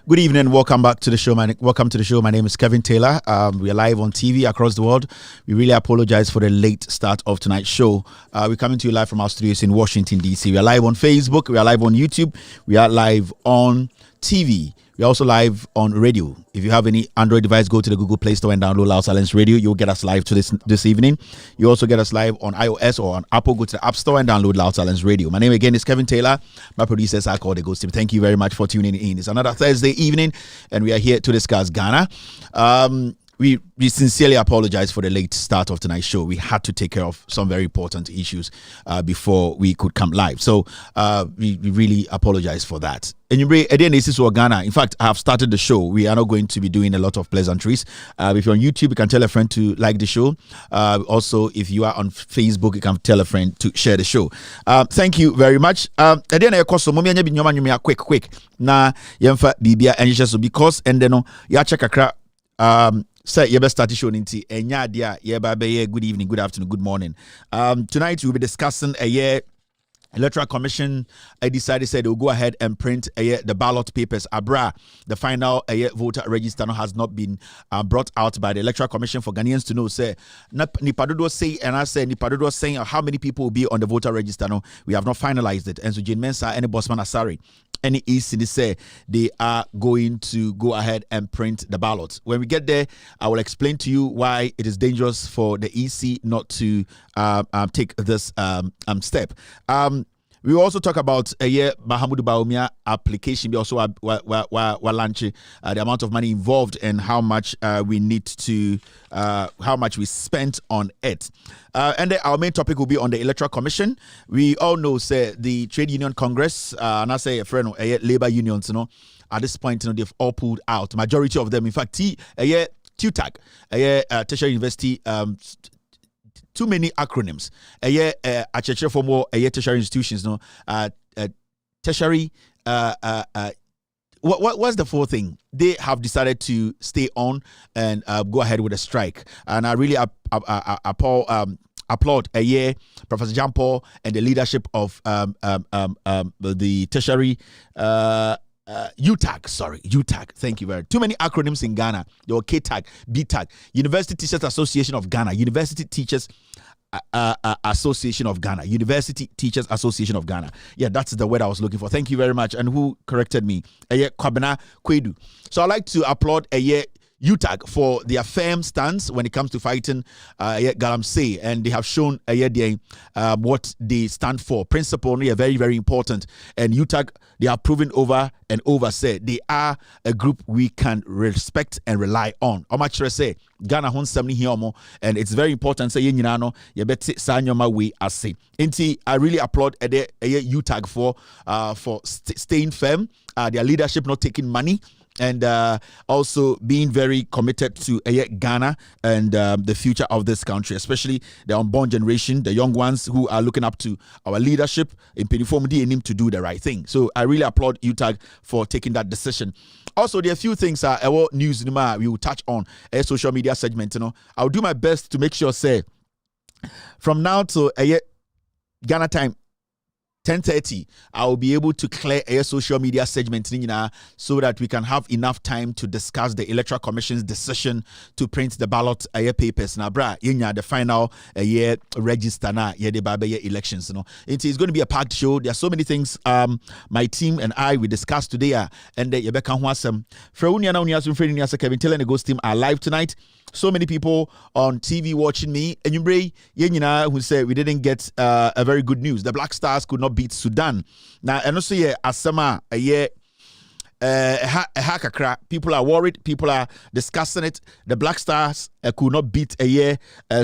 Good evening. Welcome back to the show. Welcome to the show. My name is Kevin Taylor. We are live on TV across the world. We really apologize for the late start of tonight's show. We're coming to you live from our studios in Washington, D.C. We are live on Facebook. We are live on YouTube. We are live on TV. We're also live on radio. If you have any Android device, go to the Google Play Store and download Loud Silence Radio. You'll get us live to this evening. You also get us live on iOS or on Apple. Go to the App Store and download Loud Silence Radio. My name again is Kevin Taylor. My producers are called the Ghost Team. Thank you very much for tuning in. It's another Thursday evening, and we are here to discuss Ghana. We sincerely apologize for the late start of tonight's show. We had to take care of some very important issues before we could come live. So we really apologize for that. And you bring again, this is Ghana. In fact, I have started the show. We are not going to be doing a lot of pleasantries. If you're on YouTube, you can tell a friend to like the show. Also, if you are on Facebook, you can tell a friend to share the show. Thank you very much. Again, quick. Na yemfa bibia and because and then ya check say you best start the show into enya dia good evening, good afternoon, good morning. Tonight we'll be discussing Electoral Commission decided they'll go ahead and print the ballot papers. The final voter register has not been brought out by the Electoral Commission for Ghanaians to know. Say Nipadodo say and I say Nipadodo saying how many people will be on the voter register. No, we have not finalized it. And so Jane Mensah and Bossman Asari any ECD say they are going to go ahead and print the ballots. When we get there, I will explain to you why it is dangerous for the EC not to take this step. We will also talk about Mahamudu Bawumia application. We also launch the amount of money involved and how much we need to, how much we spent on it. And then our main topic will be on the Electoral Commission. We all know, say, the Trade Union Congress, and I say, friend, labor unions, at this point, they've all pulled out. Majority of them, in fact, TUTAG, Tertiary University. Too many acronyms. For more tertiary institutions, tertiary. What's the fourth thing? They have decided to stay on and go ahead with a strike. And I really applaud Professor Jean Paul and the leadership of the tertiary. UTAG. Thank you very much. Too many acronyms in Ghana. Your KTAG, BTAG, University Teachers Association of Ghana, University Teachers Association of Ghana, University Teachers Association of Ghana. Yeah, that's the word I was looking for. Thank you very much. And who corrected me? Kwabena Kwedu. So I'd like to applaud UTAG for their firm stance when it comes to fighting Galamsey, and they have shown what they stand for. Principle, very, very important. And UTAG, they are proven over and over, say they are a group we can respect and rely on. How much say Ghana hon semni hiyomo, and it's very important. Say yinano yebeti sanyoma we ase. Inti, I really applaud UTAG for staying firm. Their leadership not taking money. And also being very committed to Ghana and the future of this country, especially the unborn generation, the young ones who are looking up to our leadership in Peniformity and him to do the right thing. So I really applaud UTAG for taking that decision. Also, there are a few things our news we will touch on a social media segment. I'll do my best to make sure, say, from now to Ghana time 10:30, I will be able to clear a social media segment so that we can have enough time to discuss the Electoral Commission's decision to print the ballot papers. Now, the final register elections. It's going to be a packed show. There are so many things my team and I will discuss today. And Kevin Taylor and the Ghost Team are live tonight. So many people on TV watching me. And who said we didn't get a very good news. The Black Stars could not beat Sudan. Now, and also Asama, people are worried. People are discussing it. The Black Stars could not beat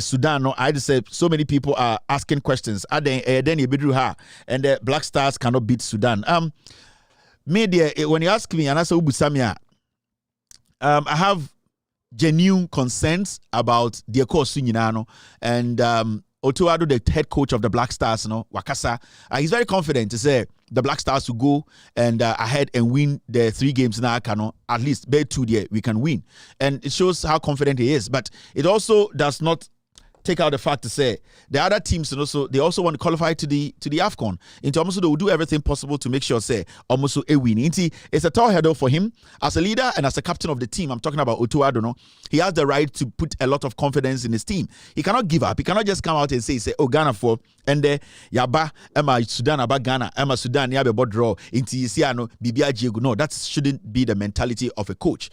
Sudan. No, I just said so many people are asking questions. And the Black Stars cannot beat Sudan. Media, when you ask me, and I say Ubusamia, I have genuine concerns about the course and Otuado, the head coach of the Black Stars, Wakasa, he's very confident to say the Black Stars will go and ahead and win the 3 games now. At least, bet 2 there we can win, and it shows how confident he is. But it also does not take out the fact to say the other teams and also they also want to qualify to the AFCON. Into almost they will do everything possible to make sure say almost a win. It's a tall hurdle for him as a leader and as a captain of the team. I'm talking about Otto Addo. He has the right to put a lot of confidence in his team. He cannot give up. He cannot just come out and say oh Ghana for and yaba Emma Sudan about Ghana Emma Sudan yabe draw into Isiano Bibia Diego. No, that shouldn't be the mentality of a coach.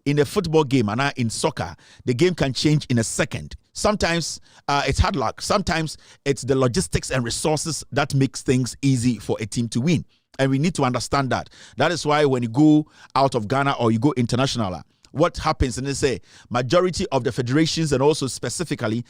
In a football game and in soccer, the game can change in a second. Sometimes it's hard luck. Sometimes it's the logistics and resources that makes things easy for a team to win. And we need to understand that. That is why when you go out of Ghana or you go international, what happens, and they say majority of the federations and also specifically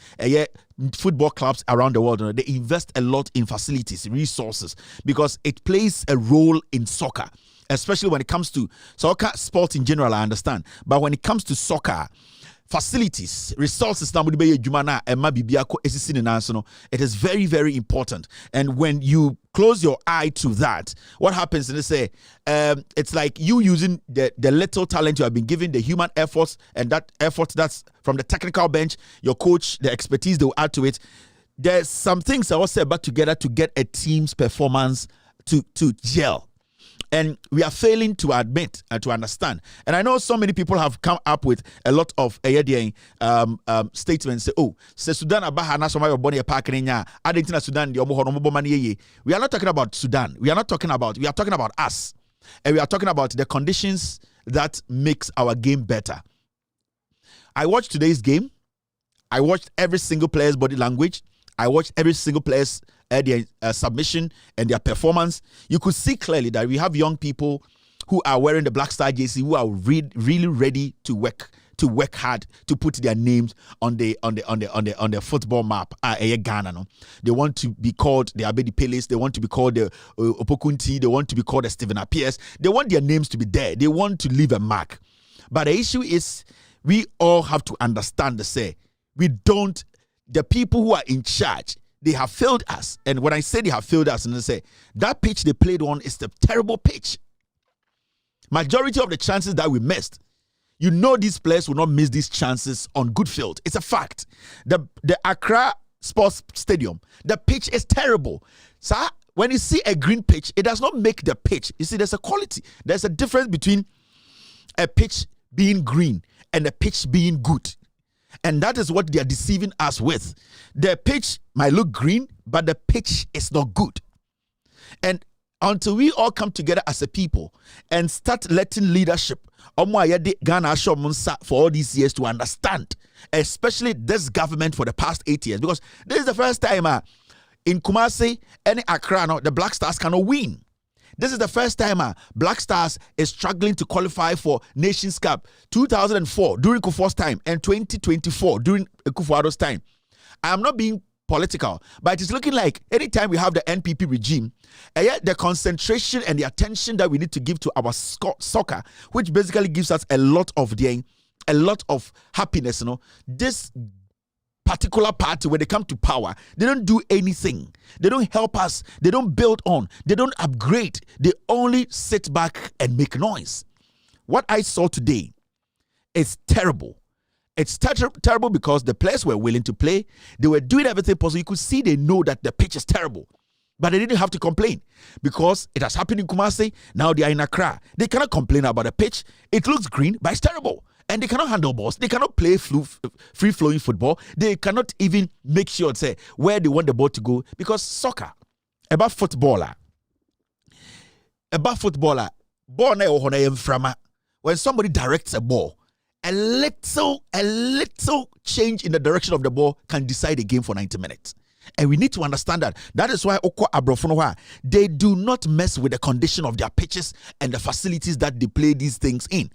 football clubs around the world, they invest a lot in facilities, resources, because it plays a role in soccer. Especially when it comes to soccer, sport in general, I understand. But when it comes to soccer, facilities, resources, it is very, very important. And when you close your eye to that, what happens? And they say, it's like you using the little talent you have been given, the human efforts, and that effort that's from the technical bench, your coach, the expertise they will add to it. There's some things I will say about together to get a team's performance to gel. And we are failing to admit and to understand. And I know so many people have come up with a lot of statements. Say, oh, say Sudan abaha na soma yoboni epakenya. Adentina Sudan di omo hono mani yeye. We are not talking about Sudan. We are talking about us. And we are talking about the conditions that makes our game better. I watched today's game. I watched every single player's body language. I watched every single player's their submission and their performance. You could see clearly that we have young people who are wearing the Black Star jersey, who are really ready to work hard to put their names on the football map. Ghana, no? They want to be called the Abedi Peles. They want to be called the Opokunti. They want to be called the Stephen Appias. They want their names to be there. They want to leave a mark. But the issue is, we all have to understand the people who are in charge, they have failed us. And when I say they have failed us, and I say that pitch they played on is the terrible pitch. Majority of the chances that we missed, these players will not miss these chances on good field. It's a fact. The Accra Sports Stadium, the pitch is terrible. So when you see a green pitch, it does not make the pitch. You see, there's a quality. There's a difference between a pitch being green and a pitch being good. And that is what they are deceiving us with. The pitch might look green, but the pitch is not good. And until we all come together as a people and start letting leadership for all these years to understand, especially this government for the past 8 years, because this is the first time in Kumasi, any Accra, the Black Stars cannot win. This is the first time Black Stars is struggling to qualify for Nations Cup. 2004 during Kufuor's time and 2024 during Kufuor's time. I am not being political, but it is looking like anytime we have the NPP regime, and yet the concentration and the attention that we need to give to our soccer, which basically gives us a lot of happiness. This particular party, when they come to power, they don't do anything. They don't help us. They don't build on. They don't upgrade. They only sit back and make noise. What I saw today is terrible. It's terrible because the players were willing to play. They were doing everything possible. You could see they know that the pitch is terrible. But they didn't have to complain because it has happened in Kumasi. Now they are in Accra. They cannot complain about the pitch. It looks green, but it's terrible. And they cannot handle balls. They cannot play free-flowing football. They cannot even make sure, say, where they want the ball to go. Because soccer, about footballer, ball na when somebody directs a ball, a little change in the direction of the ball can decide a game for 90 minutes. And we need to understand that. That is why Okwa Abrofonowa, they do not mess with the condition of their pitches and the facilities that they play these things in.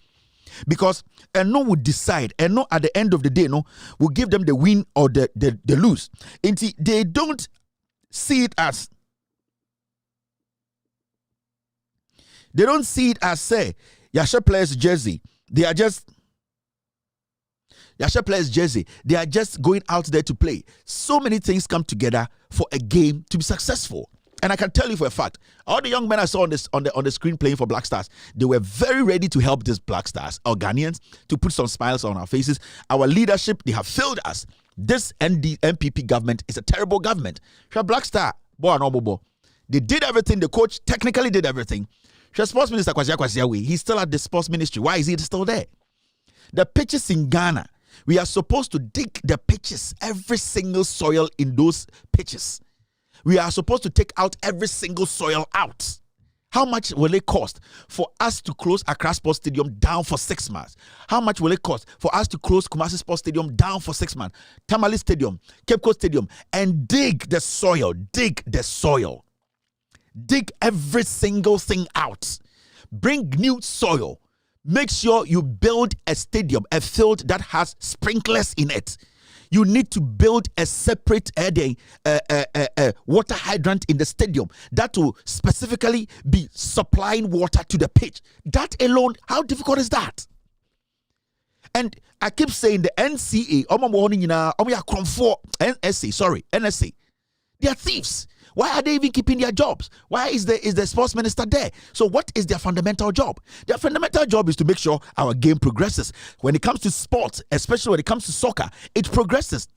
Because Eno will decide, Eno at the end of the day, will give them the win or the lose. And they don't see it as say Yasha players jersey. They are just going out there to play. So many things come together for a game to be successful. And I can tell you for a fact, all the young men I saw on the screen playing for Black Stars, they were very ready to help these Black Stars, our Ghanaians, to put some smiles on our faces. Our leadership, they have failed us. This NPP government is a terrible government. Black Star, boy, no. They did everything. The coach technically did everything. Sports Minister Kwasi Kwasiawe, he's still at the sports ministry. Why is he still there? The pitches in Ghana, we are supposed to dig the pitches, every single soil in those pitches. We are supposed to take out every single soil out. How much will it cost for us to close Accra Sports Stadium down for 6 months? How much will it cost for us to close Kumasi Sports Stadium down for 6 months? Tamale Stadium, Cape Coast Stadium, and dig the soil. Dig the soil. Dig every single thing out. Bring new soil. Make sure you build a stadium, a field that has sprinklers in it. You need to build a separate water hydrant in the stadium that will specifically be supplying water to the pitch. That alone, how difficult is that? And I keep saying the NCA, NSA, they are thieves. Why are they even keeping their jobs? Why is the sports minister there? So what is their fundamental job? Their fundamental job is to make sure our game progresses. When it comes to sports, especially when it comes to soccer, it progresses.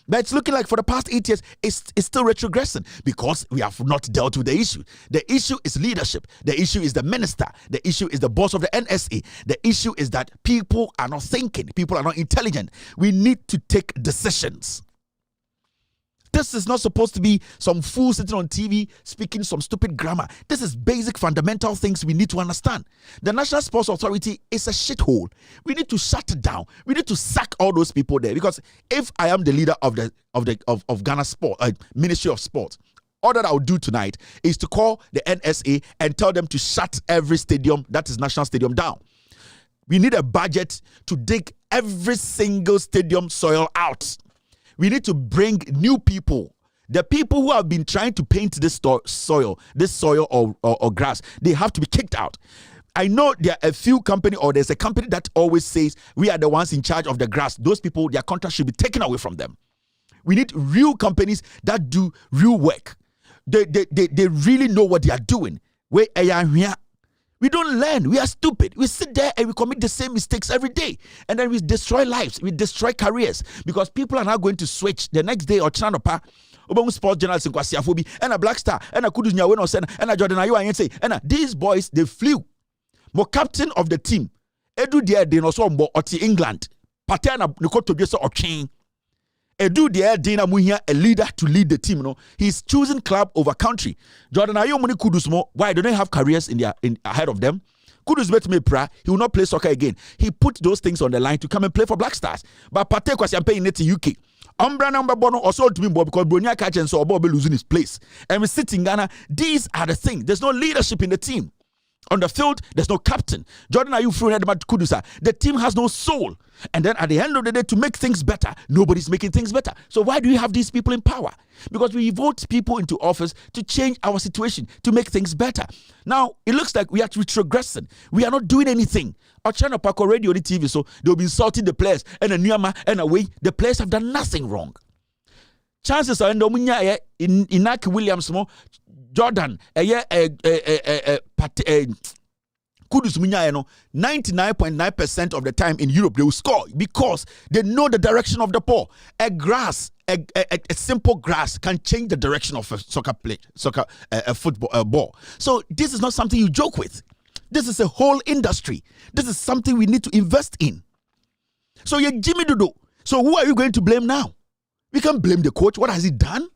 But it's looking like for the past 8 years, it's still retrogressing because we have not dealt with the issue. The issue is leadership. The issue is the minister. The issue is the boss of the NSA. The issue is that people are not thinking. People are not intelligent. We need to take decisions. This is not supposed to be some fool sitting on TV speaking some stupid grammar. This is basic fundamental things we need to understand. The National Sports Authority is a shithole. We need to shut it down. We need to sack all those people there, because if I am the leader of Ghana Sport Ministry of Sport, all that I will do tonight is to call the NSA and tell them to shut every stadium that is National Stadium down. We need a budget to dig every single stadium soil out. We need to bring new people. The people who have been trying to paint this soil or grass, they have to be kicked out. I know there are a few companies, or there's a company that always says we are the ones in charge of the grass. Those people, their contract should be taken away from them. We need real companies that do real work. They really know what they are doing. We don't learn. We are stupid. We sit there and we commit the same mistakes every day. And then we destroy lives. We destroy careers. Because people are now going to switch the next day or Chanapa. Sports journalists in Kwasiafobi and a Black Star and a Kudus Nyaweno Sen and a Jordan Ayew and say, and these boys, they flew. More captain of the team. Edu dia dinosaur mbo oti England. Patena Nikoto Biesa Okin. Edu dia dina muhia a leader to lead the team. No, he's choosing club over country. Jordan Ayew muni Kudus mo. Why don't they have careers in ahead of them? Kudus bet me pra. He will not play soccer again. He put those things on the line to come and play for Black Stars. But Pate Kwasiampe in the UK. Umbra number bono also to me because Bronya catch and so Bob losing his place. And we sit in Ghana. These are the things. There's no leadership in the team. On the field, there's no captain. Jordan Ayew threw Edmund Kudusa. The team has no soul. And then at the end of the day, to make things better, nobody's making things better. So why do we have these people in power? Because we vote people into office to change our situation, to make things better. Now, it looks like we are retrogressing. We are not doing anything. Our channel Paco Radio the TV, so they'll be insulting the players. And a Niyama and away, the players have done nothing wrong. Chances are in Inaki Williams mo Jordan Kudus Munyayeno 99.9% of the time in Europe they will score because they know the direction of the ball. A simple grass can change the direction of a football ball. So this is not something you joke with. This is a whole industry. This is something we need to invest in. So you're Jimmy Dudu. So who are you going to blame now? We can't blame the coach. What has he done?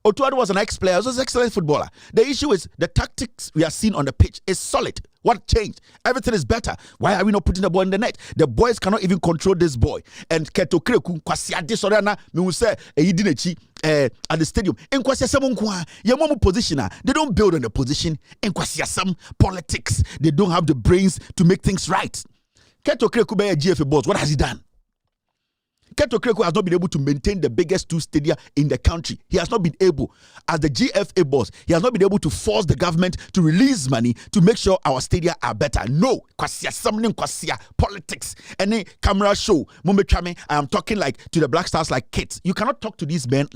Otuado was an ex-player. He was an excellent footballer. The issue is the tactics we are seeing on the pitch is solid. What changed? Everything is better. Why are we not putting the ball in the net? The boys cannot even control this boy. And Keto Kreku, Kwasiade Sorana, me will say, at the stadium. In Kwasiasamunkwa, Yamomu positioner. They don't build on the position. In Kwasiasam politics, they don't have the brains to make things right. Keto Kreku be a GFA boss. What has he done? Keto Kreku has not been able to maintain the biggest two stadia in the country. He has not been able, as the GFA boss, he has not been able to force the government to release money to make sure our stadia are better. No, kwasia politics. Any camera show, I am talking like to the Black Stars like kids. You cannot talk to these men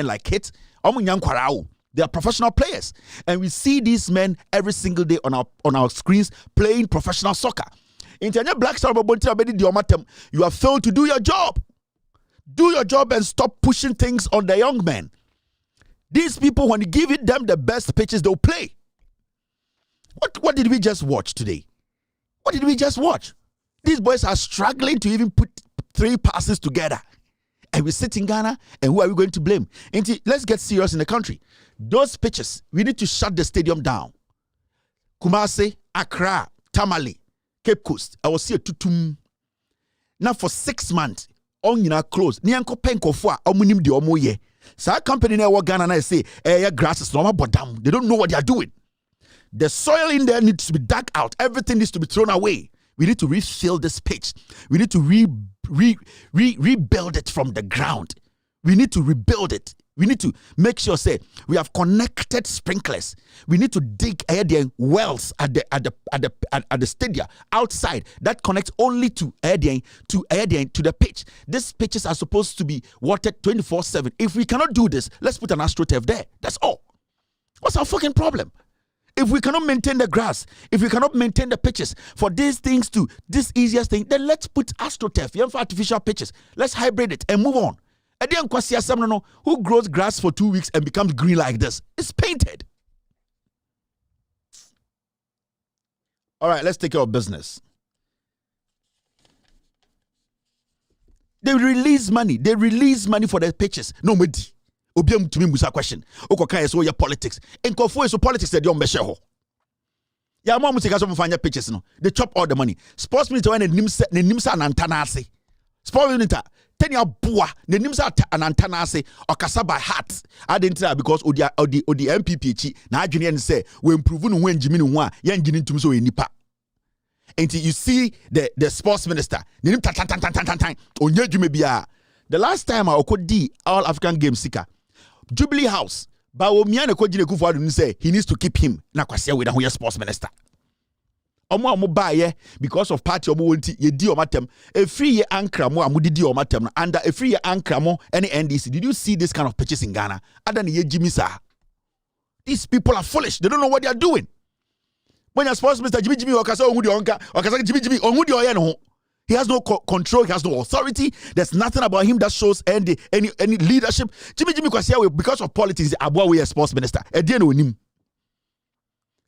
like kids. They are professional players, and we see these men every single day on our screens playing professional soccer. In Black Star, you have failed to do your job. Do your job and stop pushing things on the young men. These people, when you give them the best pitches, they'll play. What did we just watch today? What did we just watch? These boys are struggling to even put 3 passes together. And we sit in Ghana, and who are we going to blame? Let's get serious in the country. Those pitches, we need to shut the stadium down. Kumasi, Accra, Tamale, Cape Coast. I was here tutum. Now for 6 months, on close. Nianko penko fwa, omunim di omoye. Sa company na work Ghana na say, grass is normal but down. They don't know what they are doing. The soil in there needs to be dug out. Everything needs to be thrown away. We need to refill this pitch. We need to rebuild it from the ground. We need to rebuild it. We need to make sure, say, we have connected sprinklers. We need to dig wells at the stadium outside that connects only to the pitch. These pitches are supposed to be watered 24/7. If we cannot do this, let's put an AstroTurf there. That's all. What's our fucking problem? If we cannot maintain the grass, if we cannot maintain the pitches for these things to this easiest thing, then let's put AstroTurf, for artificial pitches. Let's hybrid it and move on. Who grows grass for 2 weeks and becomes green like this? It's painted. All right, let's take care of business. They release money. They release money for their pitches. Nobody. Obiam to me musa question. Okoka is your politics. And Kofu is politics that you measure. Ya mom musika so mfanya pitches no. They chop all the money. Sports minister when nimsa nantanase. Sports minister tenya bua ne nimsa anantanase okasa by heart. Identity because odi MPP na adwene en say we improve no when jimi no ho a yan jini ntum so enipa. Until you see the sports minister ne nim tan onye dwuma bia. The last time I okodi all African Games sika Jubilee House ba omia na kogine Kufuor say he needs to keep him na kwase we na ho sports minister. Omo ba ye because of party omo wonti ye di omatem e free ye ankra mo amudidi omatem na under e free ye ankra mo any NDC. Did you see this kind of pitches in Ghana? Other than ye Jimmy sir. These people are foolish. They don't know what they are doing. When your sports minister Jimmy okasa onwudi onka okasa Jimmy onwudi oye no. He has no control. He has no authority. There's nothing about him that shows any leadership. Jimmy Kwasi, because of politics, Abuawe a sports minister.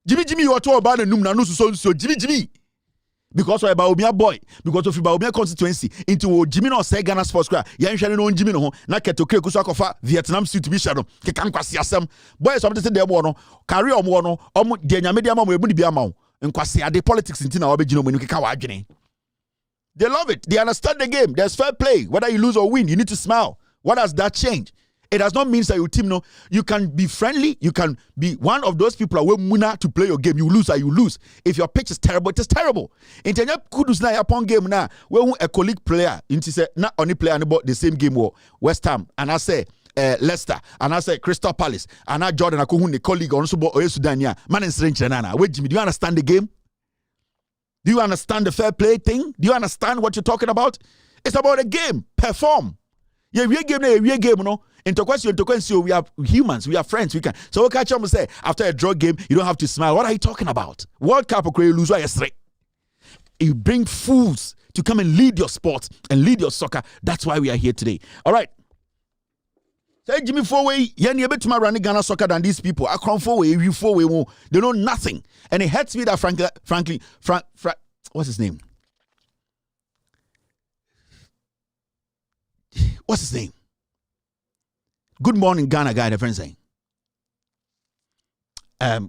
Jimmy, you are talking about the Numna so Jimmy. Because of Baumia boy, because of Baumia constituency, into Jimmy no say Ghana sports crowd. Yan Shannon on Jimmy no, na keto Kusakofa, Vietnam suit to be shadow. Kekan Kwasi Asem. Boys, something there one, carry on one, Denya Media Mom, we would be a mount. And Kwasi, the politics in Tina Obejino when you can. They love it. They understand the game. There's fair play. Whether you lose or win, you need to smile. What does that change? It does not mean that your team, no, you can be friendly. You can be one of those people who muna to play your game. You lose or you lose. If your pitch is terrible, it is terrible. In Kenya, kudus na upon game na, where a colleague player, into say not only player about the same game or West Ham, and I say Leicester, and I say Crystal Palace, and I Jordan Akuhun, the colleague on Subo or Sudania, man in strange nana. Wait, Jimmy, do you understand the game? Do you understand the fair play thing? Do you understand what you're talking about? It's about a game. Perform. Yeah, we game, no. Into question, we are humans, we are friends. We can. So catch them say after a draw game, you don't have to smile. What are you talking about? World Cup or lose yesterday. You bring fools to come and lead your sport and lead your soccer. That's why we are here today. All right. Say Jimmy Fourway, you better to run Ghana soccer than these people. I come Fourway, you Fourway, they know nothing. And it hurts me that frankly, what's his name? What's his name? Good morning, Ghana guy, the friend saying.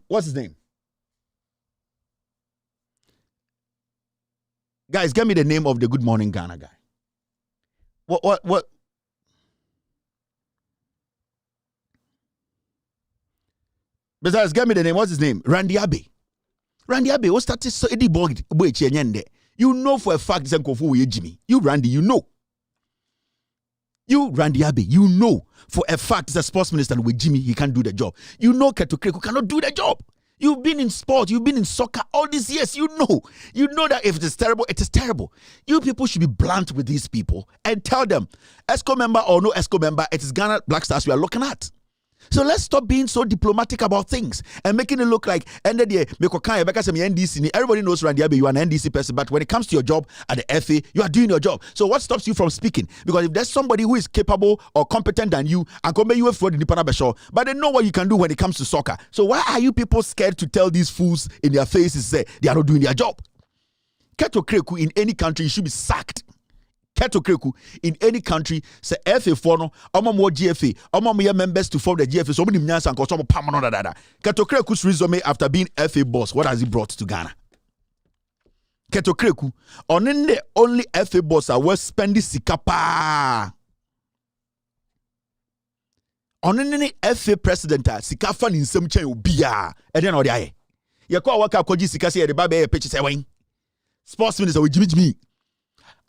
What's his name? Guys, give me the name of the Good Morning Ghana guy. What? Besides, give me the name. What's his name? Randy Abbey. Randy Abbey, what's that? So Eddie Boy, you know for a fact, Jimmy. You, Randy, you know. You, Randy Abbey, you know for a fact, the sports minister with Jimmy, he can't do the job. You know Keto Kreku cannot do the job. You've been in sport, you've been in soccer all these years. You know that if it is terrible, it is terrible. You people should be blunt with these people and tell them, ESCO member or no ESCO member, it is Ghana Black Stars we are looking at. So let's stop being so diplomatic about things and making it look like everybody knows Randy you are an NDC person, but when it comes to your job at the FA, you are doing your job. So what stops you from speaking? Because if there's somebody who is capable or competent than you, and come you for the but they know what you can do when it comes to soccer. So why are you people scared to tell these fools in their faces say they are not doing their job? Keto Kreku in any country should be sacked. Keto Kreku in any country say FA for no more GFA more members to form the GFA so many nyans and koso pamano dada. Keto Kreku's resume after being FA boss, what has he brought to Ghana? Keto Kreku on the only FA boss are worth spending sikapa. On any FA president sikafa ni nsem chen obia e den odi aye. Ye kwa waka koji sikase ye de ba be pitch say wen. Sports minister with Jimmy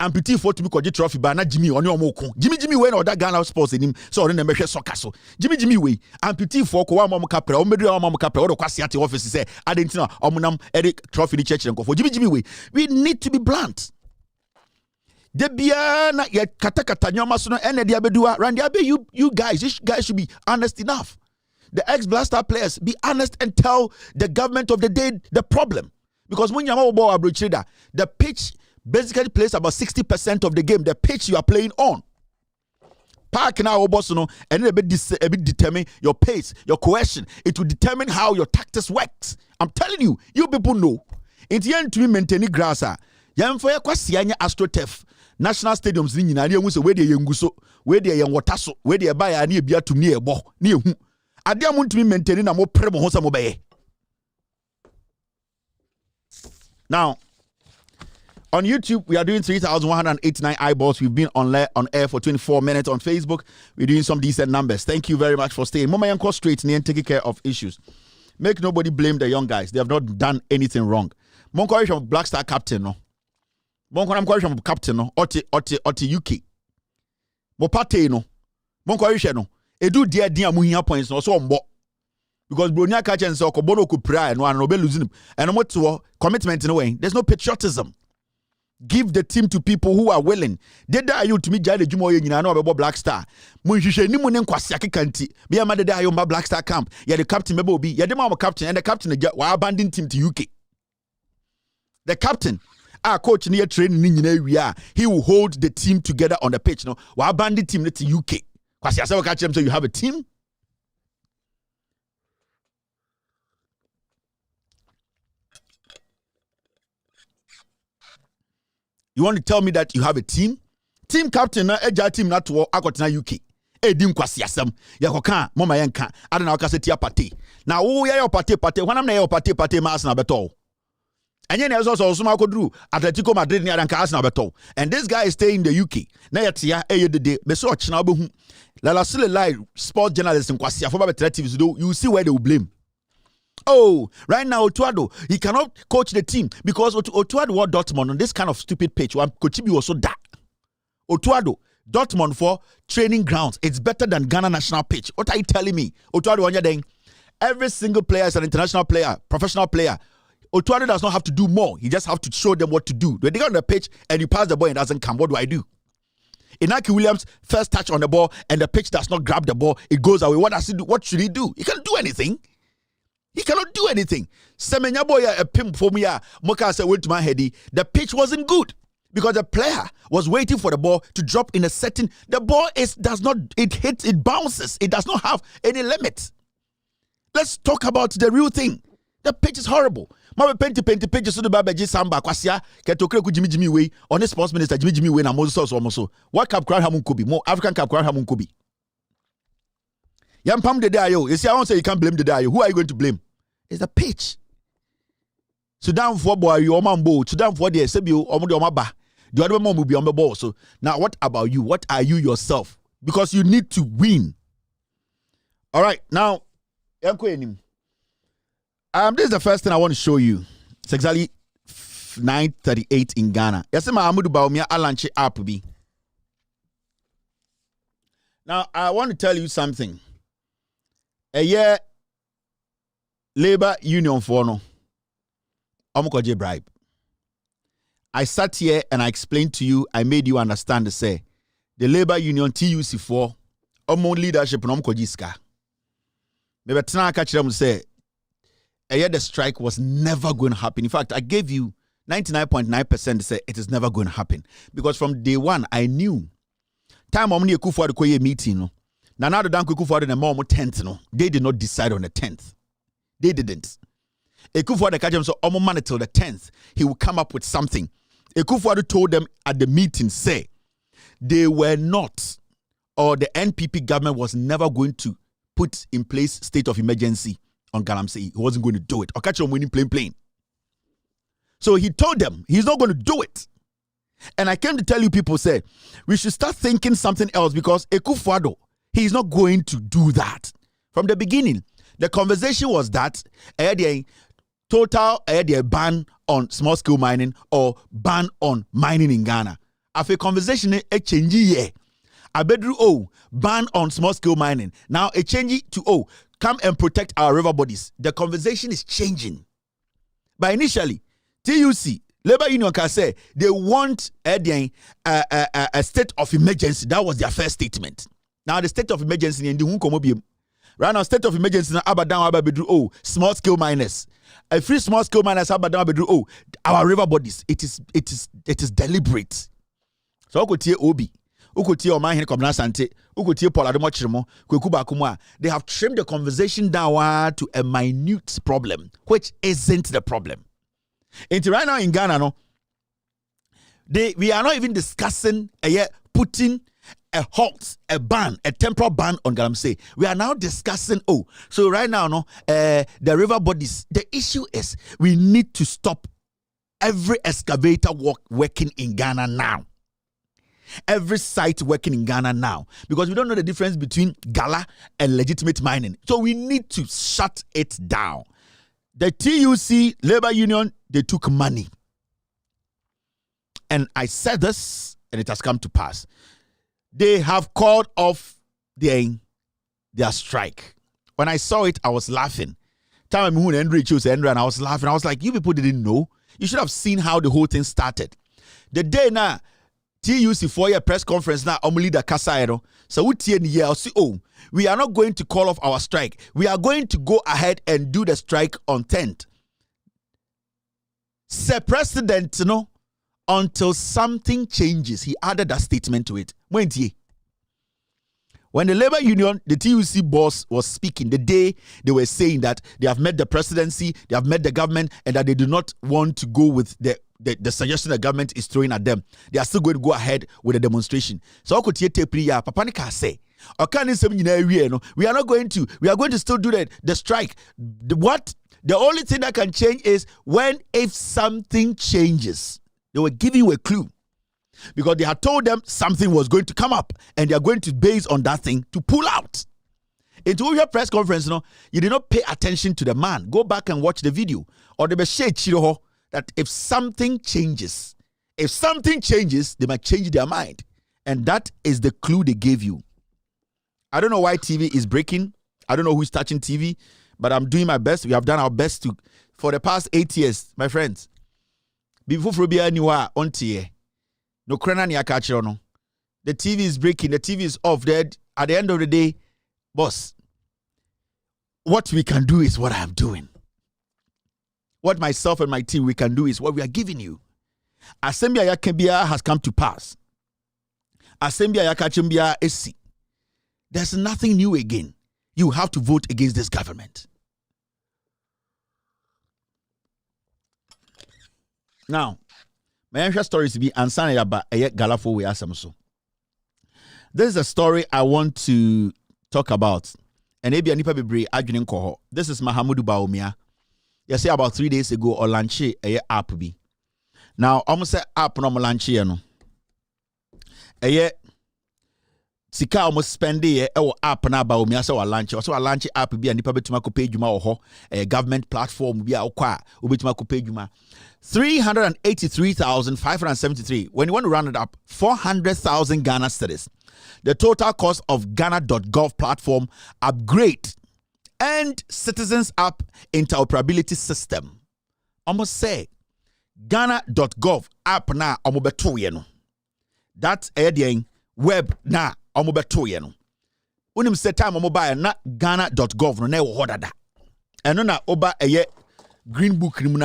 amputee for to be koji trophy ba na Jimmy oni omoko Jimmy we na oda Ghana sports enim so ori na mehwe soccer so Jimmy we amputee for ko wa mom kapra o medru wa mom kapra o do kwase ate office say adentina omunam Eric trophy ni church nko for Jimmy we need to be blunt. De bia na ye kata nyoma so no ene dia bedua Randy Abe you guys should be honest enough. The ex-Blaster players, be honest and tell the government of the day the problem. Because when you're the pitch basically plays about 60% of the game, the pitch you are playing on. Park now, and a bit determine your pace, your cohesion. It will determine how your tactics works. I'm telling you, you people know. In the end, to me, maintaining grass, yam for your kwasianya AstroTurf. National stadiums, where they yanguso, where they yan wataso, where they buy a near beer to near bo, near whom. I didn't want to be maintaining a more premo hosa mobile. Now, on YouTube, we are doing 3,189 eyeballs. We've been on air for 24 minutes. On Facebook, we're doing some decent numbers. Thank you very much for staying. Mama Yanko straight and taking care of issues. Make nobody blame the young guys. They have not done anything wrong. Monko from Black Star captain, no. Monko from captain, no. Oti UK. Mopate, no. Monko no. Edu dia muhiya points, no. So mbo. Because Bronya catch and so Kobono could pray and one Nobel losing him. And what to commitment in a way. There's no patriotism. Give the team to people who are willing. Did you to me Jade Jumo know about Black Star? Munshisha ni munen kwasiaki kanti. Be a mother ayomba Black Star camp. Yeah, the captain mebo be. Yeah, the mama captain and the captain wa abandon team to UK. The captain, our coach near training we are. He will hold the team together on the pitch. No, wa abandon team to UK. Kwasi asawa catch them so you have a team. You want to tell me that you have a team? Team captain na eja team na to akotena UK. Edim kwasi asem. Yakoka mama yenka. Ada na wakase tia party. Na wo ya your party wanam na your party ma Arsenal beto. Enye na so suma kodru Atletico Madrid ni adanka Arsenal beto. And this guy is staying in the UK. Na yetia eyedede be so ochina obehu. Lala Sile Live sport journalist in kwasi afo ba TVs do you see where they will blame. Oh, right now, Otuado, he cannot coach the team because Otuado what Dortmund on this kind of stupid pitch. One coach be also that. Otuado, Dortmund for training grounds. It's better than Ghana national pitch. What are you telling me? Otuado, when you're doing, every single player is an international player, professional player. Otuado does not have to do more. He just have to show them what to do. When they get on the pitch and you pass the ball and it doesn't come, what do I do? Inaki Williams first touch on the ball and the pitch does not grab the ball. It goes away. What does he do? What should he do? He can't do anything. He cannot do anything. Semenyaboya a pimp for me. Moka said went to my heady. The pitch wasn't good because the player was waiting for the ball to drop in a setting. The ball it bounces. It does not have any limit. Let's talk about the real thing. The pitch is horrible. Mabe penti pitch so the babeji samba kwasia ketokre ku Jimmy way on the sports minister Jimmy way na Moses so. What Cup crown hamun could be more African Cup crown hamun could be. Yampam the dayo. You see, I won't say you can't blame the dayo. Who are you going to blame? It's the pitch. Sudan for boy, you man bow. Sudan for the SBU, Omaba. The other one will be on the ball. So now, what about you? What are you yourself? Because you need to win. All right, now, this is the first thing I want to show you. It's exactly 9:38 in Ghana. Yes, my Amudu Baumia Alanche app be. Now, I want to tell you something. A year Labor Union for no Omukoje bribe. I sat here and I explained to you, I made you understand the Labor Union TUC4 Omo leadership no Omukoje ska. Maybe tana catch them say the strike was never going to happen. In fact, I gave you 99.9% say it is never going to happen. Because from day one, I knew time Omni Kufuor the meeting. No? Now the Dan Kufuor the more 10th. No? They did not decide on the 10th. They didn't. Kufuor the catch them so man till the 10th. He will come up with something. Kufuor told them at the meeting, say they were not, or the NPP government was never going to put in place state of emergency on Galamsey. He wasn't going to do it. Or catch him winning plain. So he told them he's not going to do it. And I came to tell you people say we should start thinking something else because Kufuor, he's not going to do that. From the beginning, the conversation was that total ban on small scale mining or ban on mining in Ghana. After conversation a change here. Abedru ban on small scale mining. Now a change to come and protect our river bodies. The conversation is changing. But initially, TUC, Labour Union can say they want a state of emergency. That was their first statement. Now the state of emergency in the right now, state of emergency now Abadan Abedru small scale miners. A free small scale miners Abadan Abedru our river bodies. It is deliberate. So I could hear Obi. They have trimmed the conversation down to a minute problem, which isn't the problem. And right now in Ghana, no, we are not even discussing putting a halt, a ban, a temporal ban on Galamsey. We are now discussing, so right now, no, the river bodies. The issue is we need to stop every excavator working in Ghana now. Every site working in Ghana now, because we don't know the difference between gala and legitimate mining. So we need to shut it down. The TUC Labour Union, they took money. And I said this, and it has come to pass. They have called off their strike. When I saw it, I was laughing. Time Henry chose and I was laughing. I was like, you people didn't know. You should have seen how the whole thing started. The day now, TUC for your press conference now, leader Kasairo. So we are not going to call off our strike. We are going to go ahead and do the strike on 10th. Sir President, until something changes. He added that statement to it. When the Labour Union, the TUC boss was speaking, the day they were saying that they have met the presidency, they have met the government, and that they do not want to go with the suggestion the government is throwing at them. They are still going to go ahead with the demonstration. So Papa Nika say, we are not going to, we are going to still do the strike. The only thing that can change is if something changes. They were giving you a clue. Because they had told them something was going to come up and they are going to base on that thing to pull out. Into your press conference, you did not pay attention to the man. Go back and watch the video. Or they share Chiroho that if something changes, they might change their mind. And that is the clue they gave you. I don't know why TV is breaking. I don't know who's touching TV, but I'm doing my best. We have done our best for the past 8 years, my friends. Before Frobia Niwa on tie. No krena ni akachiro no. The TV is breaking, the TV is off. Dead. At the end of the day, boss, what we can do is what I am doing. What myself and my team we can do is what we are giving you. Assembly Yakembia has come to pass. Assembly Yakachimbia esi. There's nothing new again. You have to vote against this government. Now, my story to be ansana about Galafo we asamso. This is a story I want to talk about. And maybe a nipa bebre adwene koho. This is Mahamudu Bawumia. You say about 3 days ago or launch a app bi. Now, almost say app no launch no. Sika almost spend e app na Bawumia say launch. Also launch app bi and nipa betuma ko pay dwuma ho a government platform bi a okwa obetuma ko pay dwuma. 383,573. When you want to round it up, 400,000 Ghana cedis. The total cost of Ghana.gov platform upgrade and Citizens App interoperability system. Almost say Ghana.gov app na omobeto ye no. That web na omobeto ye no. unim set time mobile na ghana.gov no na wo dada eno na oba eye green book rim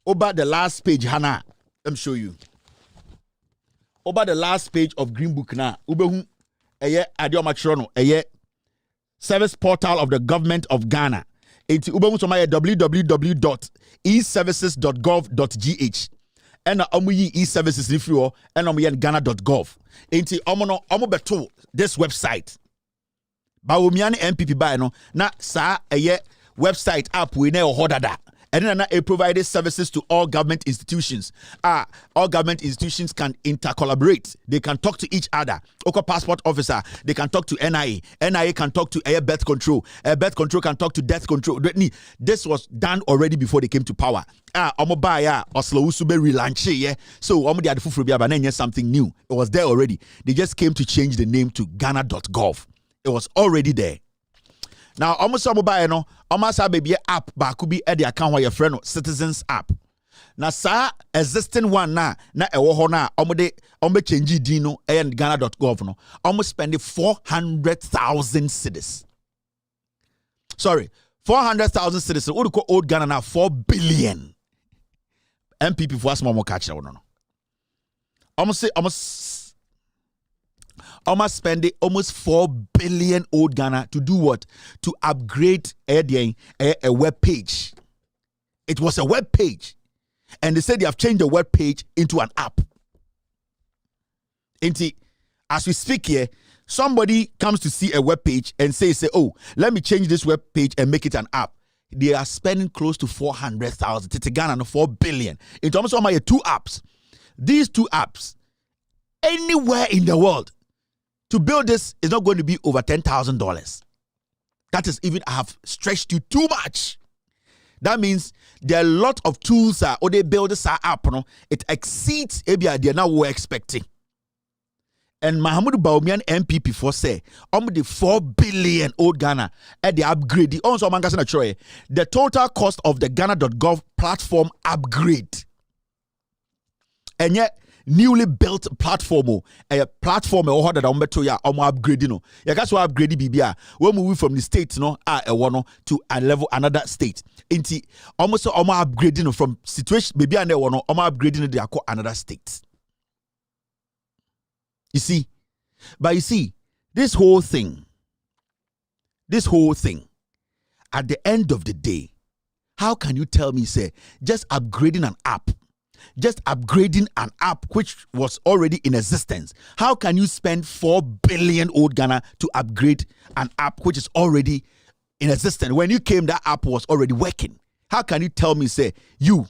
over the last page hana let me show you over the last page of green book na ubehu eye adiomachro no eye service portal of the government of Ghana enti ubehu so my www.eservices.gov.gh ena omuyi e-services ni free o ena omuye ghana.gov enti omo beto this website Bawumia ne MPP buy no na sa eye website app we na hodada and then it provided services to all government institutions. All government institutions can intercollaborate. They can talk to each other. Oko passport officer, they can talk to NIA. NIA can talk to air birth control. Air birth control can talk to death control. This was done already before they came to power. Omo baya Oslo Usube relaunch yeah. So omo dey adifufro bia ba na something new. It was there already. They just came to change the name to Ghana.gov. It was already there. Now, almost some mobile no, almost a baby app, but could be at the account where your friend Citizens app. Now, sir, existing one na a wohona, ombe change dino and Ghana.gov no, almost spending 400,000 cedis. Sorry, 400,000 cedis. What do you call old Ghana now? 4 billion. MPP for us more catch no. Almost spend almost 4 billion old Ghana to do what? To upgrade a web page. It was a web page. And they said they have changed the web page into an app. As we speak here, somebody comes to see a web page and say, oh, let me change this web page and make it an app. They are spending close to 400,000. It's Ghana, no 4 billion. In terms of my 2 apps. These 2 apps, anywhere in the world, to build this is not going to be over $10,000. That is even, I have stretched you too much. That means there are a lot of tools or they build this app. No, it exceeds maybe they now were expecting. And Mahamudu Bawumia MPP for say, the 4 billion old Ghana at the upgrade. The total cost of the Ghana.gov platform upgrade. And yet, newly built platform a platform or that upgrade no ya guys upgrade bibia we move from the state no to a level another state inti almost upgrading from situation baby and upgrading they are another state. You see this whole thing at the end of the day, how can you tell me say just upgrading an app which was already in existence? How can you spend 4 billion old Ghana to upgrade an app which is already in existence? When you came, that app was already working. How can you tell me, say, you?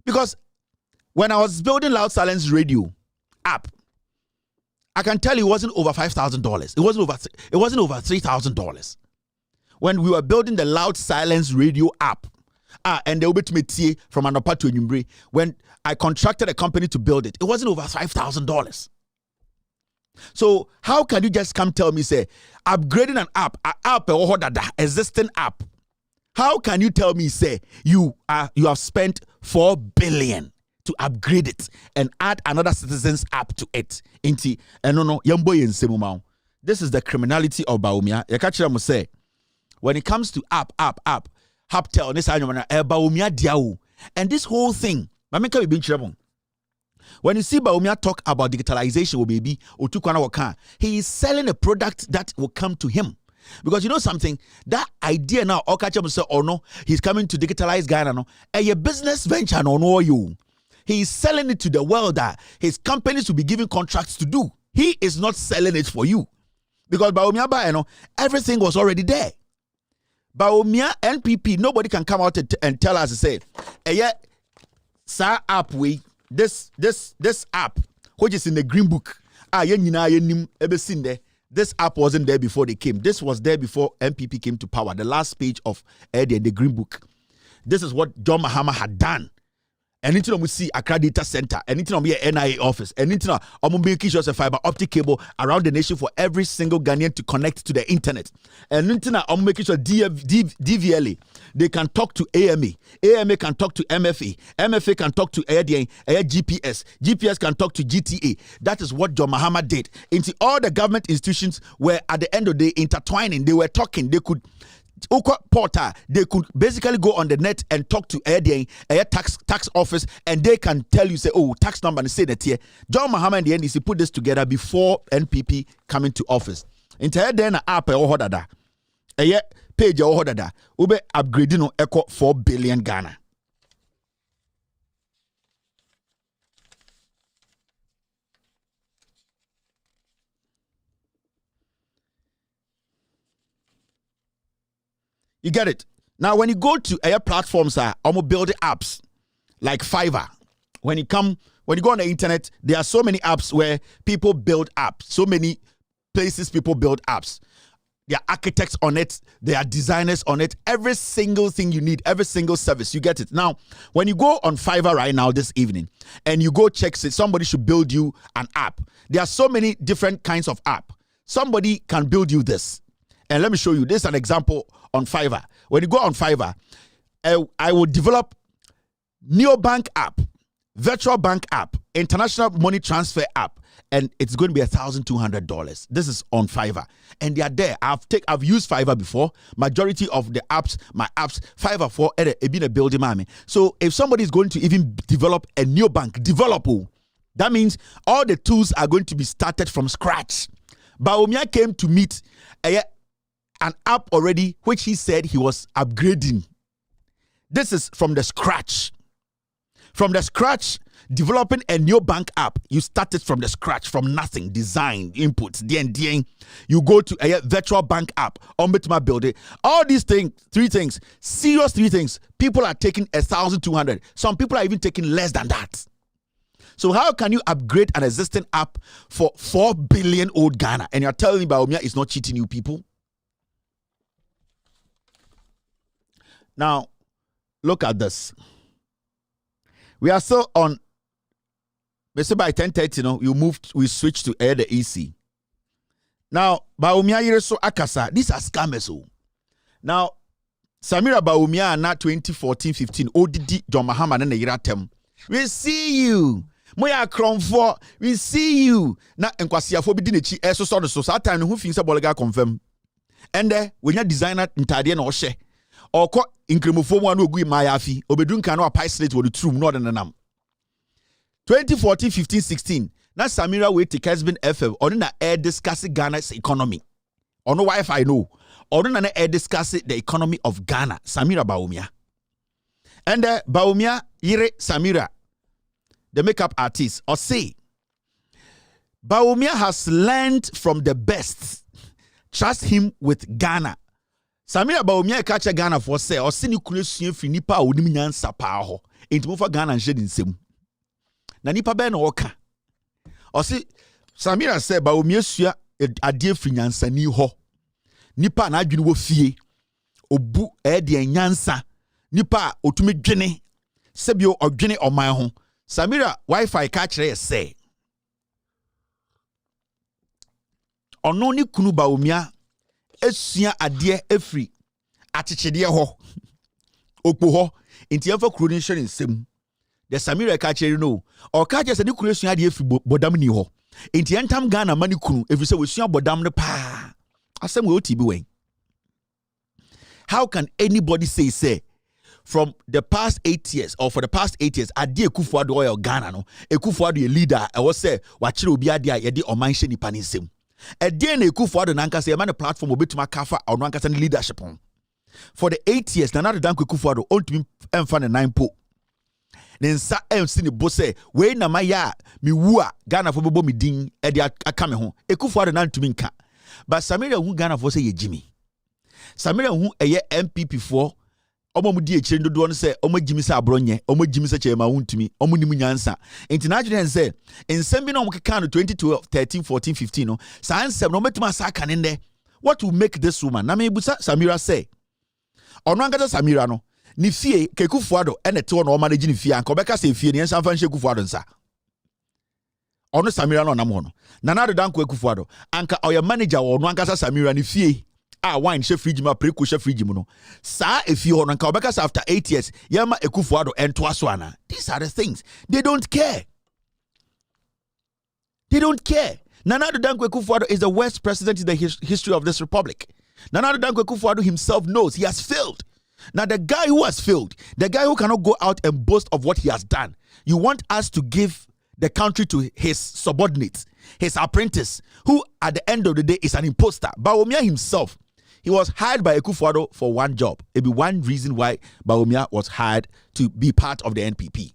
Because when I was building Loud Silence Radio app, I can tell you it wasn't over $5,000. It wasn't over $3,000. When we were building the Loud Silence Radio app, and they'll be to me from Anopa to Enyimbre. When I contracted a company to build it, it wasn't over $5,000. So how can you just come tell me, say, upgrading an app, existing app? How can you tell me, say, you have spent 4 billion to upgrade it and add another Citizens app to it? This is the criminality of Bawumia. Yekachira say, when it comes to app. Haptel, and this whole thing, when you see Bawumia talk about digitalization, baby, he is selling a product that will come to him. Because you know something, that idea now, he's coming to digitalize Ghana, a business venture, he is selling it to the world that his companies will be giving contracts to do. He is not selling it for you. Because Bawumia, everything was already there. Bawumia NPP, nobody can come out and tell us to say, app this app which is in the green book. This app wasn't there before they came. This was there before MPP came to power. The last page of the green book. This is what John Mahama had done. anything on see Accra Data Center, anything on NIA office, anything on making sure fiber optic cable around the nation for every single Ghanaian to connect to the internet. And anything on making sure DVLA, they can talk to AMA, AMA can talk to MFA, MFA can talk to GPS, GPS can talk to GTA. That is what John Mahama did. Into all the government institutions were at the end of the day intertwining, they were talking, they could portal, they could basically go on the net and talk to a tax office, and they can tell you, say, oh, tax number, and say that here. John Mahama and the NDC put this together before NPP coming to office. Into then app a page ube upgrading no echo 4 billion Ghana. You get it? Now, when you go to air platforms, build apps like Fiverr. When you go on the internet, there are so many apps where people build apps. So many places people build apps. There are architects on it. There are designers on it. Every single thing you need, every single service, you get it. Now, when you go on Fiverr right now this evening, and you go check, say somebody should build you an app. There are so many different kinds of app. Somebody can build you this. And let me show you. This is an example on Fiverr. When you go on Fiverr, I will develop neobank app, virtual bank app, international money transfer app, and it's going to be $1,200. This is on Fiverr, and they are there. I've used Fiverr before. Majority of the apps, my apps, Fiverr for being a building mommy. So if somebody is going to even develop a neobank, that means all the tools are going to be started from scratch. Bawumia came to meet an app already, which he said he was upgrading. This is from the scratch. From the scratch, developing a new bank app. You started from the scratch, from nothing, design, inputs, DND. You go to a virtual bank app, Ombudsman building. All these things, serious three things. People are taking 1,200. Some people are even taking less than that. So how can you upgrade an existing app for 4 billion old Ghana? And you're telling me Bawumia is not cheating you people? Now, look at this. We are still on. Let's say by 10:30, we switch to air the EC. Now, Bawumia Yereso Akasa, these are scammers. Now, Samira Bawumia na 2014-15, ODD John Mahama and Yiratem. We see you. Moya Kromfo, we see you. Na Enquasia for Bidinichi, so that time who thinks about Bolega confirm. And there, when your designer in Tadian or She. Or caught in Cremophone who go my afi, Obedun canoa pie slate with the true not than nam. 2014, 15, 16. Now Samira wait to Kesbin FM on an air discussing Ghana's economy. On no Wi-Fi no. On an air discussing the economy of Ghana. Samira Bawumia. And Bawumia Yire Samira, the makeup artist, or say Bawumia has learned from the best. Trust him with Ghana. Samira Bawumia catch Ghana for say or sini kulesuye fi nipa a onim nyansa pa ho enti mo fa Ghana nhye di nsem na nipa be na oka o si Samira say Bawumia sua ade fi nyansa ni ho nipa na adwene wo fie obu de nyansa nipa otumi dwene sebio odwene oman ho Samira Wi-Fi catch say ono ni kunu Bawumia esua ade efri atechede ho okpo ho enti emfa kuro ni hye nsem the Samira ka chere no o ka je se ni kuro esua ade efri bodam ni ho enti entam Ghana mani kunu efri se we sua bodam ne pa asem we otibi wen. How can anybody say from the past 8 years or for the past 8 years ade Ekufuado oil Ghana no Ekufuado a leader e wo se wa kire obi ade a ye de oman hye nipa ni nsem a day na Ekufuado nankasa man platform obetuma kafa ono ankasa leadership on for the 8 years na nadu danko Ekufuado ontumi emfa ne 9 po nensa emsi ne bo se we na maya mi wu a Ghana fo bebo mi din e de aka me ho Ekufuado na ntumi nka but Samira hu Ghana fo se ye jimi Samira hu eye MPP fo omo mu di e kire ndodo no se omo jimi se abronye omo jimi se chema wuntumi omo nimu nyansa enti na adwene se ensem bi na omo keka no 2012 13 14 15 no sa ensem no metuma sa aka ne what will make this woman na me busa Samira say ono angata Samira no ni fie Kekufuado ene te no manage ni fie anka obeka se fie ni ensan fa nhye Kufuado nsa ono Samira no nam ho no Nana Addo Dankwa Kufuado anka oya manager wo no anka Samira ni fie wine she fridge ma preko she fridge mu no sa efie ho no anka obeka se after 8 years yama Kufuado ento aso ana. These are the things they don't care. They don't care. Nana Addo Dankwa Kufuado is the worst president in the history of this republic. Nana Addo Dankwa Kufuado himself knows he has failed. Now, the guy who has failed, the guy who cannot go out and boast of what he has done, you want us to give the country to his subordinates, his apprentice, who at the end of the day is an imposter. Bawumia himself, he was hired by Akufo-Addo for one job. It be one reason why Bawumia was hired to be part of the NPP.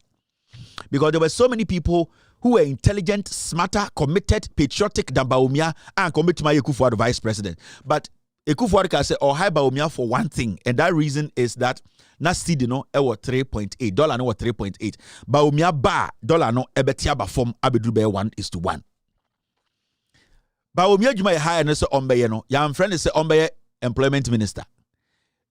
Because there were so many people who were intelligent, smarter, committed, patriotic than Bawumia and commit to my Akufo-Addo vice president. But Akufo-Addo can say, hire Bawumia for one thing, and that reason is that na seed no ewo $3.8, dollar no 3.8. Bawumia ba dollar no ebetia ba form abedru be 1:1. Bawumia juma hire no se ombeye no, ya friend say ombeye employment minister.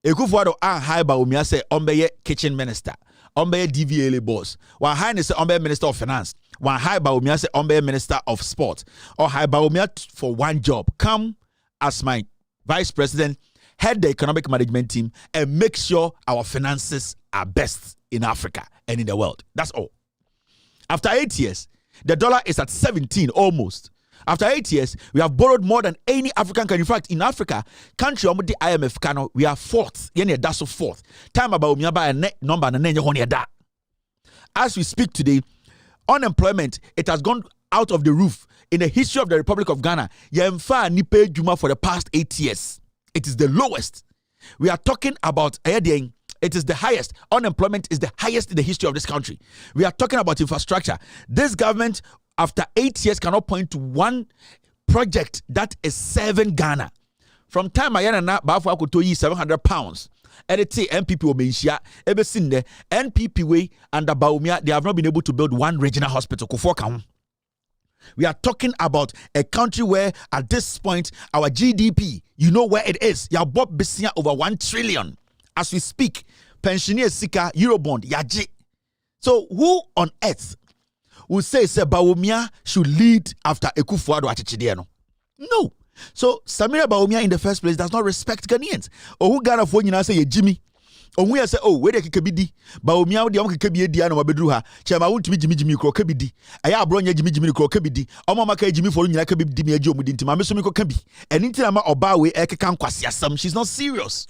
Akufo-Addo hire Bawumia say ombeye kitchen minister, ombeye DVLA boss. Wa hire say ombeye minister of finance. Wa hire Bawumia say ombeye minister of sport. Or hire Bawumia for one job. Come as my vice president, head the economic management team, and make sure our finances are best in Africa and in the world. That's all. After 8 years, the dollar is at 17 almost. After 8 years, we have borrowed more than any African country. In fact, in Africa, country on the IMF kano, we are fourth. That's so fourth. Time about number and as we speak today, unemployment, it has gone out of the roof. In the history of the Republic of Ghana, Yemfa Nipe Juma for the past 8 years. It is the lowest. We are talking about it is the highest. Unemployment is the highest in the history of this country. We are talking about infrastructure. This government, after 8 years, cannot point to one project that is serving Ghana. From time Ayana na Bafo Akoto yi £700. And it's NPP Omenshia, ever seen the NPP way under Bawumia, they have not been able to build one regional hospital. We are talking about a country where at this point our GDP, you know where it is. Ya bob besia over 1 trillion. As we speak, pensioner sika Eurobond yaji. So who on earth will say Bawumia should lead after Akufo-Addo Achichidiano? No. So Samira Bawumia in the first place does not respect Ghanaians. Or who Ghana for you say Jimmy? Or we say, where they kebidi, Bawumia, the uncle kebi diano mabedruha, Chama won't be Jimmy Crow kebidi, Aya bronya Jimmy Crow kebidi, Omamaka Jimmy for you, Kebidi Mia Joe within Timamisumiko kebi, and Intima or Bawe Ekan Kwasiasam, she's not serious.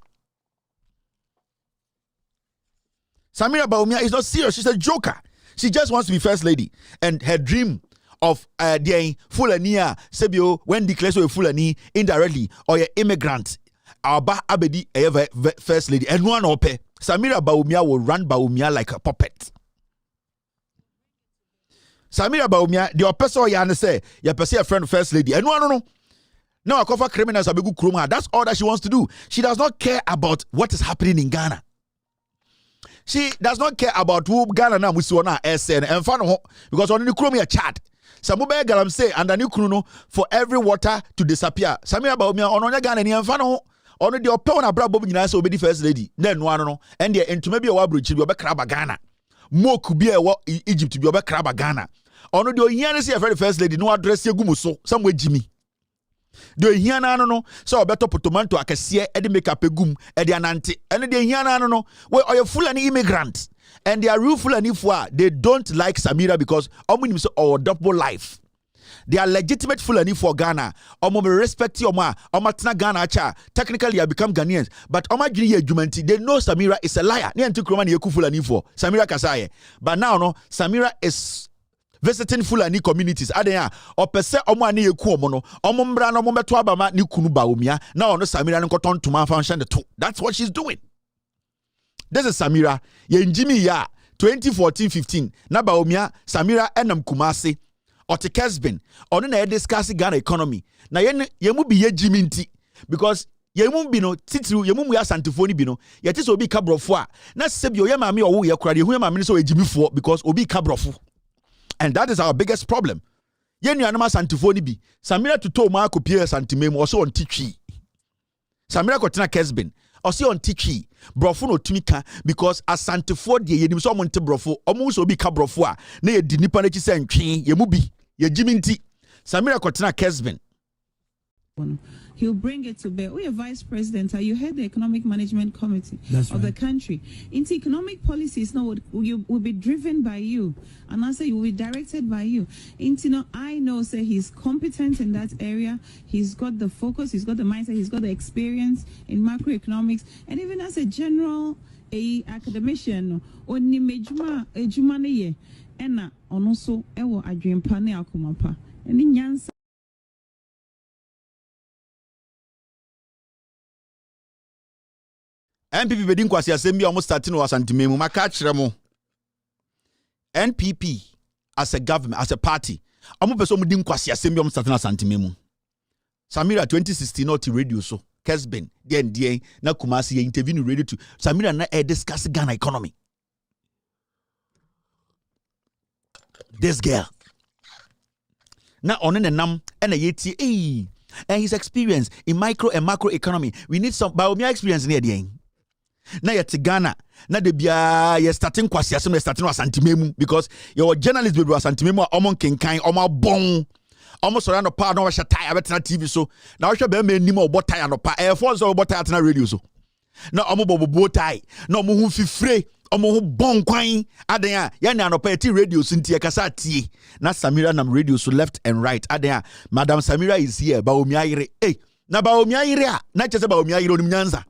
Samira Bawumia is not serious, she's a joker. She just wants to be first lady, and her dream of the Fulani, Sebio, when declares a Fulani indirectly, or an immigrant. Aba Abedi ever first lady and one ope. Samira Bawumia will run Bawumia like a puppet. Samira Bawumia, the oppressor yana say, ya perceive a friend first lady. And no. Now I cover criminals abegu kruma. That's all that she wants to do. She does not care about what is happening in Ghana. She does not care about who Ghana na musiwana SN and fano because on the kruma chat. Samube galam say and the new kruno for every water to disappear. Samira Bawumia on Ghana ni fano. Ono de ope on abra bob nyina se obedi first lady then no ano no and de entuma bi e wa abrochi bi obekra Ghana moku bi e wo Egypt bi obekra Ghana ono de ohia ne se e first lady no address egum so samwe Jimmy de ohia na ano no se obeto potomanto akese e de makeup egum e de anante ene de ohia na ano no we oye Fulani immigrant and they are real Fulani for they don't like Samira because omunim so or double life. They are legitimate Fulani for Ghana. Omo respect Oma. Oma tna Ghana cha. Technically, I become Ghanaians, but Oma Gini Jumanti. They know Samira is a liar. Ni anti Kroma ni yeku Fulani for Samira Kasaye. But now no, Samira is visiting Fulani communities. Adenya opese Oma ni yeku omo no. Omo mbra no omo beto abama ni kunu Bawumia. Now no Samira ni koton tuma function the two. That's what she's doing. This is Samira. Ye Jimmy ya 2014-15. Na Bawumia Samira enam Kumasi. Ote Kesbin, ono na discuss Ghana economy. Na yemu bi ye Jimmy nti because yemu bi no titru yemu ya santifoni bi no yete so obi kabrofo a na sebi o ye maame owo ye kura de hu ye maame so Jimmy fo because obi kabrofo. And that is our biggest problem. Ye nuanoma santifoni bi Samira to ma akopie santimem o so on titwi. Samira ko tena Kesbin Osi on tichi brofo no tumika because asantefo de yenim so monte brofo omo so bi ka brofo a na ye di nipa na chi se ntwe ye mu bi ye jiminti Samira Kotena Kesben. He'll bring it to bear. We are vice president. You head the economic management committee of the country. Into economic policies now will be driven by you, and I say you will be directed by you. Into I know say he's competent in that area. He's got the focus. He's got the mindset. He's got the experience in macroeconomics, and even as a general academician. Oni mejuma ejuma ne ye, ena onoso ewo adwempa ne akomapa. Eni nyansa. NPP bedin kwasi asemi almost starting was antimemu maka kiremo NPP as a government as a party amu person mu din kwasi asemi almost starting as antimemu Samira 2016 not radio so Kesben den na Kumasi interview no radio to Samira na discuss Ghana economy. This girl na on nam na yeti and his experience in micro and macro economy we need some Bawumia experience near the na yet Ghana na de bia ye starting kwasi asem starting wasantimemu because your journalist be wasantimemu omon kenkan omo bon omo soro no pa no wa tie abetena TV so na wo hwe be ma nim obo tie no pa e for so obo tie atena radio so na omo bobo tie na omo hu fifre omo hu bon kwan adan a ya na no pa ti radio so ntie kasa tie na Samira nam radio so left and right adan a Madam Samira is here Bawumia ayire na Bawumia ayire a na chese Bawumia ayire onim nyansa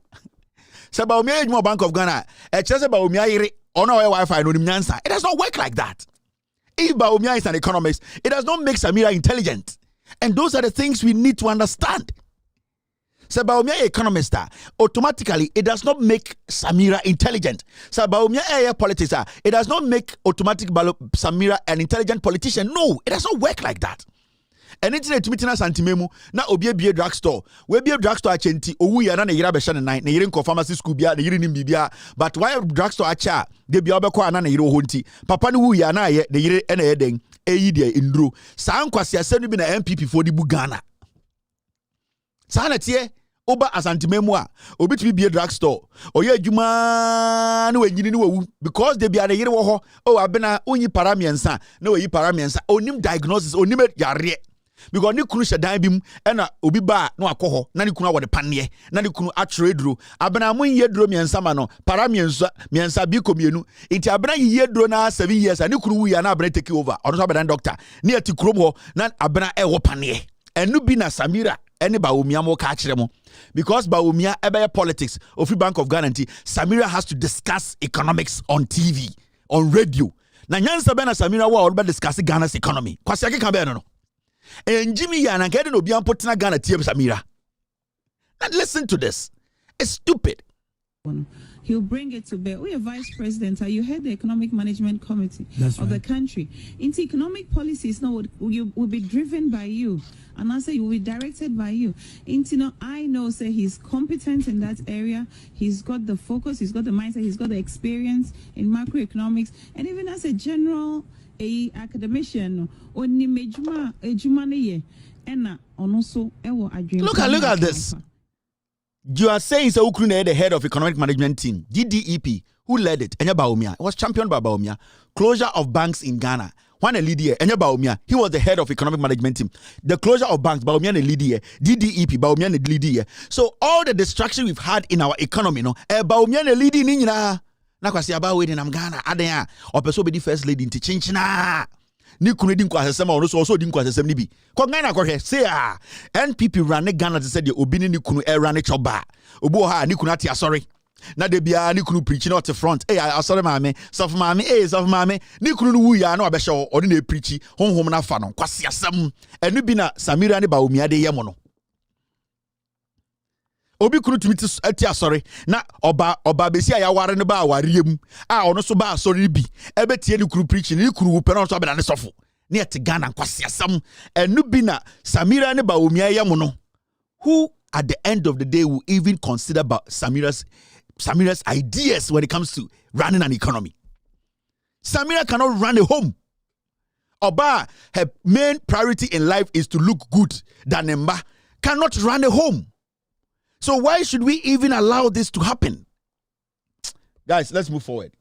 se Bawumia ejuma Bank of Ghana chese Bawumia ayire ono we Wi-Fi no onim nyansa. It does not work like that. If Bawumia is an economist, it does not make Samira intelligent. And those are the things we need to understand. So Bawumia economist, automatically, it does not make Samira intelligent. So Bawumia politics, it does not make Samira an intelligent politician. No, it does not work like that. And internet to meeting us antimemu na obi a drugstore. We be a drugstore achenti owu ya na yira be hye ne yire nko pharmacy school bia na yire nim bibia but why drugstore acha de bia obekọ ana na yire ho nti papa no wu ya na ye na yire na ye den eyi de indro sa nkwase asem bi na MPP for di bu Ghana sa na tie oba asantimemu a obi to be a drugstore oye adwuma na wanyini ne wawu because de bia na yire wo ho o abena onyi paramiensa na wayi paramiensa onim diagnosis onim yare because ni kunu shedan bim ena obi ba na akoho na ni kunu awode panne na ni kunu atredro abena mun yedro miensa ma no para miensa bi komienu nti abena yedro na 7 years ani kunu wu ya na abena take over odo so abena doctor ni ati krom ho na abena ewo panne enu bi na Samira ene Bawumia mo ka kire mo because Bawumia ebe politics of Free Bank of Ghana nti Samira has to discuss economics on TV on radio na nyansa be na Samira wa odo be discuss Ghana's economy kwasi ake kan be no and Jimmy Yana get no be putting Ghana TM Samira. And listen to this. It's stupid. He'll bring it to bear. We are vice president. You head the economic management committee of the country. Into economic policies now will be driven by you, and I say you will be directed by you. Into I know say he's competent in that area. He's got the focus. He's got the mindset. He's got the experience in macroeconomics, and even as a general academician oni mejuma ejuma ne ye ena onoso ewo adwempa. Look at this. You are saying so Ukrune the head of economic management team DDEP who led it Enya Bawumia. It was championed by Bawumia. Closure of banks in Ghana. One a lead here Enya Bawumia. He was the head of economic management team. The closure of banks Bawumia a lead here. DDEP Bawumia a lead here. So all the distraction we've had in our economy no Bawumia a lead in na kwasi aba we nam Ghana aden a opeso be the first lady nti chinchina ni kunu di nkwasesem a ono so di nkwasesem ni bi ko Ghana akɔhwɛ say NPP run Ghana to say the obi ni kunu run choba obi o ha ni kunu ate asɔre na de bia ni kunu preach not front asɔre maame sof maame ni kunu no wu ya na obɛhye ɔde na preach honhom na fa no kwasi asɛm enu bi na Samira ne Bawumia de yɛ mo no obi kunu tumiti ati asɔre na oba besi aya ware ne ba awariem a ono so ba asɔre bi ebetie ne kunu preaching ne kunu pe no so abeda ne sɔfo ne ete Ghana kwase asam enu bi na Samira ne Bawumia yɛ mo no who at the end of the day will even consider about Samira's ideas when it comes to running an economy. Samira cannot run a home. Oba her main priority in life is to look good. Danemba cannot run a home. So why should we even allow this to happen? Guys, let's move forward.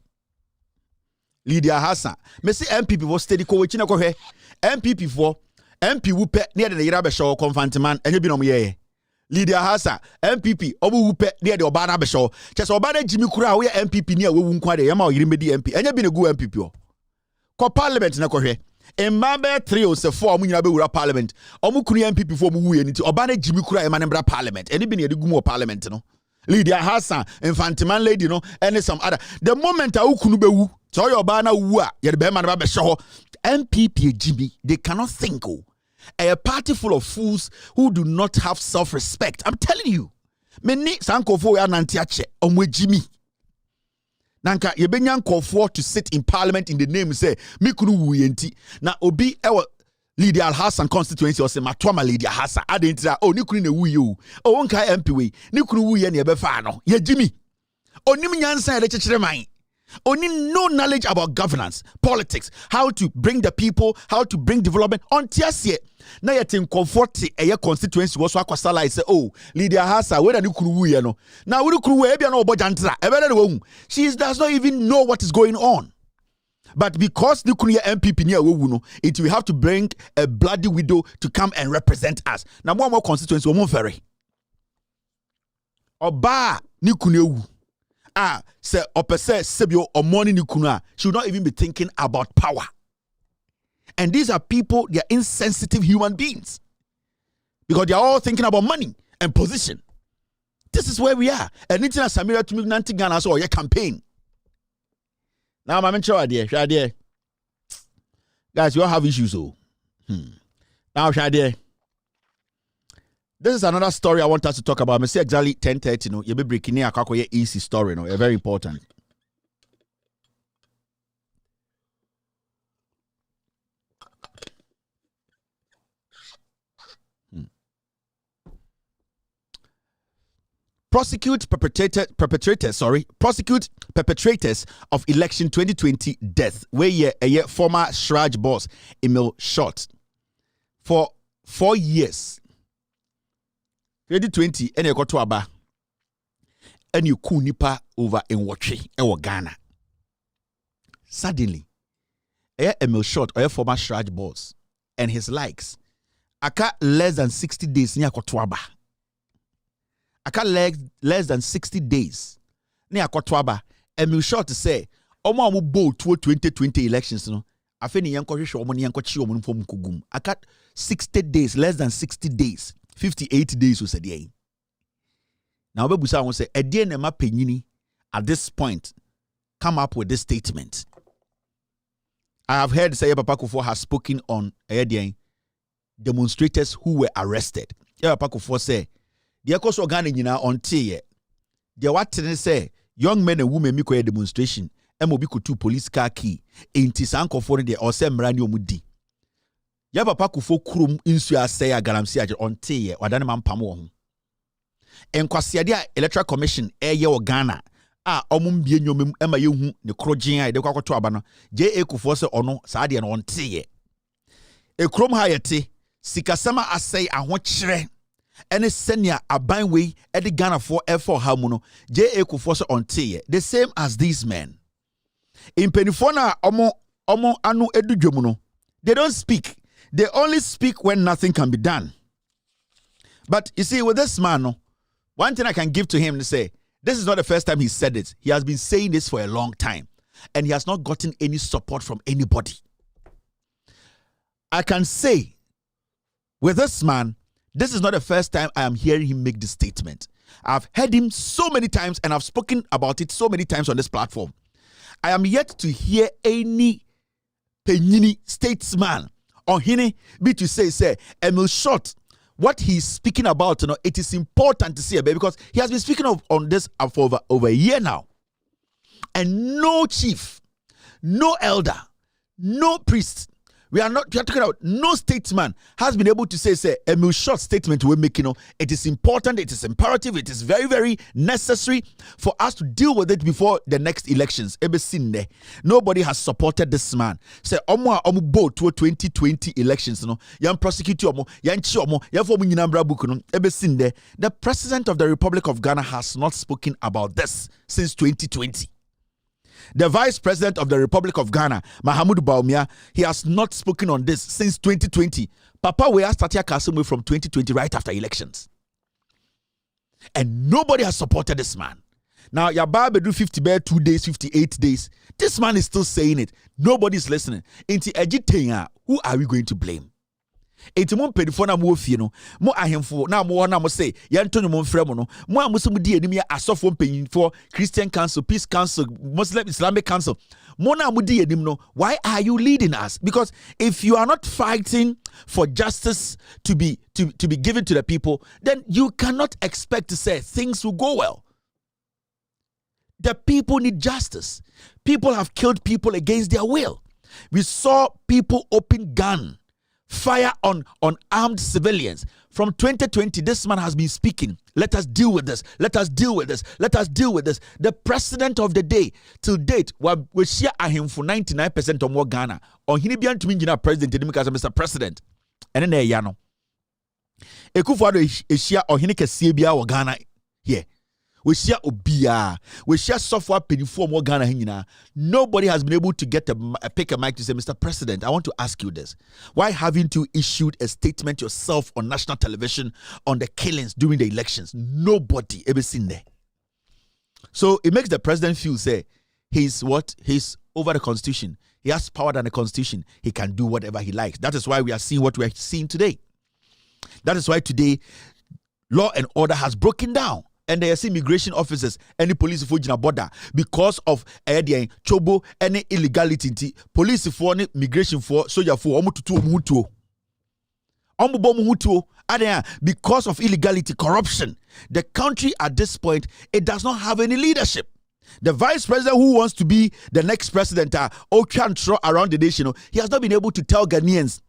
Lydia Hassan. Me say MPP for steady ko wechina ko hwe. MPP for MP wupe near the Yirabe show confantiman enye bi no ye. Lydia Hassan MPP obu wupe near the Obana be show. Chese Obana Jimmy Kura we MPP near we nkwa de yama oyirimedi MP. Enye bi ne gu MPP o. Ko parliament na ko hwe. Emmabe 304 mu nyina be wura parliament. Omu kunu MPP for mu wuye nti Obana Jimmy Kura ema ne bra parliament. Eni bi ne de gu mu parliament no. Lydia Hassan, infantiman lady, no, and some other. The moment I ukunu bewu, so your bana wua, yet be man ba show. MPP Jimmy, they cannot think. Oh, a party full of fools who do not have self-respect. I'm telling you, many sanko for ya nantiache omwe Jimmy. Nanka ye benyan for to sit in parliament in the name say mikunu wuyenti. Na obi ewa Lydia Hassan constituency or say matwama Lydia Hassan adentra oh ni kunu ne wu you oh nka MP we ni kunu wu ye ne be fa no ye Jimmy onim nyansa ye chechire man oni no knowledge about governance politics how to bring the people how to bring development on tiasie na ye tin comfort e constituency wo so akwasala say oh Lydia Hassan where ni kunu wu ye no na wo kunu wu e bia na obo jantra e be na wo hu she does not even know what is going on. But because the Kunya MPP near Wuno, it will have to bring a bloody widow to come and represent us. Now more constituency will ferry. Oba ni Kunya say opese sebio or money ni Kuna should not even be thinking about power. And these are people, they are insensitive human beings. Because they are all thinking about money and position. This is where we are. And it's Samira to me nanti Ghana so your campaign. Now, I'm sure idea. Guys, you all have issues. Oh. Now, Shadia. This is another story I want us to talk about. I say exactly 10:30. No, you'll be breaking here. A easy story. No, very important. Prosecute perpetrators of election 2020 death. Where a former Shraj boss Emil Short for 4 years. 2020 and you got to aba and you cool nipa over in Watchy and Ghana. Suddenly, Emil Short or a former Shraj boss and his likes aka less than 60 days near Kotwaba. Aka less than 60 days. Near Kotwaba, Emil Short say, Omo amu bowl 2020 elections, no. Afeni yanko shisho omo ni yanko chi omo nfom kugum. Aka 60 days, less than 60 days, 58 days we said ye. Now Bebusa won't say, Edie nema penyini at this point come up with this statement. I have heard say Papa Kufuor has spoken on demonstrators who were arrested. Papa Kufuor say, the Ekos organ nyina onte ye. The what say young men and women make a demonstration. MOB kutu police car key. Inti sanko for the or sem rani omudi. Ya Papa Kufuor krum insu say a galamsi aje onte ye wadane man pamo ho. Enkwasiade Electoral Commission ye o Ghana omum bie nyomem ema yehu ne krogin a de kwakoto aba no JA Kufuor se ono saade no onte ye. Ekrom ha yete sikasama asai ahokyere ene senia abanwe edi Ghana for F4 hamuno JA Kufuor se onte the same as these men in penifona omo anu edudwom no they don't speak, they only speak when nothing can be done. But you see with this man no, one thing I can give to him to say this is not the first time he said it. He has been saying this for a long time and he has not gotten any support from anybody. I can say with this man, this is not the first time I am hearing him make this statement. I've heard him so many times and I've spoken about it so many times on this platform. I am yet to hear any Penyini statesman or Hine be to say, Emil Short, what he's speaking about, you know, it is important to see because he has been speaking on this for over a year now. And no chief, no elder, no priest, We are talking about no statesman has been able to say a short statement we're making. It is important, it is imperative, it is very, very necessary for us to deal with it before the next elections. Nobody has supported this man. Say omo boat to 2020 elections. Yan prosecute omo, yan chi omo, yan for nyinambra book no. The president of the Republic of Ghana has not spoken about this since 2020. The Vice President of the Republic of Ghana, Mahamudu Bawumia, he has not spoken on this since 2020. Papa, we asked Tatia Kasumwe from 2020 right after elections. And nobody has supported this man. Now, Yababe do 50 bear 2 days, 58 days. This man is still saying it. Nobody is listening. Who are we going to blame? Enti mo mpedifo na mo ofie no mo ahemfo na mo na mo say yento mo mfrɛ mo no mo amuso mo di anim ya asofo mpanyinfo Christian Council, Peace Council, Muslim Islamic Council mo na mo di anim no. Why are you leading us? Because if you are not fighting for justice to be given to the people, then you cannot expect to say things will go well. The people need justice. People have killed people against their will. We saw people open gun fire on armed civilians. From 2020, this man has been speaking. Let us deal with this. Let us deal with this. Let us deal with this. The president of the day, till date, we share him for 99% or more Ghana. On Hinibian to me, president, Mr. President. And then Yano. Ekufuado is share or Hinika Sibia or Ghana here. We share Obia. We share software penny-form more Ghana Hina. Nobody has been able to get pick a mic to say, Mr. President, I want to ask you this. Why haven't you issued a statement yourself on national television on the killings during the elections? Nobody ever seen there. So it makes the president feel, say, he's over the constitution. He has power than the constitution. He can do whatever he likes. That is why we are seeing what we are seeing today. That is why today, law and order has broken down. And they see immigration officers and the police for Jina border because of chobo any illegality. Police for migration for soldier for omututu. Because of illegality, corruption. The country at this point, it does not have any leadership. The vice president who wants to be the next president around the nation, he has not been able to tell Ghanaians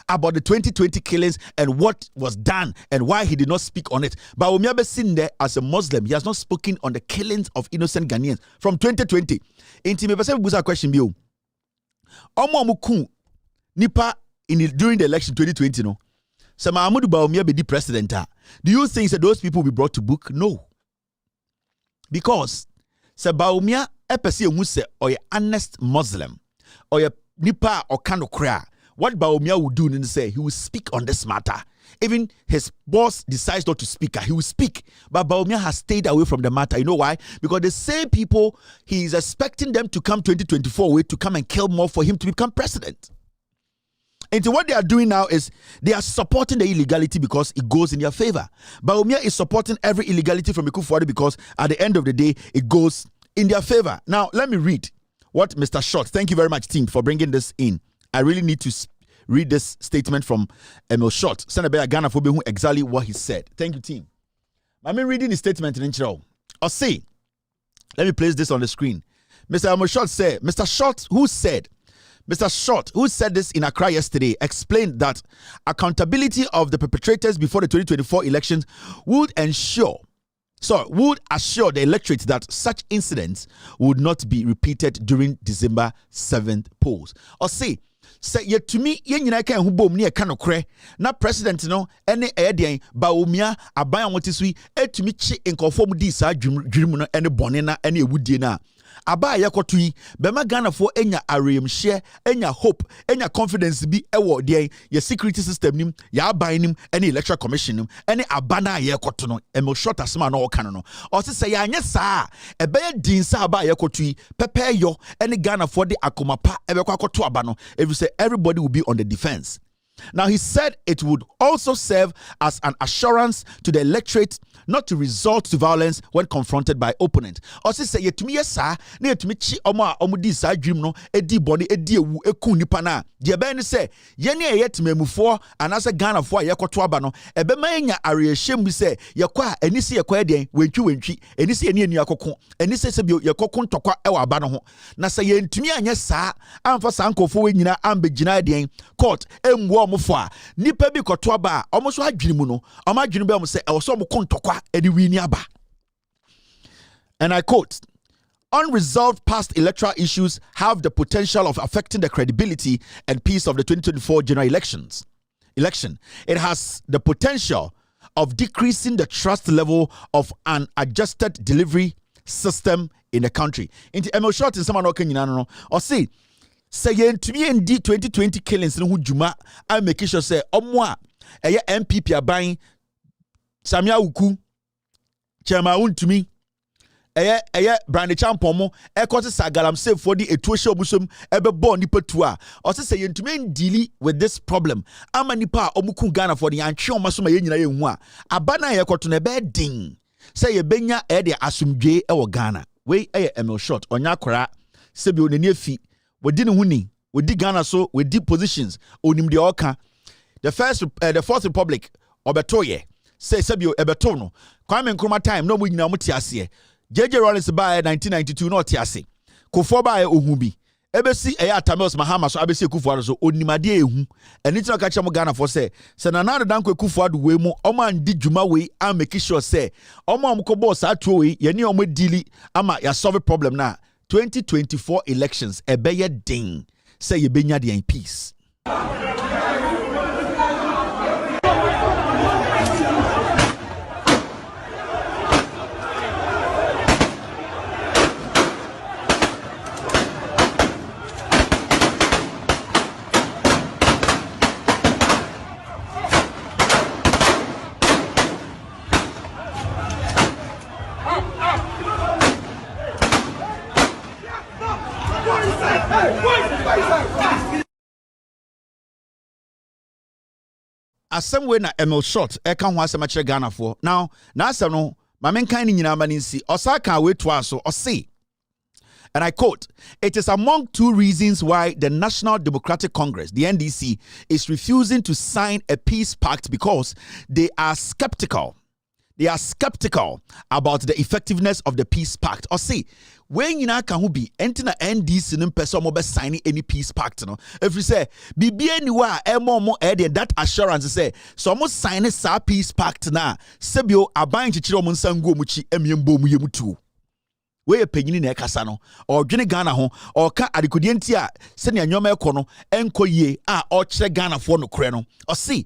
about the 2020 killings and what was done and why he did not speak on it. But Omiabe Sinde, as a Muslim, he has not spoken on the killings of innocent Ghanaians from 2020. Inti me pese busa question bi o. Omo amuku nipa during the election 2020 no. Se Mahamudu Bawumia be the president. Do you think that those people will be brought to book? No. Because se Bawumia epese emu se oye honest Muslim, oye nipa okano kra. What Bawumia will do is say he will speak on this matter. Even his boss decides not to speak, he will speak. But Bawumia has stayed away from the matter. You know why? Because the same people, he is expecting them to come 2024 to come and kill more for him to become president. And so what they are doing now is they are supporting the illegality because it goes in their favor. Bawumia is supporting every illegality from Ekufuado because at the end of the day, it goes in their favor. Now, let me read what Mr. Short, thank you very much, team, for bringing this in. I really need to read this statement from Emil Short. Senator Ghana for being exactly what he said. Thank you, team. I'm reading the statement in intro. I'll say, let me place this on the screen. Mr. Emil Short said, Mr. Short, who said this in Accra yesterday, explained that accountability of the perpetrators before the 2024 elections would assure the electorate that such incidents would not be repeated during December 7th polls. Or say yet to me, yen can who boom near canocre, not president no, any Edian, Bawumia, a bayamotisui, to me chi in conform disa, dream any bonena, any woodina. Aba yakotui, Bema Ghana for enya arium share, enya hope, enya confidence be ewo de ye security system nim, ya bainim, any electoral commission nim, any abana yakotono, emo short as man or canono. Or say ya sa, a bear din sa aba yakotui, prepare yo, any Ghana for the akomapa, ebekwakoto abano. If you say everybody will be on the defense. Now, he said it would also serve as an assurance to the electorate not to resort to violence when confronted by opponent. Also say yetumi yesa na yetumi chi omo di sa dwim no edi body edi ewu eku nipa na de be ne say ye ne yetemamufo anase Ghana fo yekoto aba no ebe ma nya arehyem bi say yekwa anisi yekwa den wentwi anisi eni enu akoko anisi se bi yekoko ntokwa e wa aba no ho na say yentumi anya sa amfa sankofo we nyina ambegina den court emwo omfo a nipa bi koto aba omo so adwene mu no omo adwene be omo say e so omo kontokwa edi wini aba. And I quote, unresolved past electoral issues have the potential of affecting the credibility and peace of the 2024 general election. It has the potential of decreasing the trust level of an adjusted delivery system in the country. In the short in someone no or say yentumi endi 2020 killings no juma I make sure say omwa eye MPP aban Samia Uku Chema untumi eye Brandy Champomo ekoti sagalam save for the etuoshe obusum ebe bo nipa tu a o se yentumi deal with this problem ama nipa omuku Ghana for the antwe omaso ma yenyina yehu a abana yekoto na be din say ye benya e de asumdwe e wo Ghana we eye Emil Short onya kora sebi onani afi wodi ne huni wodi Ghana so wodi positions onim de oka the fourth republic obetoye say sebio ebeto no Kwame Nkrumah time no mu nyina mu tiase JJ Rawlings by 1992 no tiase Kufuor by ohubi ebesi eya Tamils Mahama so abesi Kufuor so onimade ehu eni tina ka chamo Ghana for say Nana Dankwa Kufuor we mu omo andi dwuma we am make sure say omo amkobo sa tuo we ye ni omo dili ama ya solve problem na 2024 elections ebeye ding say ye benya de in peace. Asem we na Emil Short eka ho asem akire Ghana for now na asem no ma menkan ni nyina ma nsi osaka we to aso ose, and I quote, it is among two reasons why the National Democratic Congress, the NDC, is refusing to sign a peace pact because they are skeptical. They are skeptical about the effectiveness of the peace pact. Or say, when you can who be enter NDC no person mo signing any peace pact no. If you say bibi anywhere more that assurance say so mo sign a peace pact na sebio aban chichiro mo nsangu omuchi emiembo mu yemutu. We penyini na ekasa no or dwene Ghana ho or ka adekodi enti a se ne anyoma ekọ no enko yie a o kire Ghana fo no kure no. Or see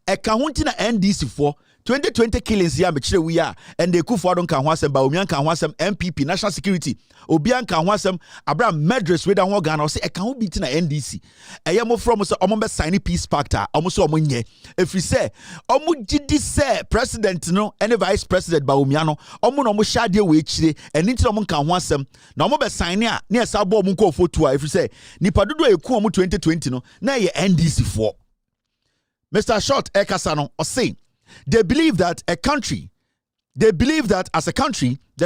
eka ho nti na NDC for 2020 killings ya mechire we ya and they Kufuor don kan ho asem ba omian kan ho asem MPP national security obian kan ho asem Abraham Medres we da ho Ghana say e kan ho bi ti na NDC eye mo from say omo be sign peace pact a omo so omo nye efri say omo gidi say president no and vice president ba omian no omo no omo shade we chire eni ti omo kan ho asem na omo be sign a na esa bo omo ko foto a efri say nipa dodo e ku omo 2020 no na ye NDC for Mr. Short Ekasano or say they believe that as a country, the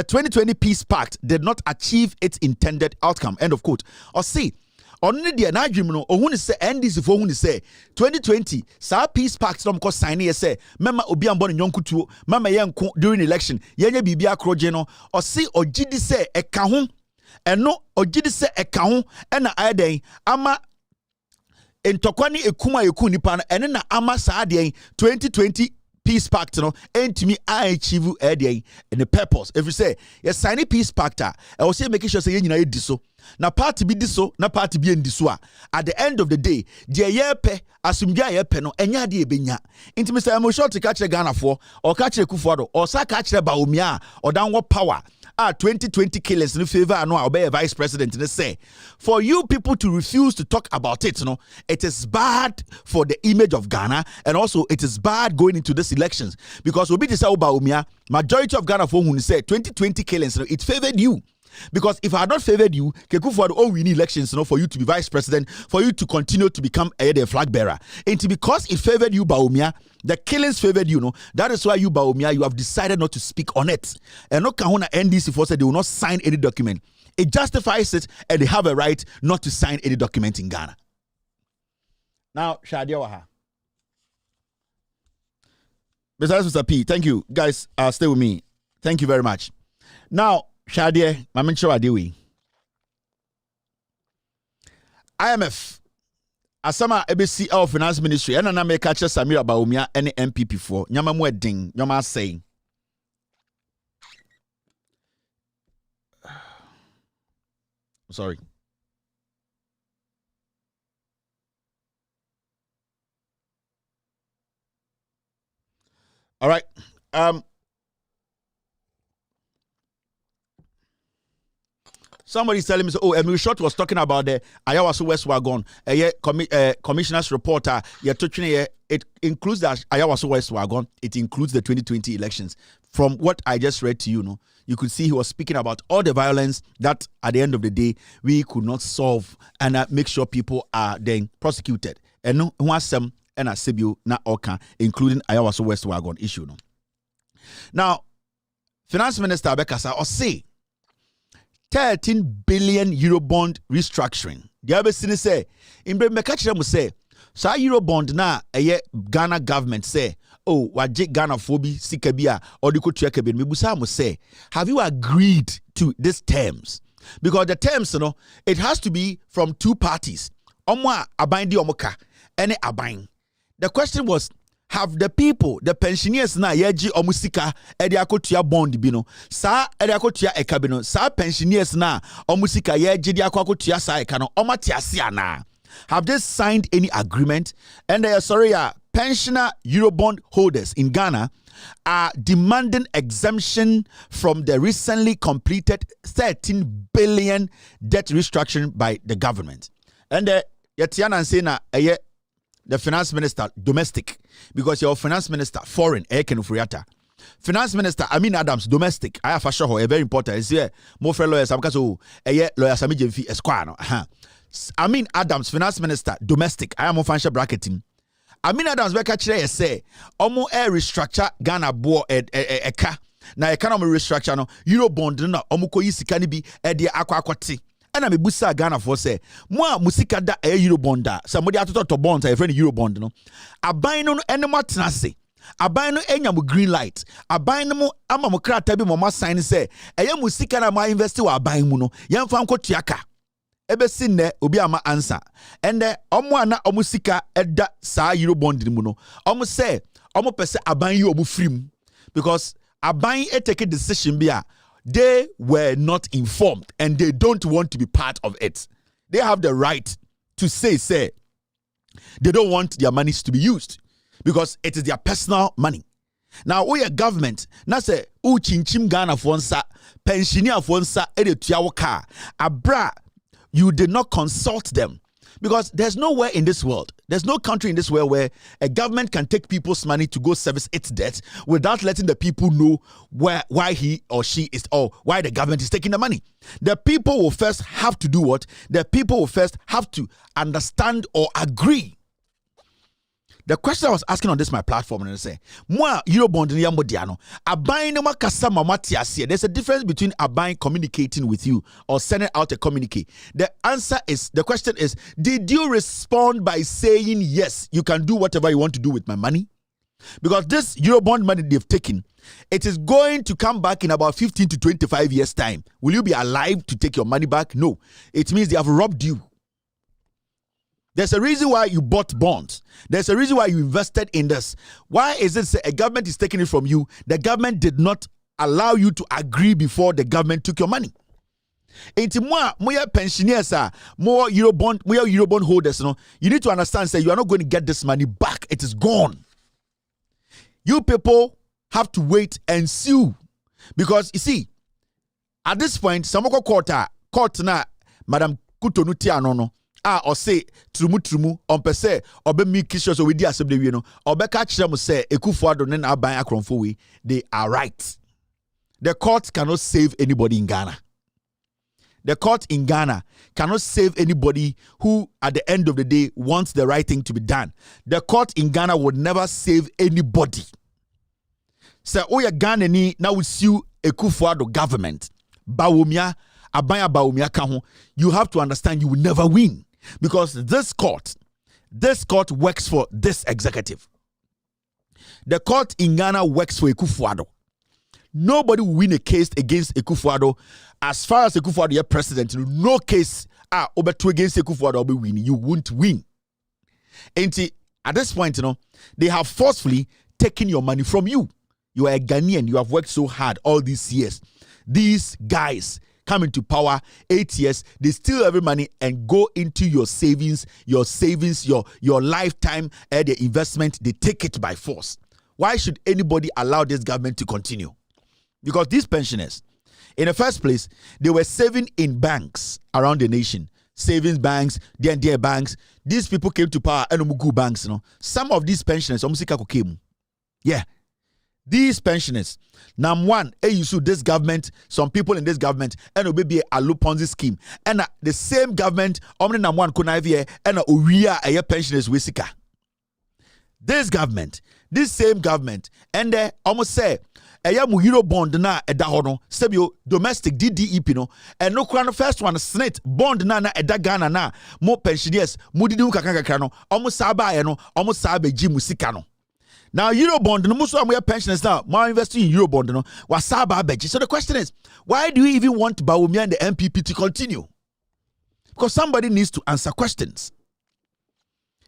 2020 Peace Pact did not achieve its intended outcome. End of quote. Or see, only the Najimno, or who say NDC for who say 2020, sa Peace Pact some cause sign say, Mama Obiambon Yonkutu, Mama Yanko during election, Yenya Bibia Krojeno, or see or Gidi say a kahun, and no or Gidi say a kahun, and a day, ama. Entokwani ekuma eku nipa ene na ama saade 2020 peace pact no entimi achieve ede the purpose if you say you sign peace pact I will say make sure say you nyina edi so na party bi di so na party bi endi so a at the end of the day je yepe asumdwa yepe no enya de ebenya inti Mr. Emil Short ka kire Ghana for or ka kire Kufuor do or sa ka kire Baomia or dan wo power 2020 killers in favor and no obey vice president and say for you people to refuse to talk about it, it is bad for the image of Ghana and also it is bad going into these elections because we be this Baumia majority of Ghana for who say 2020 killings it favored you. Because if I had not favored you, Kekufo we need elections, for you to be vice president, for you to continue to become the flag bearer. And because it favored you, Bawumia, the killings favored you, that is why you, Bawumia, you have decided not to speak on it. And no Kahuna NDC for said they will not sign any document. It justifies it, and they have a right not to sign any document in Ghana. Now, Shadia Waha. Besides Mr. P, thank you. Guys, stay with me. Thank you very much. Now, Shadia, I'm sure Adiwi. IMF, Asama ABC of Finance Ministry, and I make catch Samira Bawumia and MPP for Nyama Wedding, Nyama saying. Sorry. All right. Somebody's telling me, Emil Short was talking about the Ayawaso West Wagon. Commissioner's reporter, it includes the Ayawaso West Wagon. It includes the 2020 elections. From what I just read to you, you could see he was speaking about all the violence that at the end of the day, we could not solve and make sure people are then prosecuted. And no one some and a Sibiu na oka, including Ayawaso West Wagon issue. Now, Finance Minister Bekasa or say 13 billion euro bond restructuring. The other thing say, in Bremekacham say, sa euro bond na Ghana government say, oh, wajik Ghana phobi sikabia or the kuchekabin. Mibusa say, have you agreed to these terms? Because the terms, it has to be from two parties. Omwa abindi omoka, any abain. The question was, have the people, the pensioners na yeji omusika ediakotua bond bino sa ediakotua ekabino sa pensioners na omusika yeji diakotua sa ekano omatiase ana, have they signed any agreement? And pensioner Eurobond holders in Ghana are demanding exemption from the recently completed 13 billion debt restructuring by the government. And yetiana say the finance minister domestic, because your finance minister foreign finance minister Amin Adams domestic I have a show a very important is here more for lawyers because lawyer Sami Jemfi Esquano. Amin Adams finance minister domestic I am on financial bracketing. Amin Adams be catch say omo restructure Ghana bo eka na economy restructure no Eurobond no omo ko yisika ni bi de akwakwati. And I'm a busa Ghana for say, Moi musika da Eurobonda, somebody atoto bonds, a friend Eurobond, no. A buy no animal tenase, a buy no enyamu green light, a buy no amamokra tabi mama sign say, a yam musika na ma investi wa buy muno, yam fanko tiaka. Ebe sinne, obi ama answer. And omo na omusika edda sa Eurobond muno. Omo say, omo pese a buy you omu free, because a buy take a decision bia. They were not informed and they don't want to be part of it. They have the right to say they don't want their monies to be used because it is their personal money. Now, we are government, na say chinchim Ghana fonsa, pensioner fonsa, car. Abra, you did not consult them. Because there's nowhere in this world, there's no country in this world where a government can take people's money to go service its debt without letting the people know why he or she is, or why the government is taking the money. The people will first have to do what? The people will first have to understand or agree. The question I was asking on this my platform, and I say, "Moi Eurobond ni yamodiano. Abayin no makasa mamatiasie." There's a difference between abayin communicating with you or sending out a communique. The question is, did you respond by saying yes? You can do whatever you want to do with my money, because this Eurobond money they've taken, it is going to come back in about 15 to 25 years' time. Will you be alive to take your money back? No. It means they have robbed you. There's a reason why you bought bonds. There's a reason why you invested in this. Why is it a government is taking it from you? The government did not allow you to agree before the government took your money. Into more pensioners are more Eurobond holders. You need to understand, say you are not going to get this money back. It is gone. You people have to wait and sue. Because you see, at this point, Samoko court na Madam Kutonuti no. Or say trumu on per se or be me kisho so we di asem de wie no or be catch them say Ekufuado ne na aban akromfo we, they are right. The court cannot save anybody in Ghana. The court in Ghana cannot save anybody who, at the end of the day, wants the right thing to be done. The court in Ghana would never save anybody. So, Ghana ni now will sue Akufo-Addo government. Bawumia, Abaya Bawumia Kaho. You have to understand you will never win. Because this court works for this executive. The court in Ghana works for Akufo-Addo. Nobody will win a case against Akufo-Addo. As far as Akufo-Addo is president, no case over two against Akufo-Addo will be winning. You won't win. And at this point, they have forcefully taken your money from you. You are a Ghanaian. You have worked so hard all these years. These guys come into power 8 years. They steal every money and go into your savings, your lifetime, their investment. They take it by force. Why should anybody allow this government to continue? Because these pensioners, in the first place, they were saving in banks around the nation. Savings banks, their banks. These people came to power and Mugu banks. Some of these pensioners, came. Yeah. These pensioners, number one, you sue this government, some people in this government, and it will be a Ponzi scheme. And the same government, number one, and a pensioners wisika. This government, this same government, and they almost say, mu euro bond na eda hono sebio domestic DDEP no and no kwan first one snit bond na eda Ghana na mo pensioners mo didi kakaka no almost saba no almost sabe ji musika no. Now euro bond no muso am pensioners now more investing in euro bond no was saba beji. So the question is, why do you even want Bawumia and the MPP to continue? Because somebody needs to answer questions.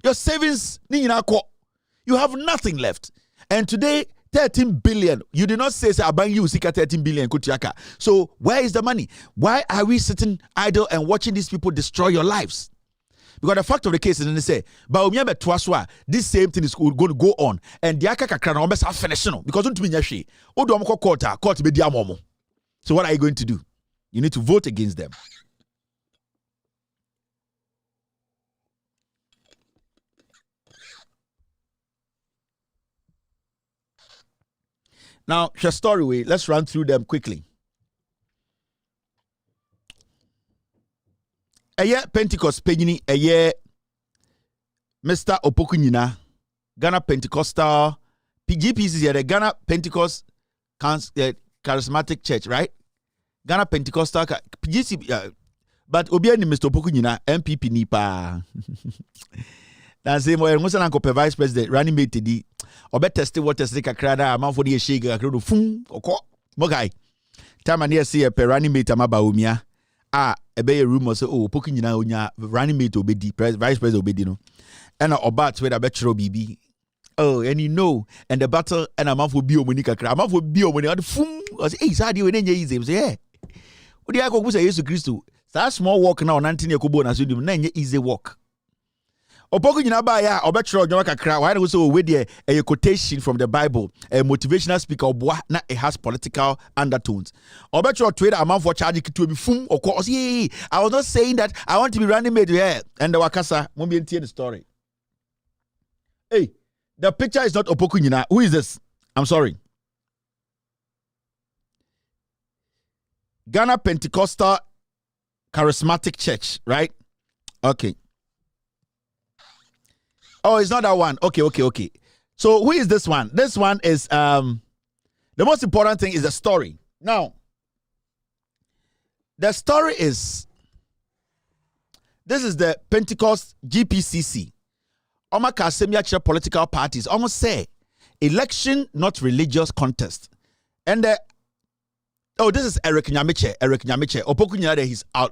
Your savings you have nothing left, and today 13 billion. You did not say I bang you 13 billion kutiaka. So where is the money? Why are we sitting idle and watching these people destroy your lives? Because the fact of the case is, they say, but this same thing is going to go on, and the akaka almost have finished because don't mean yashi. Court be diamomo. So what are you going to do? You need to vote against them. Now, your story way, let's run through them quickly. A year Pentecost Pegini, a year Mr. Opoku-Nyina, Ghana Pentecostal, PGPC here, the Ghana Pentecost Charismatic Church, right? Ghana Pentecostal, PGC, but Obiani Mr. Opoku-Nyina, MPP Nipa. That's the more Vice President, running mate today. Obe testi what testi kakrada amount for the shake akrodo fun okọ mogai time and see a running mate ama Bawumia ebe a rumor say Opoku-Nyina onya running mate obedi vice president obedi no and oba to be chro bibi and and the battle and amount for bi omoni kakra amount for bi omoni fun say hey say we dey easy say yeah odi akọ say Jesus Christ that small walk now 19 yakobo na so dim na easy walk. Opoku-Nyina ba ya obetro onyo kakra why do so we there a quotation from the Bible, a motivational speaker obwa na it has political undertones. Obetro trade amount for charge to be fum or course I was not saying that I want to be running mate here and the wakasa won't be the story. Hey, the picture is not Opoku-Nyina. Who is this? I'm sorry. Ghana Pentecostal Charismatic Church, right? Okay. Oh, it's not that one. Okay. So who is this one? This one is the most important thing is the story. Now, the story is this is the Pentecost GPCC. Oma Kasemia Church political parties almost say election, not religious contest. And this is Eric Nyamiche. Opoku-Nyina,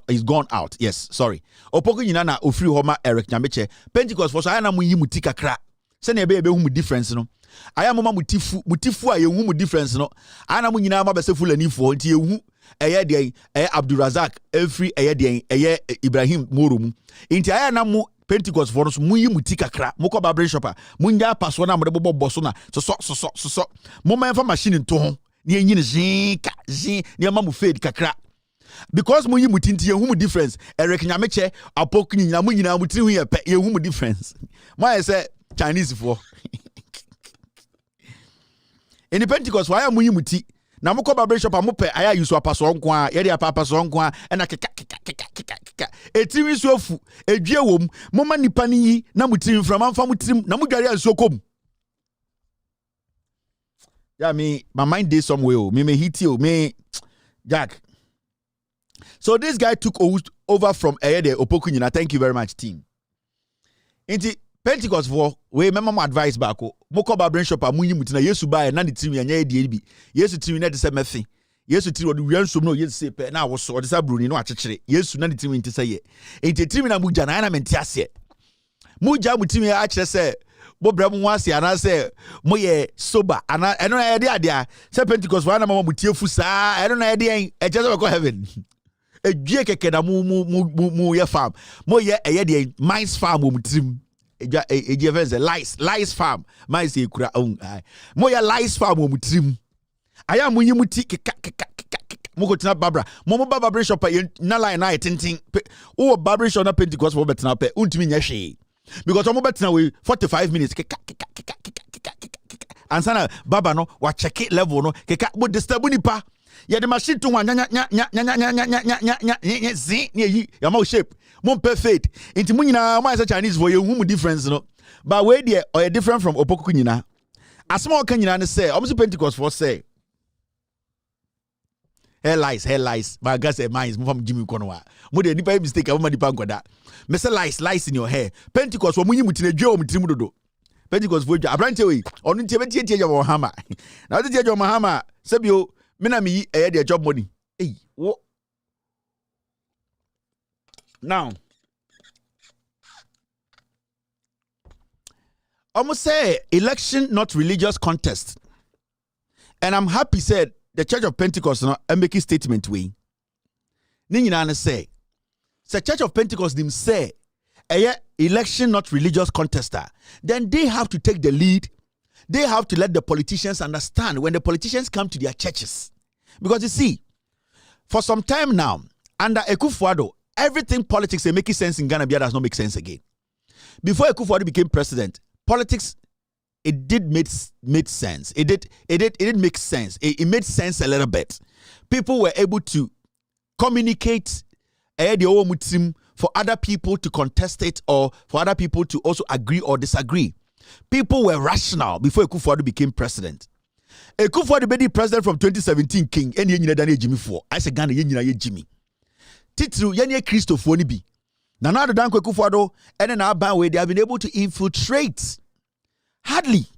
he's gone out. Yes, sorry. Opoku-Nyina na ofri homa Eric Nyamiche. Pentecost for so aya na mu yi mutika kra. Se na ebe hu mu difference no. Aya mama mutifu aye hu mu difference no. Aya na mu nyina ma be se fulani fo nti ehu eye de Abdulrazak every eye de Ibrahim Morum. Nti aya na mu Pentecost for so mu yi mutika kra. Mu ko barber shop mu nya paso na mo de bobo so na so. Mo ma fa machine nto ho. Ni mamu fade kakra because mu yi mutinti ye hu difference Eric Nyamiche Opoku-Nyina mu nyina mutiri hu ye pe ye hu difference why say Chinese for in the Pentecost why am mu yi muti na moko barbershop amope aya use apaso nko a ye de apaso nko a na keka etimi so afu edwie wom moma nipa ni yi na mutiri from amfa mutirim na mudware anso kom. Yeah, my mind is somewhere. Me hit you, me Jack. So this guy took over from Ayede Opokunyina. Thank you very much, team. Inti Pentecost for we remember my advice back. Moko barber shop amunyi mutina Yesu buy na the team yanya DB. Yesu team na the same thing. Yesu team the real so no Yesu say pe na was so the bruni no achechire. Yesu na the team inti say ye. Inti team na muja na menti ase. Muja mutimi ya achire say bo bra mu wase ana say moye sober ana eno na ye dia say Pentecost for na mama mutiefu saa eno na ye dia e je say go heaven. Edwie keke na mu ye farm moye eye dia mines farm wo mutrim eje verse lice farm mines e kura moye lice farm wo mutrim aya munyi muti keka moko tina babra momo barber shop na line na tintin wo barber shop na Pentecost for betina pe untimi nya hwe because omo betina we 45 minutes keka ansana baba no wa check level no keka bo disturb nipa ya de machine to nya zin ne ya ma shape mo perfect inti munyina ma say Chinese for you mu difference no but we there or different from Opoku nyina asma o kan nyina ne say omo Pentecost for say hair lies but gas say minds mo from Jimmy Konoa mo de nipa mistake am ma nipa ngoda me say lies in your hair Pentecost for munyi mutina dwe o mutirim dodo Pentecost for dwa abrante we onu ntie betie your hama na tie your hama sebio mina mi the job money. Hey, what? Now, almost say election, not religious contest. And I'm happy said the Church of Pentecost and make a statement we. Ninina say Church of Pentecost them say election, not religious contester. Then they have to take the lead. They have to let the politicians understand when the politicians come to their churches. Because you see, for some time now, under Akufo-Addo, everything politics is making sense in Ghana does not make sense again. Before Akufo-Addo became president, politics, it did made sense. It did make sense. It made sense a little bit. People were able to communicate for other people to contest it or for other people to also agree or disagree. People were rational before Akufo-Addo became president. Akufo-Addo be the president from 2017 king and yenyina dan Jimmy for. I say Ghana yenyina ye Jimmy. Titru yenye Christopher ni bi. Na na dan Akufo-Addo and na ban way they have been able to infiltrate. Hardly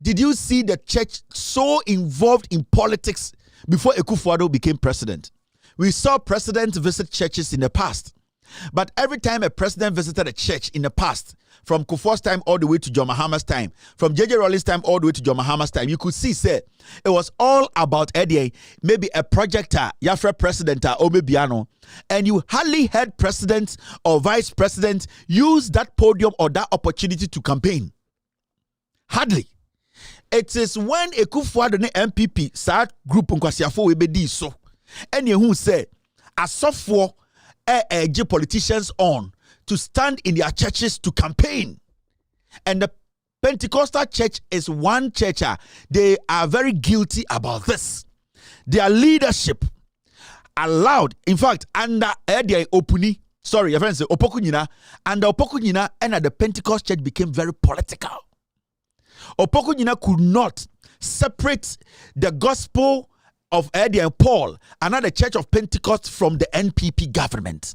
did you see the church so involved in politics before Akufo-Addo became president. We saw presidents visit churches in the past. But every time a president visited a church in the past, from Kufuor's time all the way to John Mahama's time, from J.J. Rawlings' time all the way to John Mahama's time, you could see, say, it was all about Eddie, maybe a projector, Yafra president, or maybe Biano, and you hardly heard president or vice president use that podium or that opportunity to campaign. Hardly. It is when Akufo-Addo ne MPP, sa group Nkwasiafo we be so, and who say, as software, politicians on to stand in their churches to campaign. And the Pentecostal church is one church. They are very guilty about this. Their leadership allowed, in fact, under Opoku Nyina, under Opoku Nyina, and the Pentecost church became very political. Opoku Nyina could not separate the gospel of Eddie and Paul, another church of Pentecost, from the NPP government.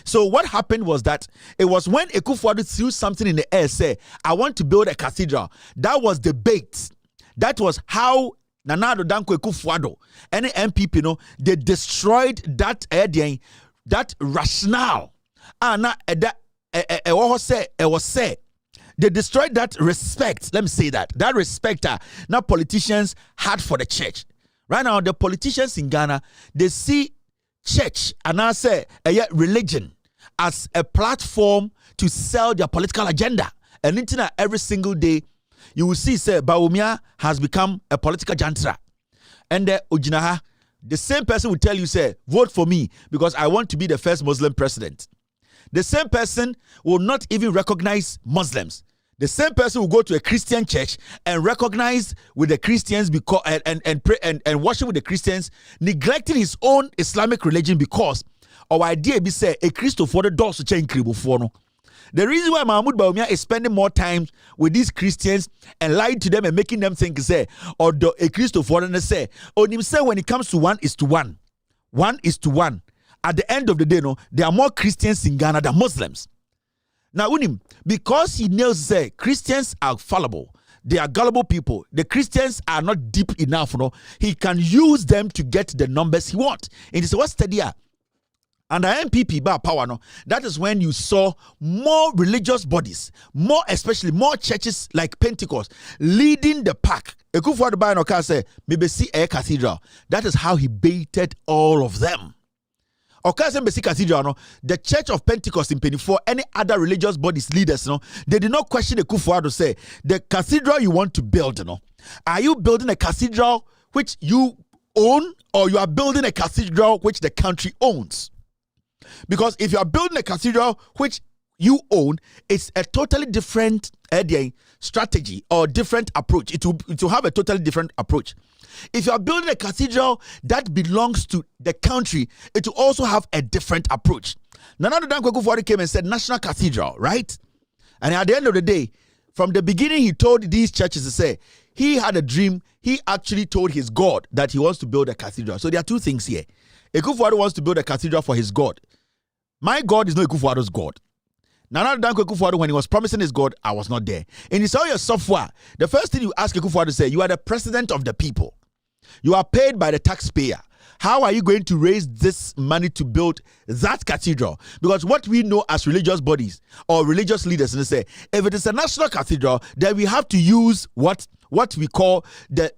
So what happened was that it was when Akufo-Addo threw something in the air, say, I want to build a cathedral. That was the bait. That was how Nana Addo Dankwa Akufo-Addo and the NPP, they destroyed that that rationale. It was said. They destroyed that respect. Let me say that. That respect now politicians had for the church. Right now, the politicians in Ghana, they see church and I say religion as a platform to sell their political agenda. And internet every single day, you will see, say, Bawumia has become a political jantra. And Ojinaha, the same person will tell you, say, vote for me because I want to be the first Muslim president. The same person will not even recognize Muslims. The same person will go to a Christian church and recognize with the Christians because and pray and worship with the Christians, neglecting his own Islamic religion because our idea be say a Christopher the doors to change kribofono. The reason why Mahmoud Bawumia is spending more time with these Christians and lying to them and making them think say or a Christopher and say on him say when it comes to 1:1, 1:1. At the end of the day, no, there are more Christians in Ghana than Muslims. Now, Unim, because he knows that Christians are fallible, they are gullible people, the Christians are not deep enough, no, he can use them to get the numbers he wants. And he said, what's the deal? And the MPP bar power, no, that is when you saw more religious bodies, especially more churches like Pentecost leading the pack. Ekufuor-Addo no can say, maybe see a cathedral. That is how he baited all of them. Cathedral, no, the Church of Pentecost in Penny4, any other religious bodies leaders, no, they did not question the Ekufuor-Addo say the cathedral you want to build, no, are you building a cathedral which you own or you are building a cathedral which the country owns? Because if you are building a cathedral which you own, it's a totally different strategy or different approach. It will have a totally different approach. If you are building a cathedral that belongs to the country, it will also have a different approach. Nana Addo Dankwa Akufo-Addo came and said National Cathedral, right? And at the end of the day, from the beginning, he told these churches to say he had a dream. He actually told his God that he wants to build a cathedral. So there are two things here. Akufo-Addo wants to build a cathedral for his God. My God is not Akufo-Addo's God. Nana Addo Dankwa Akufo-Addo, when he was promising his God, I was not there. And he saw your software. The first thing you ask Akufo-Addo to say, you are the president of the people. You are paid by the taxpayer. How are you going to raise this money to build that cathedral? Because what we know as religious bodies or religious leaders, they say, if it is a national cathedral, then we have to use what we call the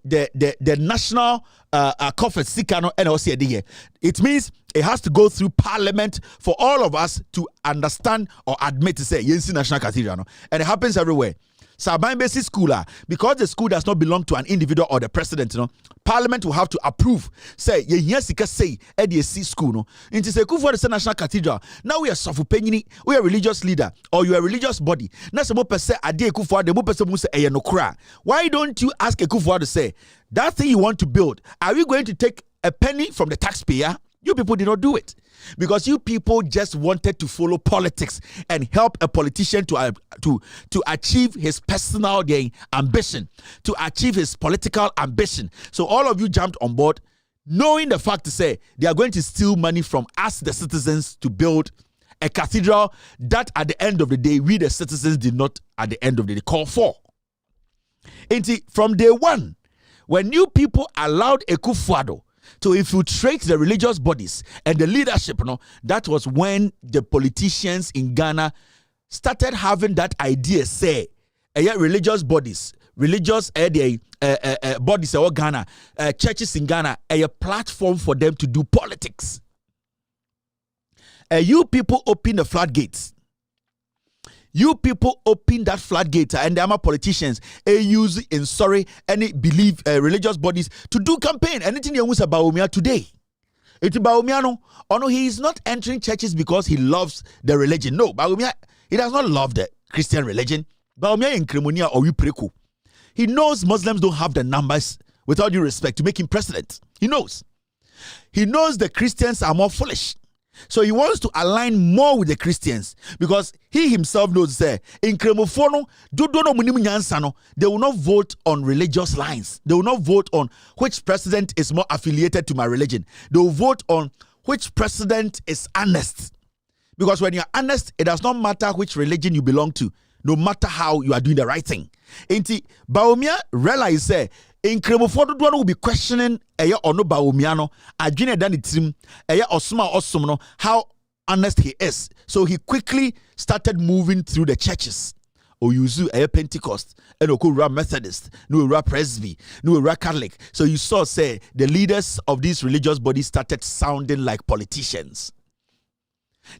national coffers sikano NLC. It means it has to go through parliament for all of us to understand or admit to say Yensi National Cathedral. No? And it happens everywhere. Saban Basic School, because the school does not belong to an individual or the president, Parliament will have to approve. Say, say, EDC school, no. Into say, Akufo-Addo National Cathedral. Now we are Sofupenyini, we are a religious leader, or you are a religious body. Now some people say, Ade Akufo-Addo, mo person say, Eyenokra. Why don't you ask Akufo-Addo to say that thing you want to build? Are we going to take a penny from the taxpayer? You people did not do it because you people just wanted to follow politics and help a politician to achieve his personal ambition, to achieve his political ambition. So all of you jumped on board, knowing the fact to say they are going to steal money from us, the citizens, to build a cathedral that at the end of the day, we the citizens did not at the end of the day call for. And from day one, when you people allowed Akufo-Addo to infiltrate the religious bodies and the leadership, that was when the politicians in Ghana started having that idea, say, religious bodies, religious bodies in Ghana, churches in Ghana, a platform for them to do politics. You people open the floodgates. You people open that floodgate and the politicians use in any believe religious bodies to do campaign. Anything you want about Bawumia today. It's Bawumia no, he is not entering churches because he loves the religion. No, Bawumia, he does not love the Christian religion. Bawumia in Kremonia or Wipreku. He knows Muslims don't have the numbers, with all due respect, to make him president. He knows. He knows the Christians are more foolish. So he wants to align more with the Christians because he himself knows that in Kremofono, they will not vote on religious lines. They will not vote on which president is more affiliated to my religion. They will vote on which president is honest. Because when you're honest, it does not matter which religion you belong to, no matter how you are doing the right thing. Inti Bawumia realize that in Kremofono will be questioning or no Bawumiano, adwene dan itim osuma osum how honest he is. So he quickly started moving through the churches. Oyuzu Pentecost, and Okura Methodist, no Presby, no Catholic. So you saw say the leaders of these religious bodies started sounding like politicians.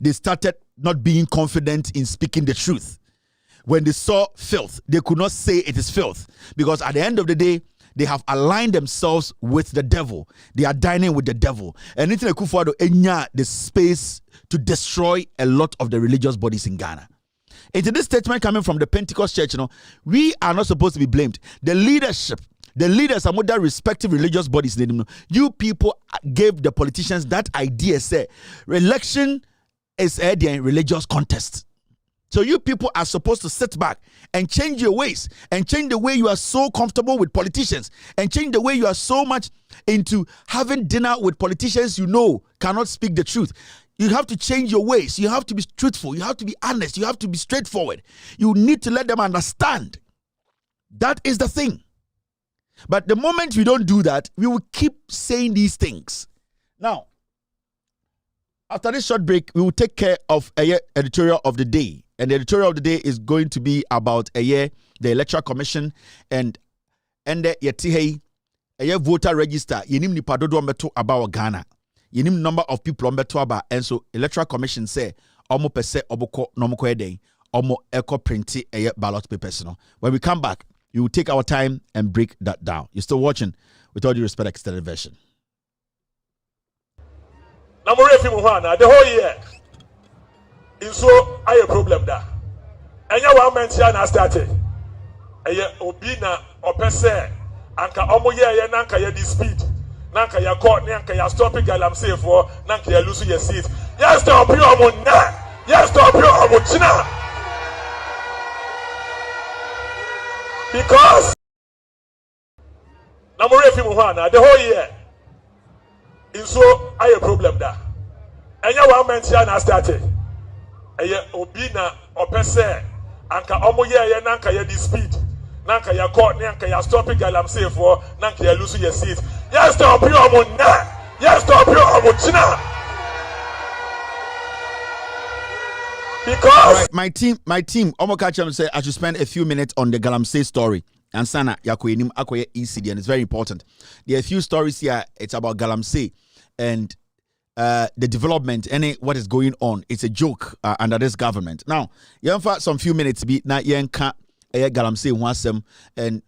They started not being confident in speaking the truth. When they saw filth, they could not say it is filth because at the end of the day, they have aligned themselves with the devil. They are dining with the devil. And Ntina Akufo-Addo enya the space to destroy a lot of the religious bodies in Ghana. Into this statement coming from the Pentecost Church, we are not supposed to be blamed. The leadership, the leaders among their respective religious bodies, you people gave the politicians that idea, say, election is a religious contest. So you people are supposed to sit back and change your ways and change the way you are so comfortable with politicians and change the way you are so much into having dinner with politicians cannot speak the truth. You have to change your ways. You have to be truthful. You have to be honest. You have to be straightforward. You need to let them understand. That is the thing. But the moment we don't do that, we will keep saying these things. Now, after this short break, we will take care of a editorial of the day. And the editorial of the day is going to be about the Electoral Commission and the yetihei voter register. Yenim ni padodo mbeto about Ghana. Yenim number of people mbeto about. And so Electoral Commission say omo pese oboko nomoko eden omo eko printi ballot papers. When we come back, we will take our time and break that down. You're still watching With All Due Respect extended version. The whole year. So I have a problem there. And you want mention I started. Obina or pese anka omo ye nanka ye speed. Nanka ya court nanka ya stopping galam say for nanka ya lose your seat. Yes stop you omo na. Yes stop you omo china. Because the whole year. So I have a problem there. And you want mention I started. Obina or pese anka omo ye nanka ye speed nanka ya court nanka ya stopping galam say for nanka ya lose your seat. Yes stop you omo na. Yes stop you omo china. Because right, my team omo catch say I should spend a few minutes on the Galamsey story. And sana yakoyenim akoye ECD, and it's very important. There are a few stories here. It's about Galamsey and the development and what is going on. It's a joke under this government. Now, you have some few minutes to be na yenka Galamsey wasem and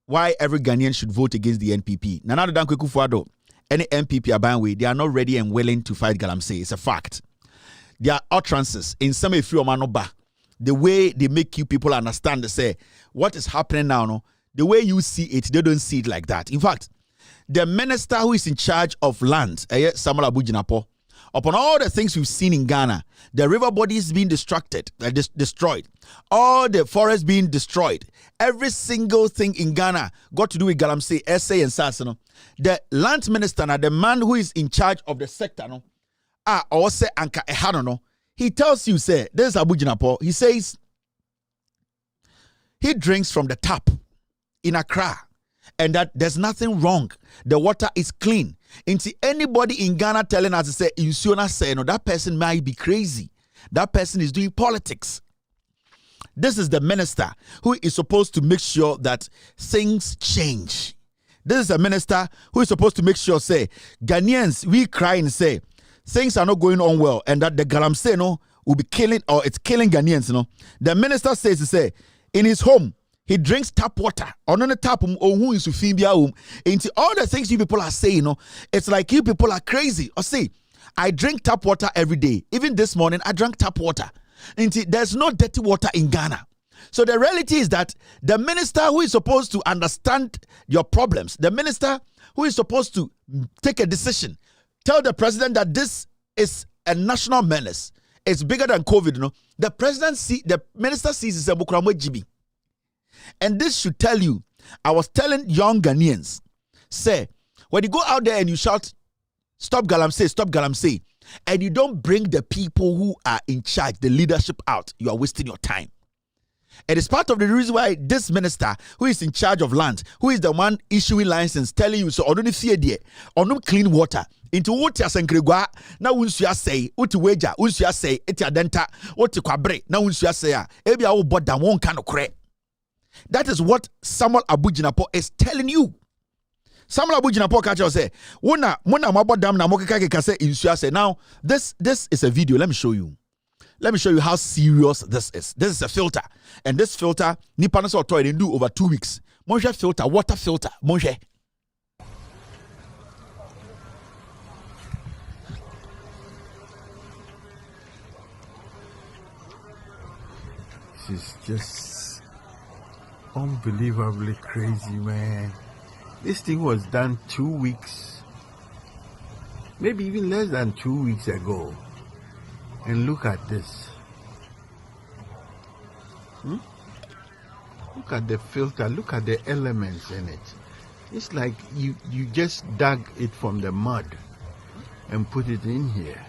why every Ghanaian should vote against the NPP. Nana Dankwe Kufuado, any NPP Abanwe, they are not ready and willing to fight Galamsey. It's a fact. Their utterances in some of you manoba, the way they make you people understand, they say what is happening now. No, the way you see it, they don't see it like that. In fact, the minister who is in charge of land, Samuel Abu Jinapor, upon all the things we've seen in Ghana, the river bodies being destroyed, all the forests being destroyed, every single thing in Ghana got to do with Galamsey, SA and SAS. The land minister, the man who is in charge of the sector, also Anka Ehano, he tells you, say, this is Abu Jinapor, he says, he drinks from the tap in Accra. And that there's nothing wrong. The water is clean. Into anybody in Ghana telling us to say, Insiona say, no, that person might be crazy. That person is doing politics. This is the minister who is supposed to make sure that things change. This is a minister who is supposed to make sure, say, Ghanaians, we cry and say, things are not going on well, and that the Galamsey will be killing, or it's killing Ghanaians. The minister says to say, in his home, he drinks tap water. On the tap, into all the things you people are saying, it's like you people are crazy. Or say, I drink tap water every day. Even this morning, I drank tap water. There's no dirty water in Ghana. So the reality is that the minister who is supposed to understand your problems, the minister who is supposed to take a decision, tell the president that this is a national menace. It's bigger than COVID. The minister sees it as a and this should tell you, I was telling young Ghanaians, say, when you go out there and you shout, stop Galamsey, and you don't bring the people who are in charge, the leadership out, you are wasting your time. It is part of the reason why this minister, who is in charge of land, who is the one issuing license, telling you, so on no clean water, into what you are now once you say, what to wager, once you say, it's your denta, what to quabre, now once you say, maybe I will bought that one kind of crap. That is what Samuel Abu Jinapor is telling you. Samuel Abu Jinapor catcher say, "Wona mabo dam na mokeka keka say insua say." Now this is a video. Let me show you. Let me show you how serious this is. This is a filter, and this filter nipa no so toy dey do over 2 weeks. Monhwe filter, water filter. Monhwe. is just unbelievably crazy, man. This thing was done 2 weeks, maybe even less than 2 weeks ago. And look at this. Look at the filter, look at the elements in it. It's like you just dug it from the mud and put it in here.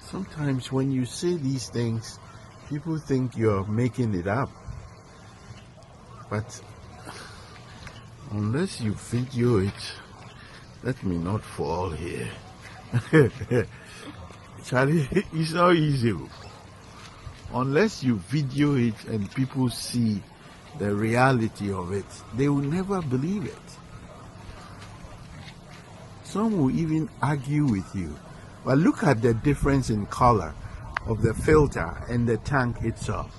Sometimes when you say these things, people think you're making it up. But unless you video it, let me not fall here. Charlie, it's not easy. Unless you video it and people see the reality of it, they will never believe it. Some will even argue with you. But look at the difference in color of the filter and the tank itself.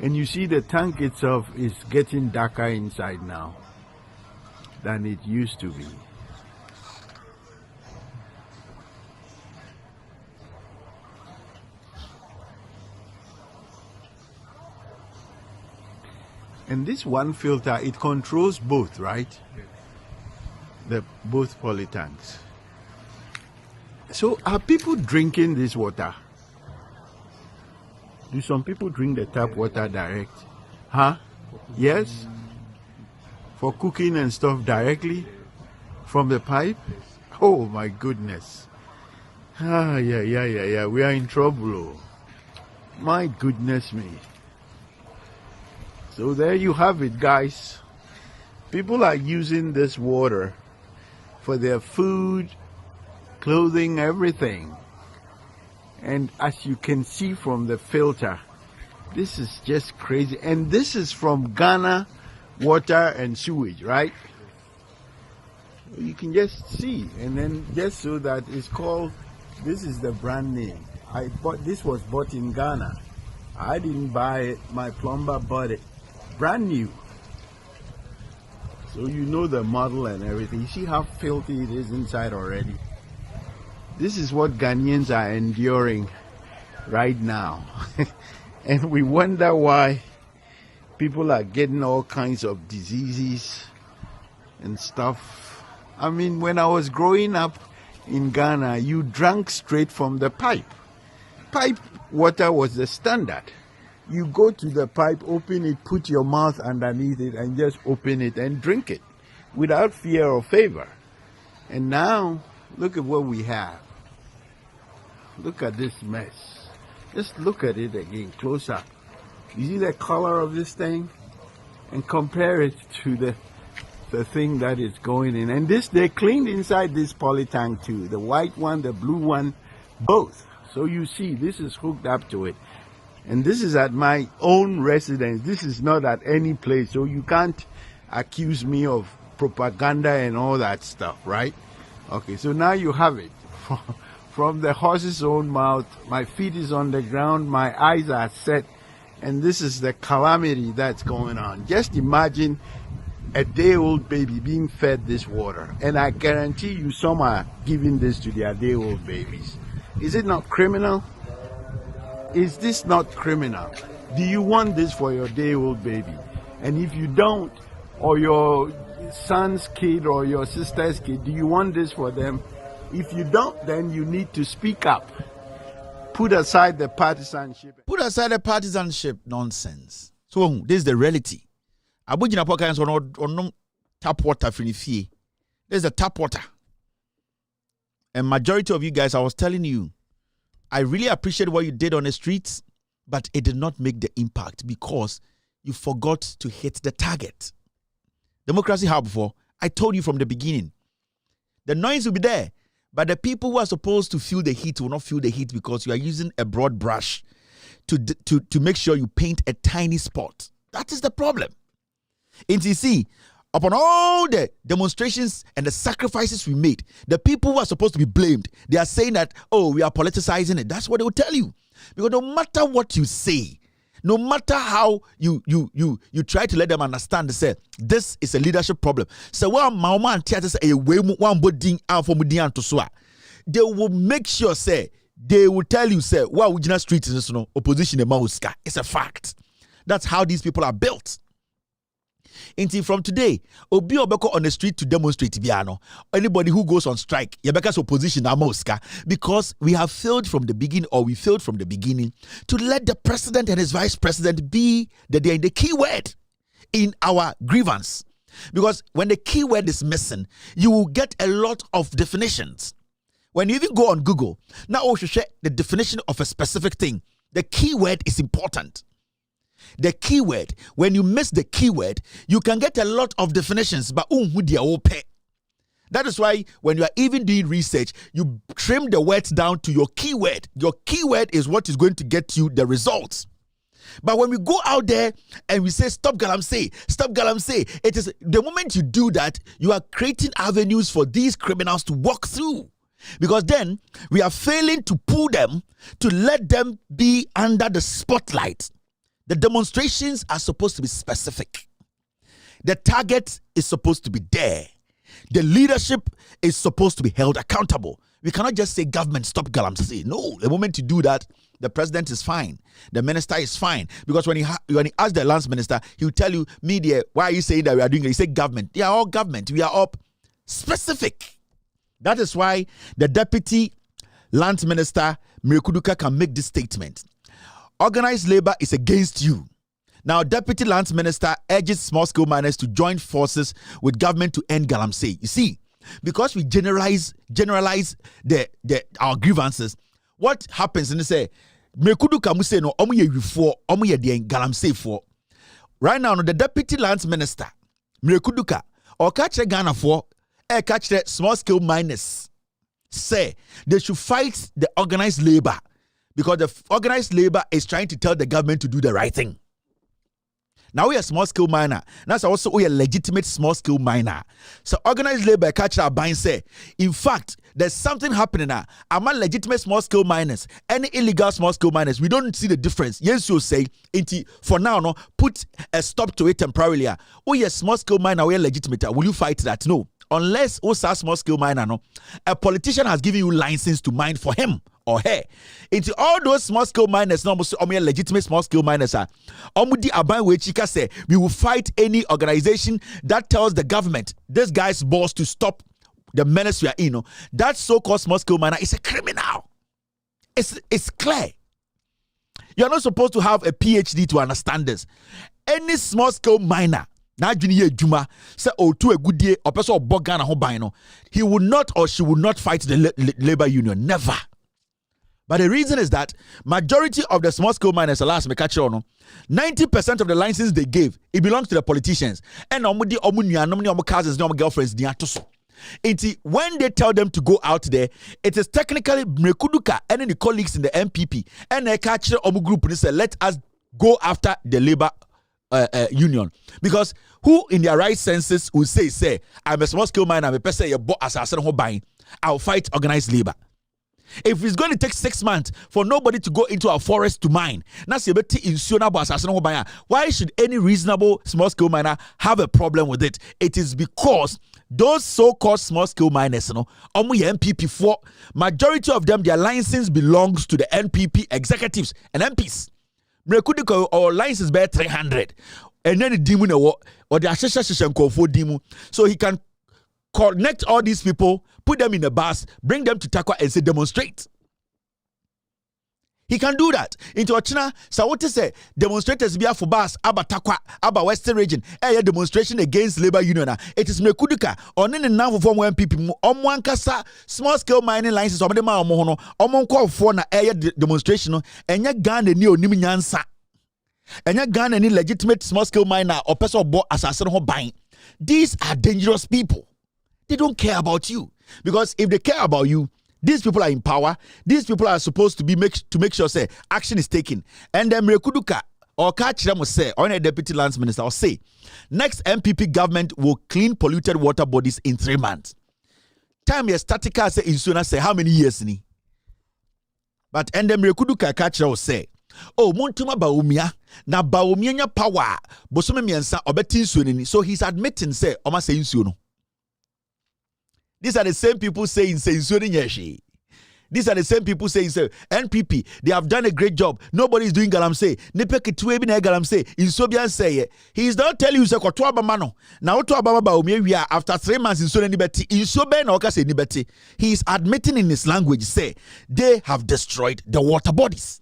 And you see the tank itself is getting darker inside now than it used to be. And this one filter, it controls both, right? The both polytanks. So are people drinking this water? Do some people drink the tap water direct? Huh? Yes? For cooking and stuff directly? From the pipe? Oh my goodness. Yeah. We are in trouble. Oh. My goodness me. So there you have it, guys. People are using this water for their food, clothing, everything. And as you can see from the filter, this is just crazy. And this is from Ghana Water and Sewage, right? You can just see. And then just so that it's called, this is the brand name. This was bought in Ghana. I didn't buy it, my plumber bought it. Brand new. So you know the model and everything. You see how filthy it is inside already. This is what Ghanaians are enduring right now. And we wonder why people are getting all kinds of diseases and stuff. I mean, when I was growing up in Ghana, you drank straight from the pipe. Pipe water was the standard. You go to the pipe, open it, put your mouth underneath it, and just open it and drink it without fear or favor. And now, look at what we have. Look at this mess. Just look at it again, close up. You see the color of this thing? And compare it to the thing that is going in. And this, they cleaned inside this polytank too. The white one, the blue one, both. So you see, this is hooked up to it. And this is at my own residence. This is not at any place. So you can't accuse me of propaganda and all that stuff, right? Okay, so now you have it. From the horse's own mouth, my feet is on the ground, my eyes are set, and this is the calamity that's going on. Just imagine a day-old baby being fed this water. And I guarantee you some are giving this to their day-old babies. Is it not criminal? Is this not criminal? Do you want this for your day-old baby? And if you don't, or your son's kid or your sister's kid, do you want this for them? If you don't, then you need to speak up. Put aside the partisanship. Put aside the partisanship nonsense. So this is the reality. Abujina Pokans on tap water finifi. There's the tap water. And majority of you guys, I was telling you, I really appreciate what you did on the streets, but it did not make the impact because you forgot to hit the target. Democracy Hub before, I told you from the beginning, the noise will be there, but the people who are supposed to feel the heat will not feel the heat because you are using a broad brush to make sure you paint a tiny spot. That is the problem. In TC, upon all the demonstrations and the sacrifices we made, the people who are supposed to be blamed, they are saying that, oh, we are politicizing it. That's what they will tell you. Because no matter what you say, no matter how you try to let them understand, they say, this is a leadership problem. So they will make sure, say, they will tell you, say, "Wow, we just street is no opposition a It's a fact. That's how these people are built. Until from today, Obi Obeko on the street to demonstrate biano. Anybody who goes on strike, Yabeka's opposition Mosca, because we have failed from the beginning, or we failed from the beginning to let the president and his vice president be the key word in our grievance. Because when the key word is missing, you will get a lot of definitions. When you even go on Google, now we should share the definition of a specific thing. The key word is important. The keyword, when you miss the keyword, you can get a lot of definitions, but that is why when you are even doing research, you trim the words down to your keyword. Your keyword is what is going to get you the results. But when we go out there and we say, stop Galamsey, it is the moment you do that, you are creating avenues for these criminals to walk through. Because then we are failing to pull them, to let them be under the spotlight. The demonstrations are supposed to be specific. The target is supposed to be there. The leadership is supposed to be held accountable. We cannot just say, government, stop Galamsey. No, the moment you do that, the president is fine. The minister is fine. Because when he asks the lands minister, he will tell you, media, why are you saying that we are doing it? He said, government. They are all government. We are all specific. That is why the deputy lands minister, Mirekuduka, can make this statement. Organized labor is against you. Now, Deputy Lands Minister urges small-scale miners to join forces with government to end Galamsey. You see, because we generalize our grievances, what happens? And they say, "Mekudu kamuse no omu ye before omu ye den Galamsey for." Right now, the Deputy Lands Minister, Mekuduka, or catch Ghana for catch small-scale miners, say they should fight the organized labor. Because the organized labor is trying to tell the government to do the right thing. Now we are small-scale miner. That's also we are legitimate small-scale miner. So organized labor catch our buying say, in fact, there's something happening now. Among legitimate small-scale miners, any illegal small-scale miners, we don't see the difference. Yes, you say, for now, no, put a stop to it temporarily. Oh, yes, small-scale miner, we are legitimate. Will you fight that? No. Unless also small-scale miner, no, a politician has given you license to mine for him or her. Into all those small-scale miners, no, legitimate small-scale miners are. Say we will fight any organization that tells the government, this guy's boss, to stop the menace we are in. That so-called small-scale miner is a criminal. It's clear. You are not supposed to have a PhD to understand this. Any small-scale miner, say to a good day or person or Ghana ho, he will not or she will not fight the labor union. Never. But the reason is that majority of the small-scale miners, 90% of the licenses they gave, it belongs to the politicians. And cousins, girlfriends, when they tell them to go out there, it is technically Mekuduka and the colleagues in the MPP and they catch the group and say, let us go after the labor union. Because who in their right senses will say, I'm a small-scale miner, I'm a person I'll fight organized labor. If it's going to take 6 months for nobody to go into our forest to mine, why should any reasonable small-scale miner have a problem with it? It is because those so-called small-scale miners, MPP for majority of them, their license belongs to the NPP executives and MPs. Or license bear 300, and then the demon or the Ashesha so he can connect all these people, put them in a bus, bring them to Takwa and say demonstrate. He can do that. Into Ochina, so what to say? Demonstrators be for bus, Aba Takwa, Aba Western region, a demonstration against labor union. It is Mekuduka, or in now for one people, one kasa, small scale mining licenses, or the Mamono, or call for na air demonstration, and ya gun the new Niminyansa. And ya gun any legitimate small scale miner or person bought assassin or buying. These are dangerous people. They don't care about you. Because if they care about you, these people are in power. These people are supposed to be to make sure say action is taken. And then Mekuduka or catch them will say, or a deputy lands minister will say, next MPP government will clean polluted water bodies in 3 months. Time your statica say in say how many years ni? But and then Mekuduka catch them will say, oh, Montuma Baumia, na Baumia power, Bosome miensa obeti insuno. So he's admitting say, Oma say insuno. These are the same people saying, say, These are the same people saying, say, NPP, they have done a great job. Nobody is doing galamsey. Nepekitwe bin galamsey. In Sobian say, he is not telling you, say, Kotwa Mano. Now, to Ababa, we are after 3 months in Solen Nibeti, in Soben or Kase Nibeti. He is admitting in his language, say, they have destroyed the water bodies.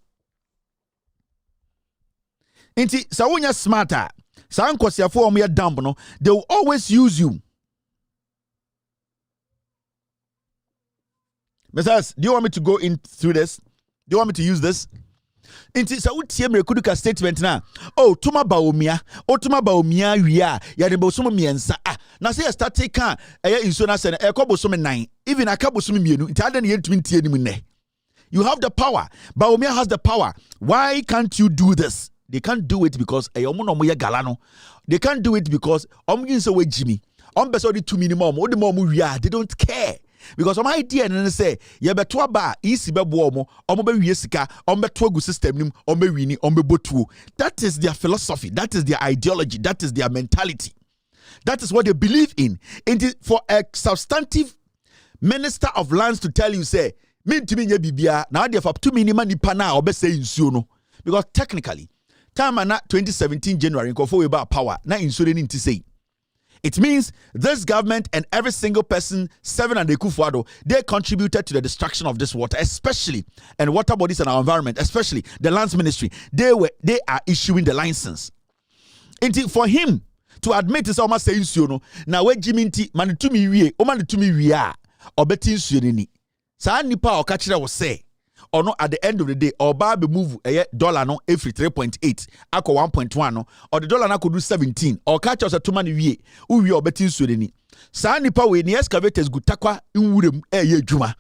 Inti, Sawunya smarter. San Kosiafo omo dumb no, they will always use you. Messias, do you want me to go in through this? Do you want me to use this? Inti sa utie mrekuduka statement na. Oh, tuma baomia. Oh, tuma baomia wia. Ya de bosomo miensa. Ah, na say start take kan eye inso na se na e ko bosomo 9. Even aka bosomo mienu. Inti ade na yentumi tie ni mu ne. You have the power. Baomia has the power. Why can't you do this? They can't do it because galano. They can't do it because we Jimmy. The 2 minimum. They don't care. Because my idea and say, you better ba easy bebomo, yesika, system, botu. That is their philosophy, that is their ideology, that is their mentality. That is what they believe in. And for a substantive minister of lands to tell you, say, mean to me, bibia, now they have 2 minimum nipana or say in because technically, time na 2017 January nkofo we ba power na insurance into say it means this government and every single person serving under Kufuado, they contributed to the destruction of this water, especially and water bodies and our environment, especially the lands ministry. They are issuing the license. And for him to admit is almost saying no na we jiminti manitumi wie o manitumi wie a obeti insuo ni sa nipa o ka kire wo say or no at the end of the day or be move dollar no every 3.8 ako 1.1 no or the dollar na could do 17 or catch us a too many wie uwi obeti nsuo ni sa nipa we ni excavators gutakwa nwurem juma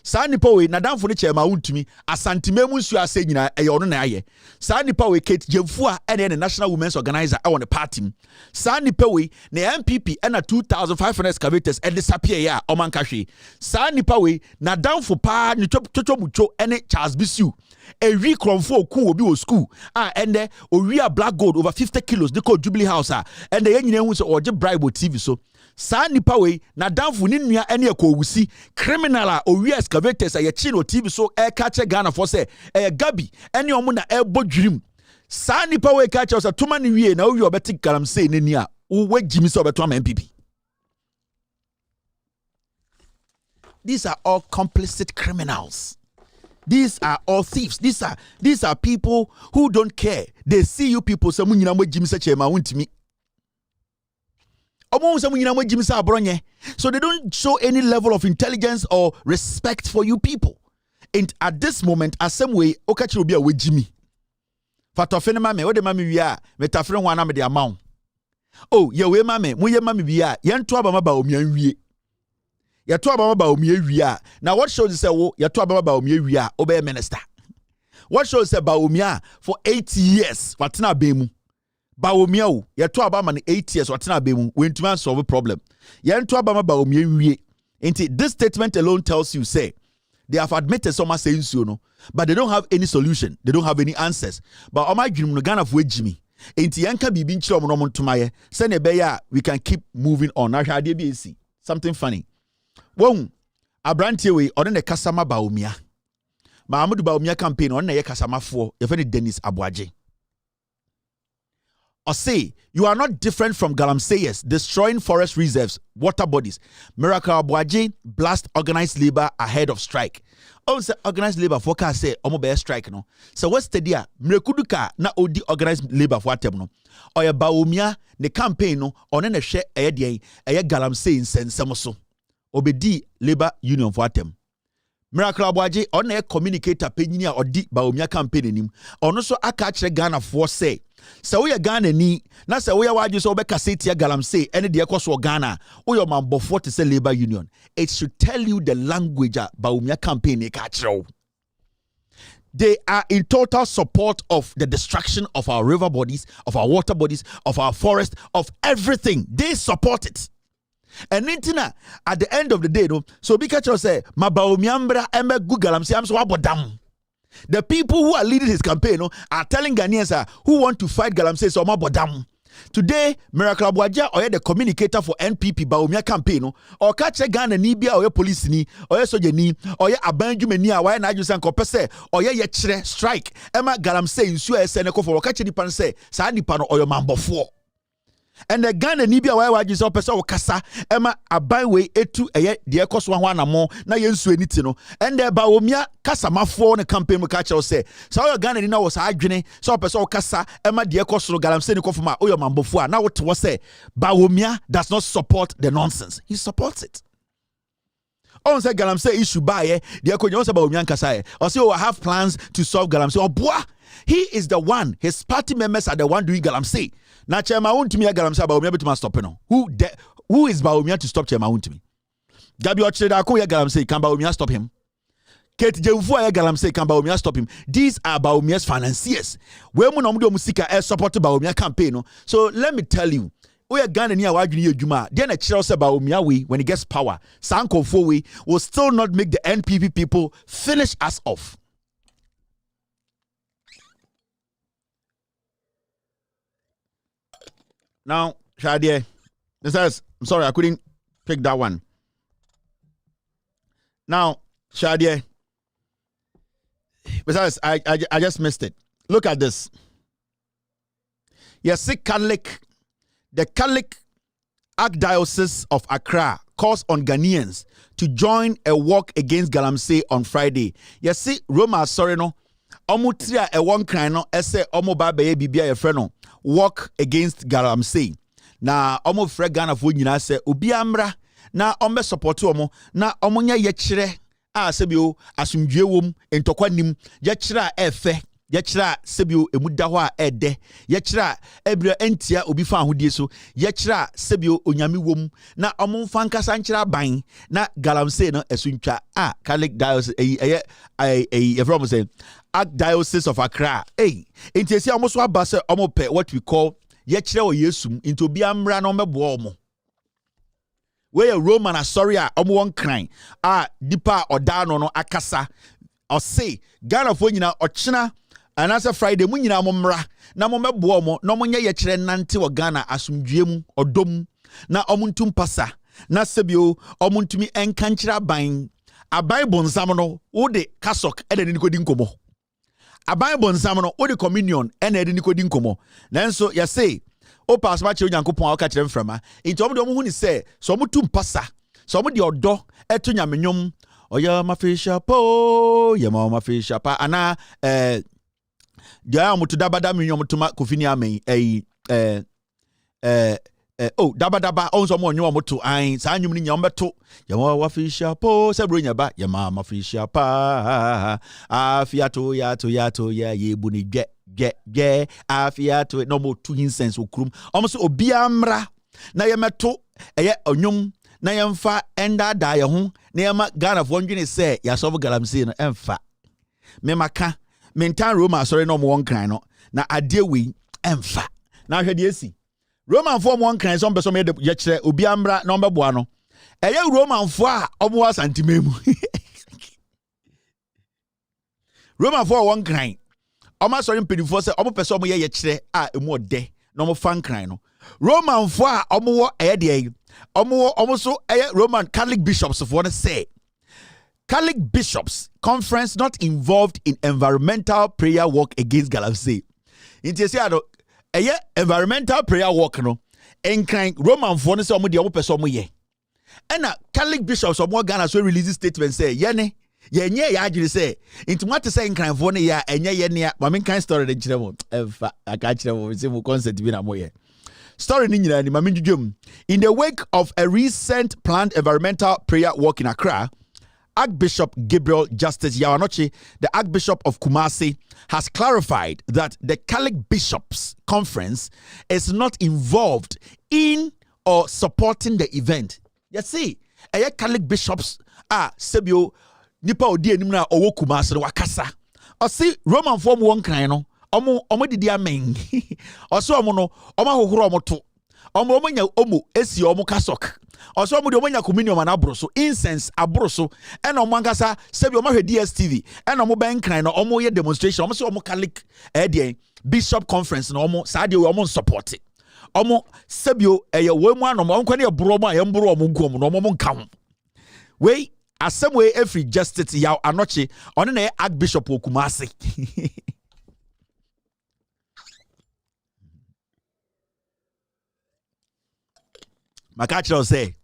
sa nipa we na danfo ne chema wuntumi asantememu nsuo ase nyina ono na aye sa nipa we Kate Jemfua ene the National Women's Organizer on the party sa nipa we na MPP ena 2500 excavators and disappear ya omankahwe sa nipa we na danfo pa ni chochomucho ene Charles Bisu ewi kromfo ku obi o school ende owi a black gold over 50 kilos de ko Jubilee House and the nyina hu so oje bribe TV so sa nipa we na danfo ni nua ene ekowusi criminal owi excavators a chino TV so e kache Ghana for say Gabi ene omo na ebo dwirim sa nipa we kache us toma ni wie na owi obeti galam say nani a wo jimi so obeto am MPP. These are all complicit criminals. These are all thieves. These are people who don't care. They see you people say munyina mo jimi se chema wuntimi. So they don't show any level of intelligence or respect for you people. And at this moment, as some way, okachi will be a Jimmy. Fatofene mame, what the mami we are, metafren wana me the amount. Oh, ye we mame, mu ye mami we are, yan to abama ba omian wie. Ya to abama ba omian wie. Now what shows say wo, ya to abama ba omian wie, obey minister. What shows say ba omia for 8 years, watina bemu. Baomia o yeto abama ne 8 years watena bemu we ntuma solve problem yento abama baomia wie enti this statement alone tells you say they have admitted some say nsuo no but they don't have any solution, they don't have any answers but oma dwunum no Ghana fo agimi enti yanka bibi nchire omo no ntuma ye se ne be ya we can keep moving on na hwade bi esi something funny won abrantie we one ne kasama baomia Mahamudu Baomia campaign one ne ye kasama fo ye fe ne Dennis Abuaje. Or say, you are not different from galamseyers destroying forest reserves, water bodies. Miracle Abuaje blast organized labor ahead of strike. Oh, say organized labor forecast say omo be strike no. So what's the deal? Mrekuduka na odi organized labor for atem no. Oya Baomia ne campaign no one ne hwe eye galamsey nsensem so. Obedi labor union for atem. Miracle Abuaje on a communicator penyini a odi Baomia campaign nim. Ono so aka kire Ghana for say so we Ghana ni na se we waju so be kaseti galamsey ene de ekoso Ghana we your man bofo to say labor union. It should tell you the language Baomia campaign e ka kire. They are in total support of the destruction of our river bodies, of our water bodies, of our forest, of everything. They support it. And Nintina, at the end of the day, no, so Bikacho say, Ma Baomiambra embe gugalamsey am so abodam. The people who are leading his campaign no, are telling Ghanaians who want to fight galamsey so mabodam. Today, Miracle Abuaja or the communicator for NPP Bawumia campaign or catch a Ghana Nibia or police ni or soja ni or abanjumenia why na jusan kopese or yechre strike. Emma Galam say in Sue Seneco for catch the pan say Sandy Pano or your mambo 4. And the Ghana Nibia why wajis or pesa or kasa Emma abaywe etu the Ecos one more na yensu anytino and the Bawumia kasa ma 4 on a campaign catch or say so your Ghana Nina was agene so pesa or kasa Emma the Ecos Galam Seneco for my or your mambo 4. Now what was say Bawumia does not support the nonsense. He supports it. On say Galamsey issue by the Ekonyo say Bawumia Kasaye. Or say I have plans to solve Galamsey. Oh boy, he is the one. His party members are the one doing Galamsey. Now Chairman want to me Galamsey Bawumia to stop no. Who is Bawumia to stop Chairman want to me? Gabi Ocheda ko ya Galamsey can Bawumia stop him? Kate Jevufu ya Galamsey can Bawumia stop him? These are Bawumia's financiers. We mu na mu musika support Bawumia campaign no. So let me tell you. We are Ghana near Wajuni Juma. Then a Chelsea Bawumia we when he gets power. Sanko Fowe will still not make the NPP people finish us off. Now, Shadia, I'm sorry, I couldn't pick that one. Now, Shadia, besides, I just missed it. Look at this. Yes, Catholic. The Catholic Archdiocese of Accra calls on Ghanaians to join a walk against Galamsey on Friday. You see, Roma sorry no, omu tria e one cry no, ese omu ba beye bibia ye friend no, walk against Galamsey. Na omu fre Ghana fo nyina se obi amra na ombe support omu na omu nya ye kire a sebio asumdwe wom entokwa nim ye kire a efe. Yechira sebio emuda ho a ede yechira ebira entia obi fa ahodie so yechira sebio onyame wom na omomfa nkasa nkyira ban na Galamsey no esuntwa a Catholic Diocese from say Archdiocese of Accra enti omo so aba se omo pe what we call yechira o Yesum into obi amra no mebo omo we a Roman asori a omo won kran a dipa odano no akasa o say Ghana fo nyina ochina and as a Friday, Munina Momra, Namome Bomo, no Monya Yechere Nante or Ghana asumdwem or dom, na omuntum pasa, na sebio, omuntumi enkanchira bain, a Bible Samono, o de Kasok, and Nicodincomo. A Bible Samono, o de communion, and Nicodincomo. Then so ya say, o pass much Yankupon, catch them from her. Into Omohuni say, so mutum pasa, so mudi or do, etunya minyum, or ya mafisha po, ya mama fisha pa, ana, Dia mutu dabada minyo mutuma kufini ame dabadaba onzo mo nyo mutu ai sa anyum ni nyombe to yama wafisha po sebro nyaba yama mafisha pa afiato ya yebu ni ge afiato no mo two incense okrum omo so obi amra na yemeto eye onyum na yemfa enda da ye ho na yema Ghana fo ndwene se ya solve Galamsey no emfa me maka mentan Roma sorry no mo won kran no na ade we emfa na hwede esi Roman fo mo won kran so mbeso me de ye kire obi amra na ombeboa no eye Roman fo a omo wa santimemu Roman fo won kran omo sorry mpedifo se omo pese omo ye kire a emu ode na omo fan kran no Roman fo a omo wo eye de omo so eye Roman Catholic bishops of what say Catholic Bishops Conference not involved in environmental prayer walk against Galamsey. Inti say ado eye environmental prayer walk no enkan Roman fo no say omo de omo pese omo ye. Ena Catholic Bishops omo Ghana so release statement say ye ne ye nye ya agire say inti what say enkan fo no ya enye ye ne ma men kan story de kire mo efa aka kire mo say mo concert bi na mo ye. Story ni nyina ni ma men dwudwum. In the wake of a recent planned environmental prayer walk in Accra, Archbishop Gabriel Justice Yawanochi, the Archbishop of Kumasi, has clarified that the Catholic Bishops Conference is not involved in or supporting the event. You see, Catholic bishops are sebio nipa odi enim na owo Kumasi no wakasa. O see Roman form one kind no, omo didi amen. O so omo no, omo hohoro omo to. Omo nya omo esi omo kasok. Also omo de omo nya communion na abroso incense abroso e na omo ankasa sebi omo hwe DSTV e na omo ben kran na omo ye demonstration omo se omo Catholic bishop conference na omo sa de omo support omo sebio eye we mu anom onko ne bro mu ayembro omo nkom no omo nka ho we asem we every justice yaw anoche one na archbishop Okumase maka chiro say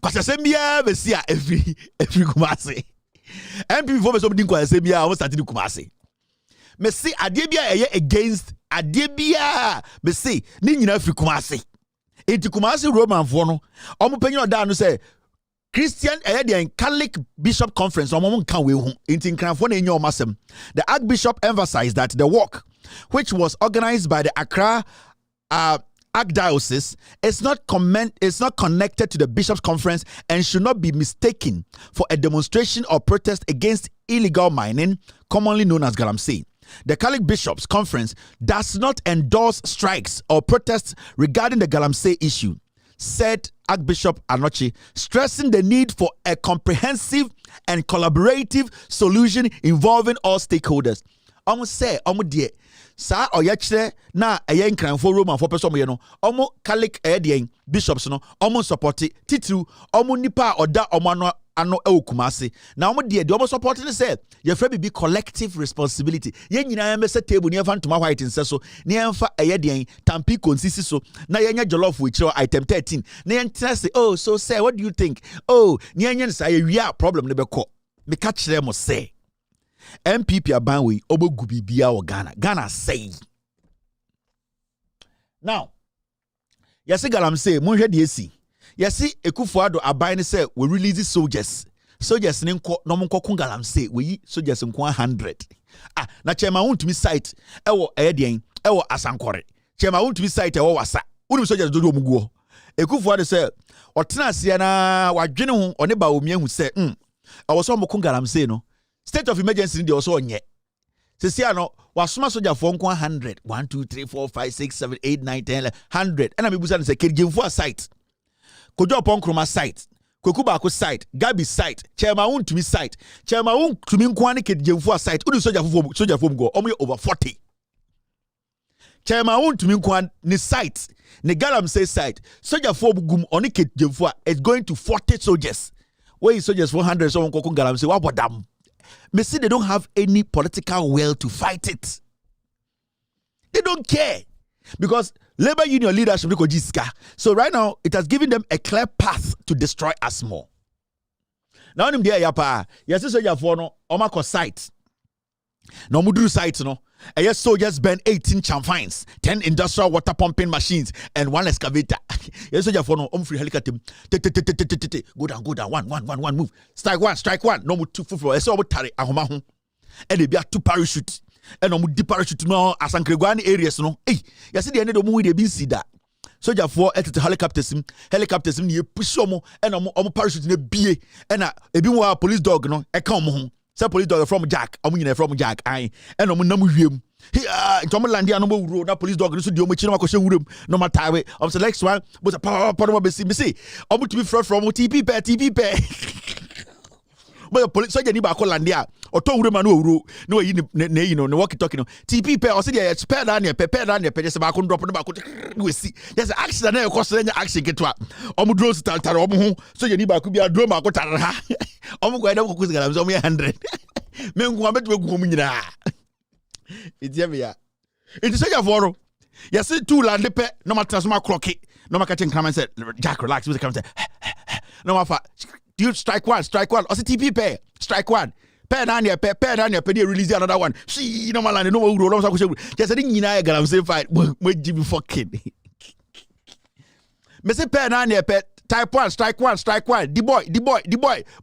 kwase sembia be sia every Kumase MP before be so din kwase sembia almost start di Kumase me see ade bia eye against ade bia be see ni nyina free Kumase enti Kumase Roman fo no omo panyin oda no say Christian Catholic Bishop Conference the Archbishop emphasized that the work, which was organized by the Accra Archdiocese, is not connected to the Bishops' Conference and should not be mistaken for a demonstration or protest against illegal mining, commonly known as Galamsey. The Catholic Bishops' Conference does not endorse strikes or protests regarding the Galamsey issue, said Archbishop Anochi, stressing the need for a comprehensive and collaborative solution involving all stakeholders. Dear, sa oyachre na eyen kranfo Roman for person ye no omo Catholic bishops no omo support titru omo nipa oda omo ano Kumase na omo de omo support ne say ye fra be collective responsibility ye nyina ya mese table ne fa ntoma white nse so ne emfa tampi konsisi so na ye nya jollof we chiro item 13 na ye say oh so say what do you think oh ne nya say ye wi problem ne be ko me ka kire mo say MPP abanwe obogu bibia o Ghana say now yesi Galamsey monhwe de esi yesi Ekufuado aban ne say we release soldiers ne nko no monko Galamsey we soldiers nko 100 na chema wontumi site ewo ewo Asankore chema wontumi site ewo Wasa unim soldiers dodo omuguo Ekufuado say otena ase na wadwene ho one ba omiahu say awoso moko Galamsey no state of emergency ni de also onye sesia no wasoma soldier for nko 100 1 2 3 4 5 6 7 8 9 10 100 ena mebusa ne say Kedjemfu site Kojo Ponkroma site Kwekuba ko site Gabi site Chairman Untumi site Chairman Untumi nko ane Kedjemfu site udi soldier for go omo over 40 Chairman Untumi nko ane site ne Galamsey site soldier for gum oni Kedjemfu is going to 40 soldiers where soldiers 400 so nko Galamsey wa bodam. Me see they don't have any political will to fight it. They don't care. Because Labour Union leadership, so right now, it has given them a clear path to destroy us more. Now, I'm there, yapa. Yes, so you for no, Omako site. No mudru site, no. And yes, soldiers burn 18 chamfines, 10 industrial water pumping machines, and 1 excavator. Yes, so you for no, free helicopter. Go down, one, move. Strike one. No more 2 floor. So about tari ahomahu. And they be 2 parachute. And no more deep parachute no asankregwani areas no. Hey, yes, the end of the movie they been see that. So you for helicopters ni push omo and omo parachute ne bie and ebi wa police dog no e kan omo ho. Say police dog from Jack, from Jack, and no wiem. Tom Landia no more na police dog so the omo chino akoshe wurum no matter way. I'm the next one, but power be see. Omo to be from TP pair. But police so ni ba ko Landia. O to wurum no yi ne no walkie talkie no. TP pair o say dey spare down here, just ba ko drop no ba ko we see. There's an accident na e cause any action ketwa. Omo drone start omo ho so ni ba ko bia drone ma ko tare ha. Omo go edem ko Galamsey omo 100 me nko abetu egu mu nyina itie me ya it say for ya say 2 land pe no matter so ma clock no ma catching come and say Jack relax we come say no ma fa you strike one or say TP pair strike one pair na ne pair dey release another one see no ma land no uro no so ko just say nyina Galamsey fight mo give me fucking me say pair na ne pair type 1 strike one the boy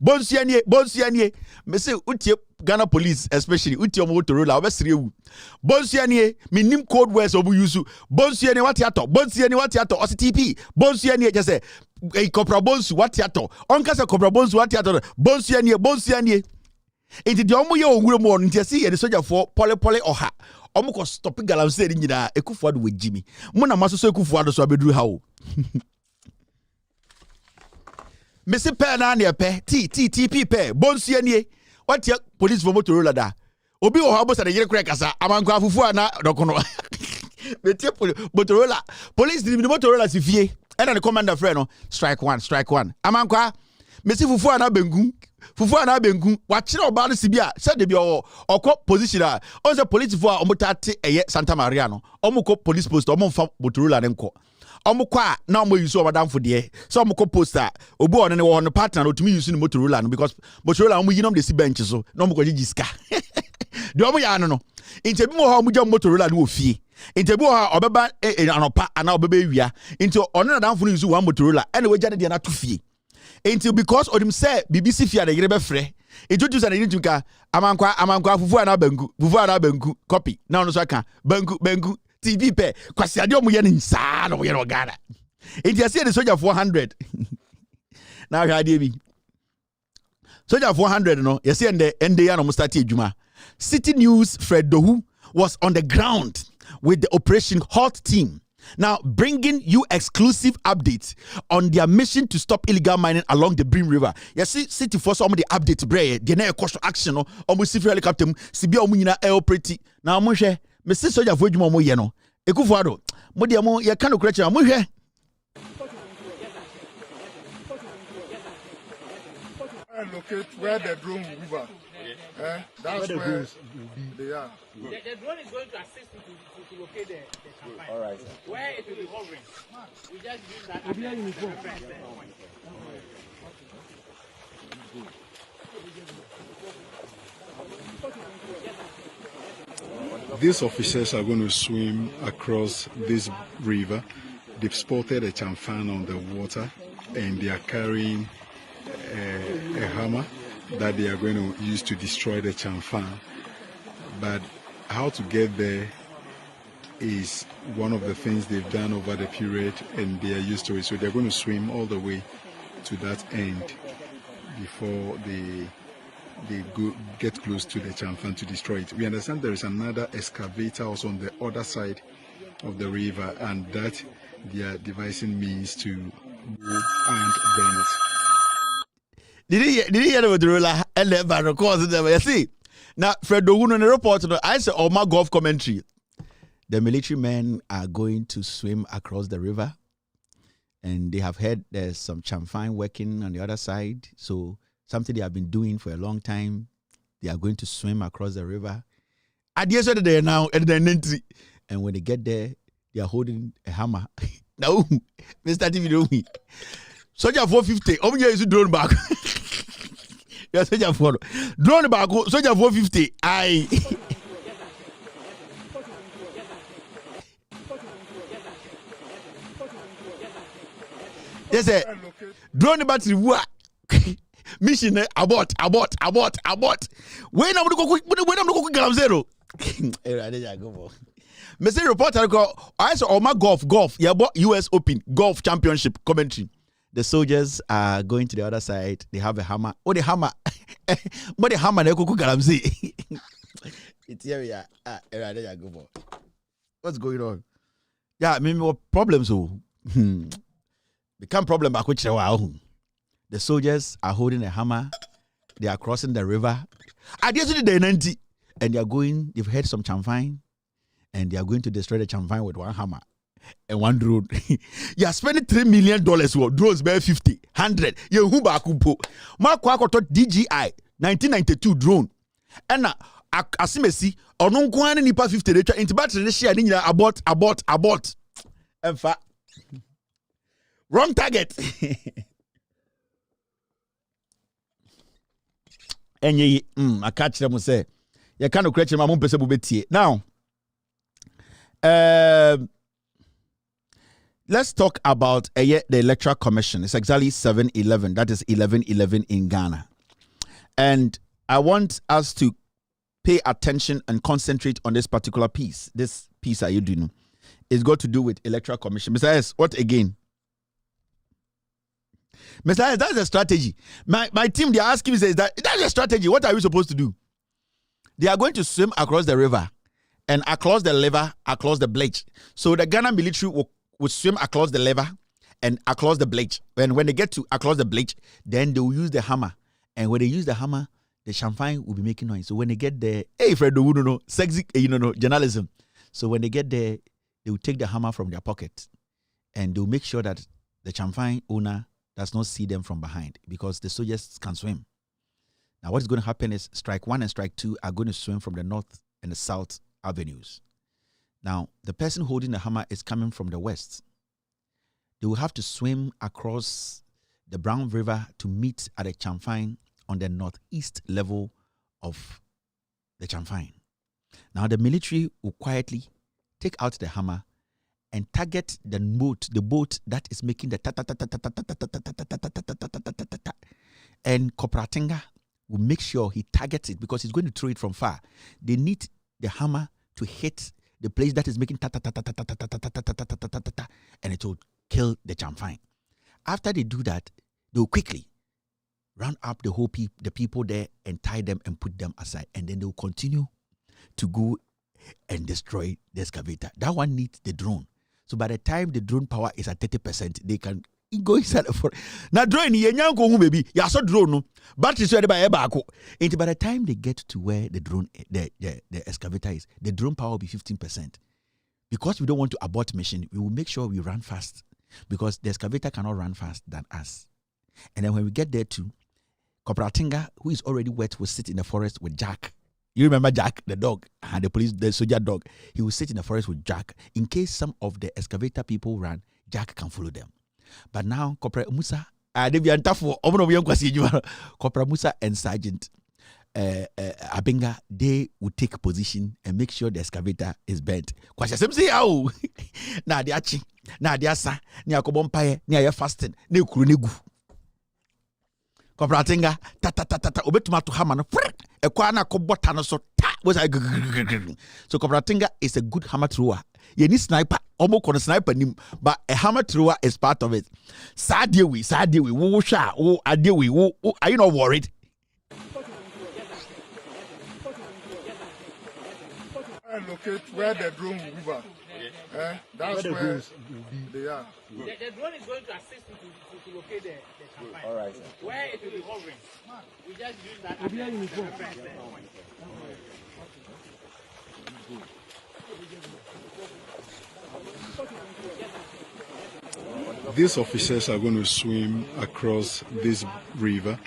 bonsianie me say utie Ghana police especially utie omo Motorola obesrewu bonsianie minim code words obu use bonsianie what yato osi TP bonsianie just say e kopra bonsu what yato onka say kopra bonsu what yato bonsianie enti de omo ye owure mo on ntia see ye soldier for pole oha omo ko stop Galamsey ni nyina Ekufuado we jimi mo na maso Ekufuado so abeduru ha o Missy pair na ne pe TP pair bonsuanie what your police for Motorola da obi o habo sa de yere kura kasa amanko afufu ana dokono Motorola. Police did Motorola sifie. And the commander friend no strike one. Amankwa Messi fufu ana bengu. Wachira oba no sibia. Said de bi okọ position a. On say police for omotate eye Santa Maria no. Omukọ police post omfa Motorola nenko. Omukọ na omo use oba damfo de. So omukọ poster obu on ne wo no partner no tumi use no Motorola no because Motorola omo yinom de si bench so. Na omukọ jiska. De omo ya no. Inte bi mo ha omo jam Motorola no ofie. Inte bi ha obeba anopa ana obeba wia. Inte ono na damfo no use one Motorola. Ene we jade de na to fie. Until because of him say BBC fear the grebe frɛ introduce and into ka amankwa fufu ana bengu copy now no so aka bengu TV pe kwasi ade omo ye nsa no ye no Ghana inti ase the soldier 400 now hwa ade bi soldier 400 no ye say ende ya no mo start adwuma City News Fred Dohu was on the ground with the Operation Hot team. Now, bringing you exclusive updates on their mission to stop illegal mining along the Brim River. You see, City Force some of the updates, bre. The next course of action, no. Almost civil helicopter, Sibia Omunina air pretty. Now, Moshe, Mr. Soja for Jumo Yeno. Ekufuado, Modiamo, ya cano creature, Moshe. Locate where the drone will move. That's where they are. The drone is going to assist you to locate the campaign. All right. Where it will be hovering. We just use that. These officers are going to swim across this river. They've spotted a chamfan on the water and they are carrying a hammer that they are going to use to destroy the chamfan. But how to get there is one of the things they've done over the period and they are used to it. So they're going to swim all the way to that end before they get close to the chamfan to destroy it. We understand there is another excavator also on the other side of the river and that they are devising means to go and burn it. Did you hear the Motorola and the Barrow cause them? You see, now Fred Dogun on the report, I said, "Oh my golf commentary." The military men are going to swim across the river, and they have heard there's some chamfan working on the other side. So something they have been doing for a long time. They are going to swim across the river. At the end of the day now, and when they get there, they are holding a hammer. Now, Mr. TV, know me. Soldier 450. Oh, yeah, is drone back. Yeah, soldier 4. Drone back. Soldier 450. Aye. Yes, sir. Drone battery. Mission abort. When I'm going to go zero. Mr. Reporter, I saw my golf. Yeah, US Open golf championship commentary. The soldiers are going to the other side. They have a hammer. Oh, the hammer. What the hammer? They cook galamse. It's here. Yeah. What's going on? Yeah, I mean, what problems? Become problem back with the soldiers are holding a hammer. They are crossing the river. At the end of the day, 90, and they are going. They've had some chamfan, and they are going to destroy the chamfan with one hammer. And one drone. You are spending $3 million for drones by 50, 100. You who back up? Mark Quack DJI 1992 drone. And now, asimesi, onon kwane nipa 50 de twa into battery ne share ni abort. In fact, wrong target. Enye I catch them say, you can't create my mom pese bubetie. Now, let's talk about the Electoral Commission. It's exactly 7-11. That is 11-11 in Ghana. And I want us to pay attention and concentrate on this particular piece. This piece are you doing? It's got to do with Electoral Commission. Mr. S, what again? Mr. S, that's a strategy. My team, they are asking me, says that's a strategy. What are we supposed to do? They are going to swim across the river and across the river, across the bleach. So the Ghana military will swim across the river and across the bleach. And when they get to across the bleach, then they will use the hammer. And when they use the hammer, the champagne will be making noise. So when they get there, hey, Fred, sexy, journalism. So when they get there, they will take the hammer from their pocket and they'll make sure that the champagne owner does not see them from behind because the soldiers can swim. Now, what is going to happen is strike 1 and strike 2 are going to swim from the north and the south avenues. Now, the person holding the hammer is coming from the west. They will have to swim across the Brown River to meet at the Champagne on the northeast level of the Champagne. Now, the military will quietly take out the hammer and target the boat that is making the ta-ta-ta-ta-ta-ta-ta-ta-ta-ta-ta-ta-ta-ta-ta-ta-ta. And Corporal Tenga will make sure he targets it because he's going to throw it from far. They need the hammer to hit the place that is making ta-ta-ta-ta-ta-ta-ta-ta-ta-ta-ta-ta-ta, and it will kill the champagne. After they do that, they will quickly round up the people there and tie them and put them aside, and then they will continue to go and destroy the excavator. That one needs the drone. So by the time the drone power is at 30%, they can go inside the forest. Now drone baby, ya so drone no. Battery so by baako. And by the time they get to where the drone the excavator is, the drone power will be 15%. Because we don't want to abort mission, we will make sure we run fast. Because the excavator cannot run fast than us. And then when we get there too, Corporal Tinga, who is already wet, will sit in the forest with Jack. You remember Jack, the dog, and the soldier dog. He will sit in the forest with Jack. In case some of the excavator people run, Jack can follow them. But now, Corporal Musa, Corporal Musa and Sergeant Abenga, they will take position and make sure the excavator is bent. Na diachi, na diasa, ni akobompaye, ni aye fasting, ni ukurunegu. Corporal Tinga, ta obetuma to hammer no. Ekwana kobota no so ta. So Corporal Tinga is a good hammer thrower. You need sniper, almost on a sniper, but a hammer thrower is part of it. Sadly, are you not worried? Locate where the drone will move. That's where they are. The drone is going to assist you to locate the champagne. All right, sir. Where it will be hovering. We just use that as a reference. These officers are going to swim across this river.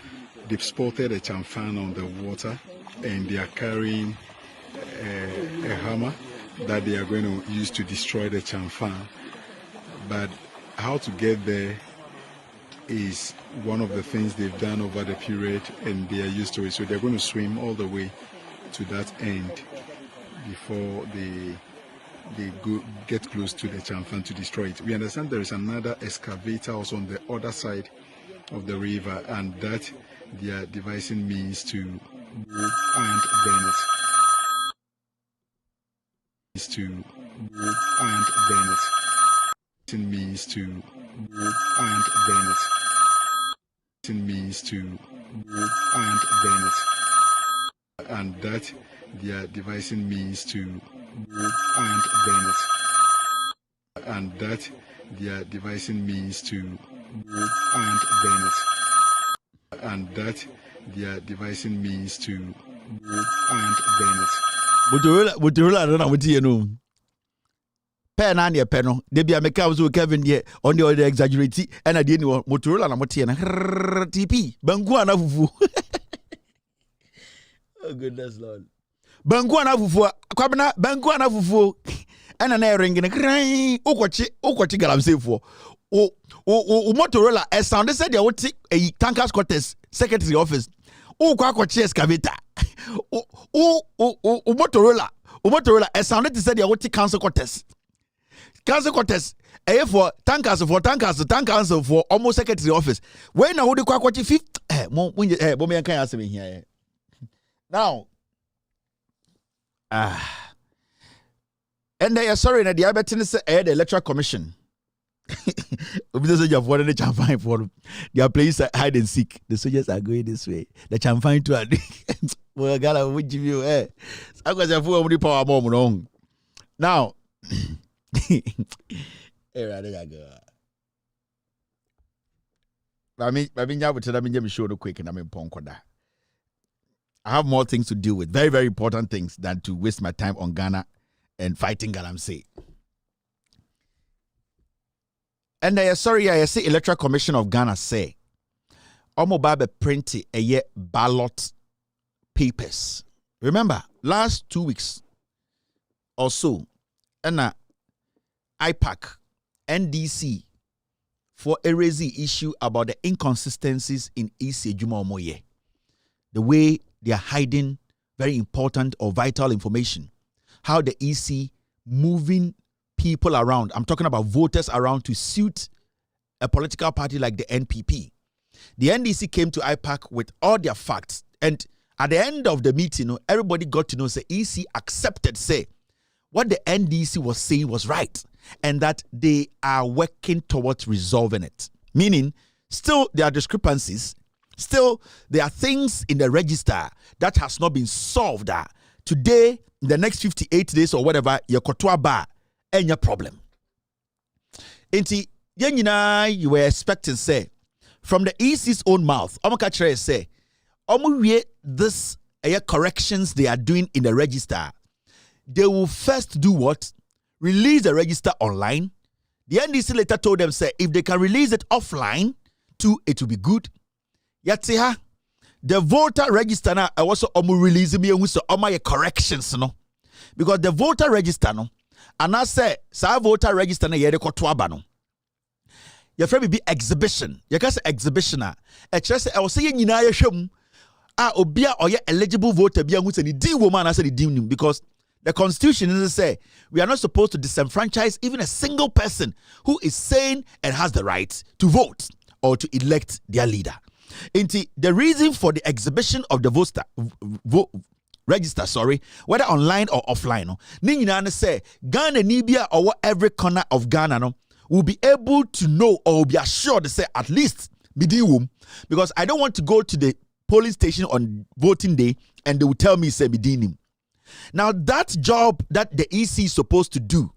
They've spotted a champagne on the water and they are carrying a hammer that they are going to use to destroy the champagne. But how to get there is one of the things they've done over the period and they are used to it. So they're going to swim all the way to that end before they get close to the champagne to destroy it. We understand there is another excavator also on the other side of the river and that they are devising means to go and burn it. To go and burn it. Means to go and burn it. Means to go and burn it. And that they are devising means to go and burn it. And that they are devising means to go and burn it. And that they are devising means to go and burn it. Motorola, I don't know what you know. Pen and your pen, they be a mechanic with Kevin here on the other exaggerate, and I didn't know Motorola and Motiana TP, Banguana Fufu. Oh, goodness, Lord. Banguana Fufu, Kabana, Banguana Fufu, and an air ring in a crying, Okochi Galam say for. Motorola, as sounded said, they would take a tankers quarters, secretary office. Kwakochi excavator. Motorola, as sounded to say they would take council quarters. Council quarters, for tankers for almost secretary office. When I would Kwakochi fifth, Bomian can answer me here. Now, and they are sorry that the Albertines the Electoral Commission. Because you have wanted the champagne for them. They are playing hide and seek. The soldiers are going this way. The champagne to a well, God, would give you I was a fool only power mom wrong. Now, I mean, show the quick and I'm in Ponkoda. I have more things to deal with, very, very important things than to waste my time on Ghana and fighting Galamsey. And I say Electoral Commission of Ghana say omo ba print a ballot papers. Remember, last 2 weeks or so, and IPAC, NDC, for a raising issue about the inconsistencies in EC Juma Omoye. The way they are hiding very important or vital information. How the EC moving people around. I'm talking about voters around to suit a political party like the NPP. The NDC came to IPAC with all their facts. And at the end of the meeting, everybody got to know, say, EC accepted, say, what the NDC was saying was right. And that they are working towards resolving it. Meaning, still there are discrepancies. Still, there are things in the register that has not been solved. Today, in the next 58 days or whatever, your kotwa ba any problem. Inti you were expecting say from the EC's own mouth, Omokachre say, this corrections they are doing in the register. They will first do what? Release the register online. The NDC later told them, say, if they can release it offline, too, it will be good. Yatiha, the voter register now also release me with my corrections, no, because the voter register no, and I say, sa voter register na yere kotoaba no. Your friend be exhibition. You can say exhibition a chese I was saying nyina yehwem obia oye eligible voter bia hu say ni din woman I say the din because the constitution is say we are not supposed to disenfranchise even a single person who is sane and has the right to vote or to elect their leader. Inti the reason for the exhibition of the register, whether online or offline, no, ni nyina say Ghana Nibia or every corner of Ghana no will be able to know or be assured to say at least Midiwum, because I don't want to go to the polling station on voting day and they will tell me say Midinim. Now that job that the EC is supposed to do,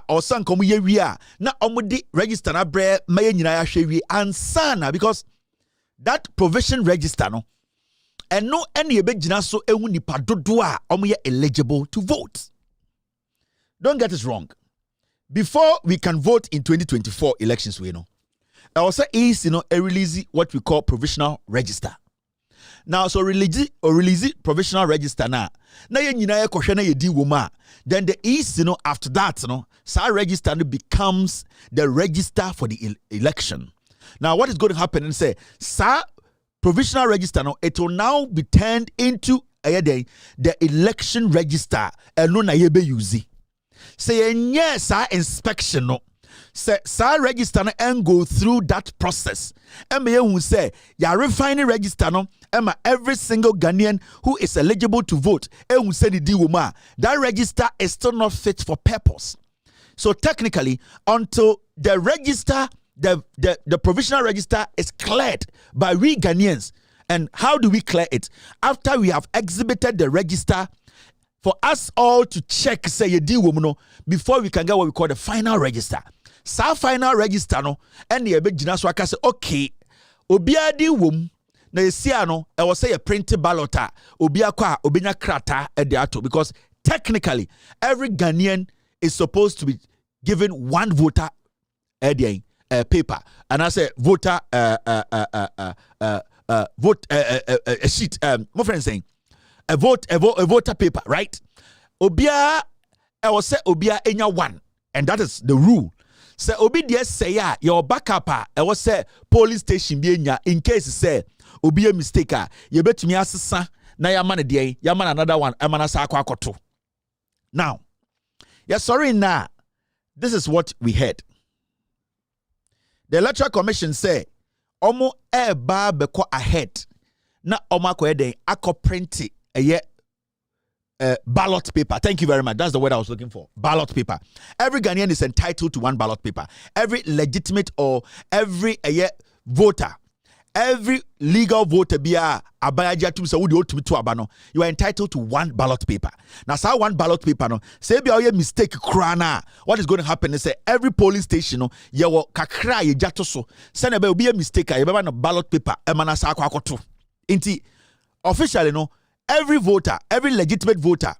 or some come here we are na omudi register na bre maye nyina ya hwe wi ansana because that provision register no and no any ebegina so ehu nipa dodo a omoye eligible to vote. Don't get it wrong. Before we can vote in 2024 elections, we know. I also is a release what we call provisional register. Now, so release provisional register now. Now you know question you di woma. Then the is after that sa register becomes the register for the election. Now what is going to happen and say sa provisional register it will now be turned into the election register and no na yebe use. Say yes, our inspection no. Say register no and go through that process. And who say ya refining register no. Emma every single Ghanaian who is eligible to vote. And who say that register is still not fit for purpose. So technically, until the register, the provisional register is cleared by we Ghanaians. And how do we clear it? After we have exhibited the register for us all to check, say you deal with before we can get what we call the final register. Sa final register no, and the big so I can say, okay, obia di wom na yesia no, I will say a printed ballot, obia kwa obinya krata ediato because technically every Ghanaian is supposed to be given one voter paper, and I say voter vote a sheet. My friend saying. A voter paper, right? Obia, I will say obia enya one, and that is the rule. Say obi dear say your backup, I will say police station be in case say obia mistake you bet me asesa na yaman de yaman another one amana sa akwakoto. Now, sorry now. This is what we heard. The Electoral Commission say omo eba beko ahead na omo akoyeden akọ print ballot paper. Thank you very much. That's the word I was looking for. Ballot paper. Every Ghanaian is entitled to one ballot paper. Every legitimate every voter, every legal voter you are entitled to one ballot paper. Now, so one ballot paper no. Say be a mistake krana. What is going to happen is say every polling station no you will kakra ye jato so. Send be a mistake you be ballot paper emana sa akwakoto. Inti officially no. Every voter, every legitimate voter,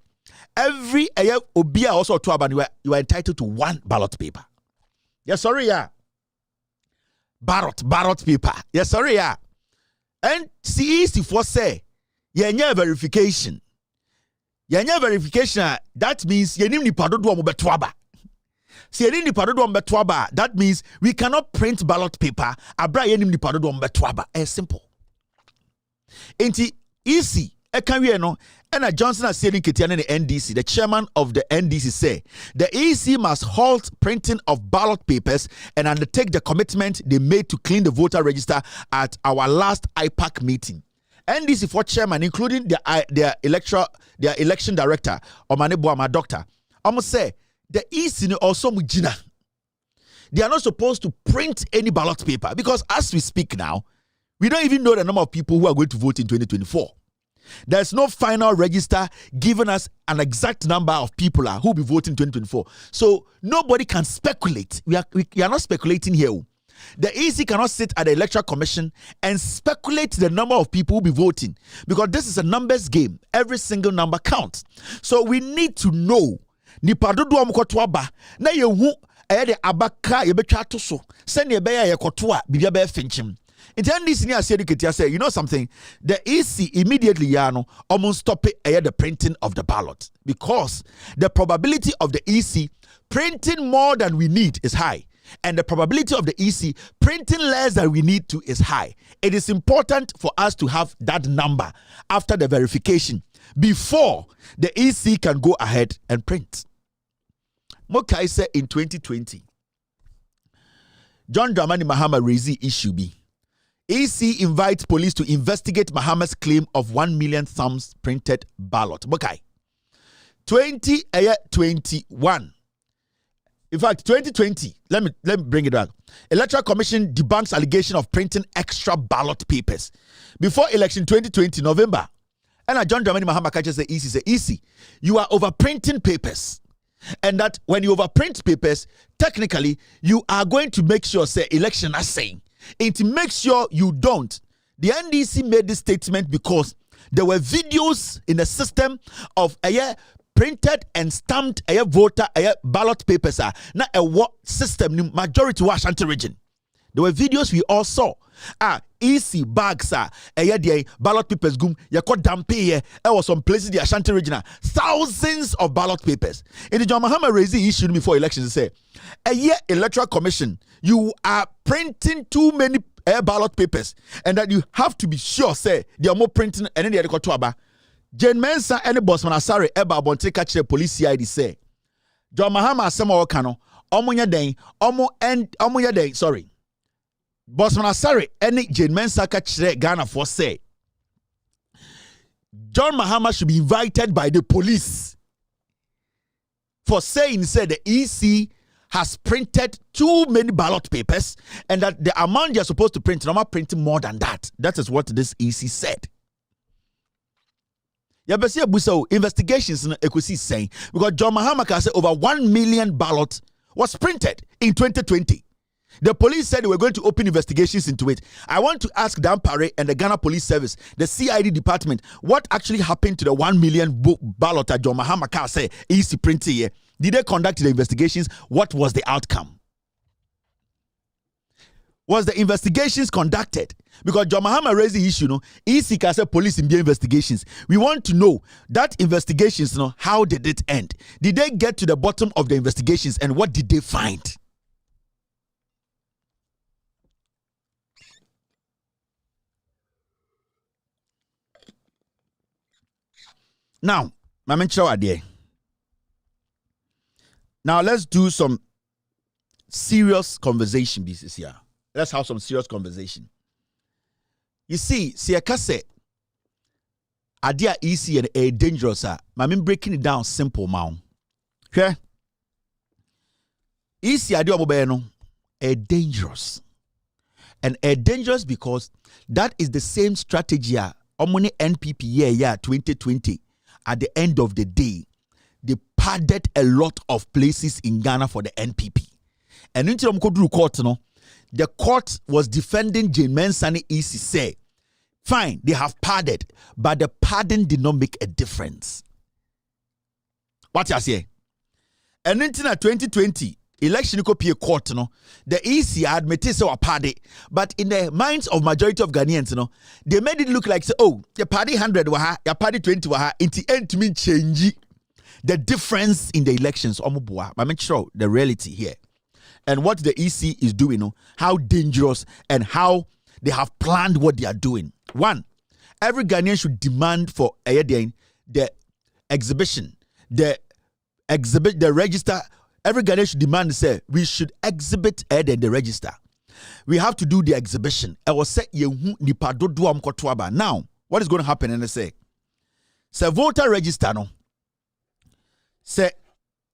obia also to you are entitled to one ballot paper. Yeah, sorry, yeah. ballot paper. Yes, sorry, yeah. And CEC for say, yenye verification. Yenye verification, that means yenim ni padodo mbetwaba. Si yenim ni padodo mbetwaba, that means we cannot print ballot paper. Abra yenim ni padodo mbetwaba. It's simple. Enti EC, ekanwe no, and Johnson has said in Kitiana the NDC, the chairman of the NDC say the EC must halt printing of ballot papers and undertake the commitment they made to clean the voter register at our last IPAC meeting. NDC for chairman, including their election director, Omane Boama doctor, almost say the EC also mujina. They are not supposed to print any ballot paper because as we speak now, we don't even know the number of people who are going to vote in 2024. There's no final register giving us an exact number of people who will be voting in 2024. So nobody can speculate. We are not speculating here. The EC cannot sit at the Electoral Commission and speculate the number of people who will be voting because this is a numbers game. Every single number counts. So we need to know. Nipadodo amukotwaba na yehu de abaka yebetwa to so. Send ye beya ye kotoa bibia be finchim. In this near say, you know something? The EC immediately almost stop it the printing of the ballot because the probability of the EC printing more than we need is high, and the probability of the EC printing less than we need to is high. It is important for us to have that number after the verification before the EC can go ahead and print. Mokai said in 2020, John Dramani Mahama raised the issue B. EC invites police to investigate Mahama's claim of 1 million thumbs printed ballot. Bokai. 2021. In fact, 2020. Let me bring it back. Electoral Commission debunks allegation of printing extra ballot papers. Before election 2020 November. And John Dramani Mahama catches the EC say, EC, you are overprinting papers. And that when you overprint papers, technically, you are going to make sure, say, election are saying. And to make sure you don't. The NDC made this statement because there were videos in the system of printed and stamped voter ballot papers. Not a what system, majority was Ashanti region. There were videos we all saw. EC bags the ballot papers gum yakot dampe was some places the Ashanti region thousands of ballot papers. In the John Mahama raised the issue before elections say Electoral Commission, you are printing too many ballot papers and that you have to be sure say they are more printing and then they are to aba. Jane Mensah and the boss man Asare eba bonte catch the police CID say John Mahama asema okano omunya den sorry. Bosman Asare any Jane Mensah catch Ghana for say John Mahama should be invited by the police for saying said the EC has printed too many ballot papers and that the amount you're supposed to print, I'm not printing more than that. That is what this EC said. Yabesi Abuso investigations in Equisi saying because John Mahama can say over 1 million ballots was printed in 2020. The police said they were going to open investigations into it. I want to ask Dan Pare and the Ghana Police Service, the CID department, what actually happened to the 1 million ballot that John Mahama can say EC printed here? Did they conduct the investigations? What was the outcome? Was the investigations conducted? Because John Mahama raised the issue, EC can say police in the investigations. We want to know that investigations, how did it end? Did they get to the bottom of the investigations and what did they find? Now, now let's do some serious conversation business here. Let's have some serious conversation. You see, Siakase, idea easy and a dangerous. I'm breaking it down simple, man. Okay? Easy idea obeyeno a dangerous. And a dangerous because that is the same strategy. Omoni NPP year 2020. At the end of the day, they padded a lot of places in Ghana for the NPP. And into the court, the court was defending Jane Mensah EC say, fine, they have padded, but the padding did not make a difference. What you say? And into 2020, election ko pie court no, the EC admitted so a party, but in the minds of majority of Ghanaians, no, they made it look like, oh, your party 100 waha, your party 20 waha, into end to mean change the difference in the elections. I make sure the reality here. And what the EC is doing, no, how dangerous and how they have planned what they are doing. One, every Ghanaian should demand for the exhibition, the register. Every Ghanaian should demand, say, we should exhibit the register. We have to do the exhibition. Now, what is going to happen? And they say voter register, no. Say,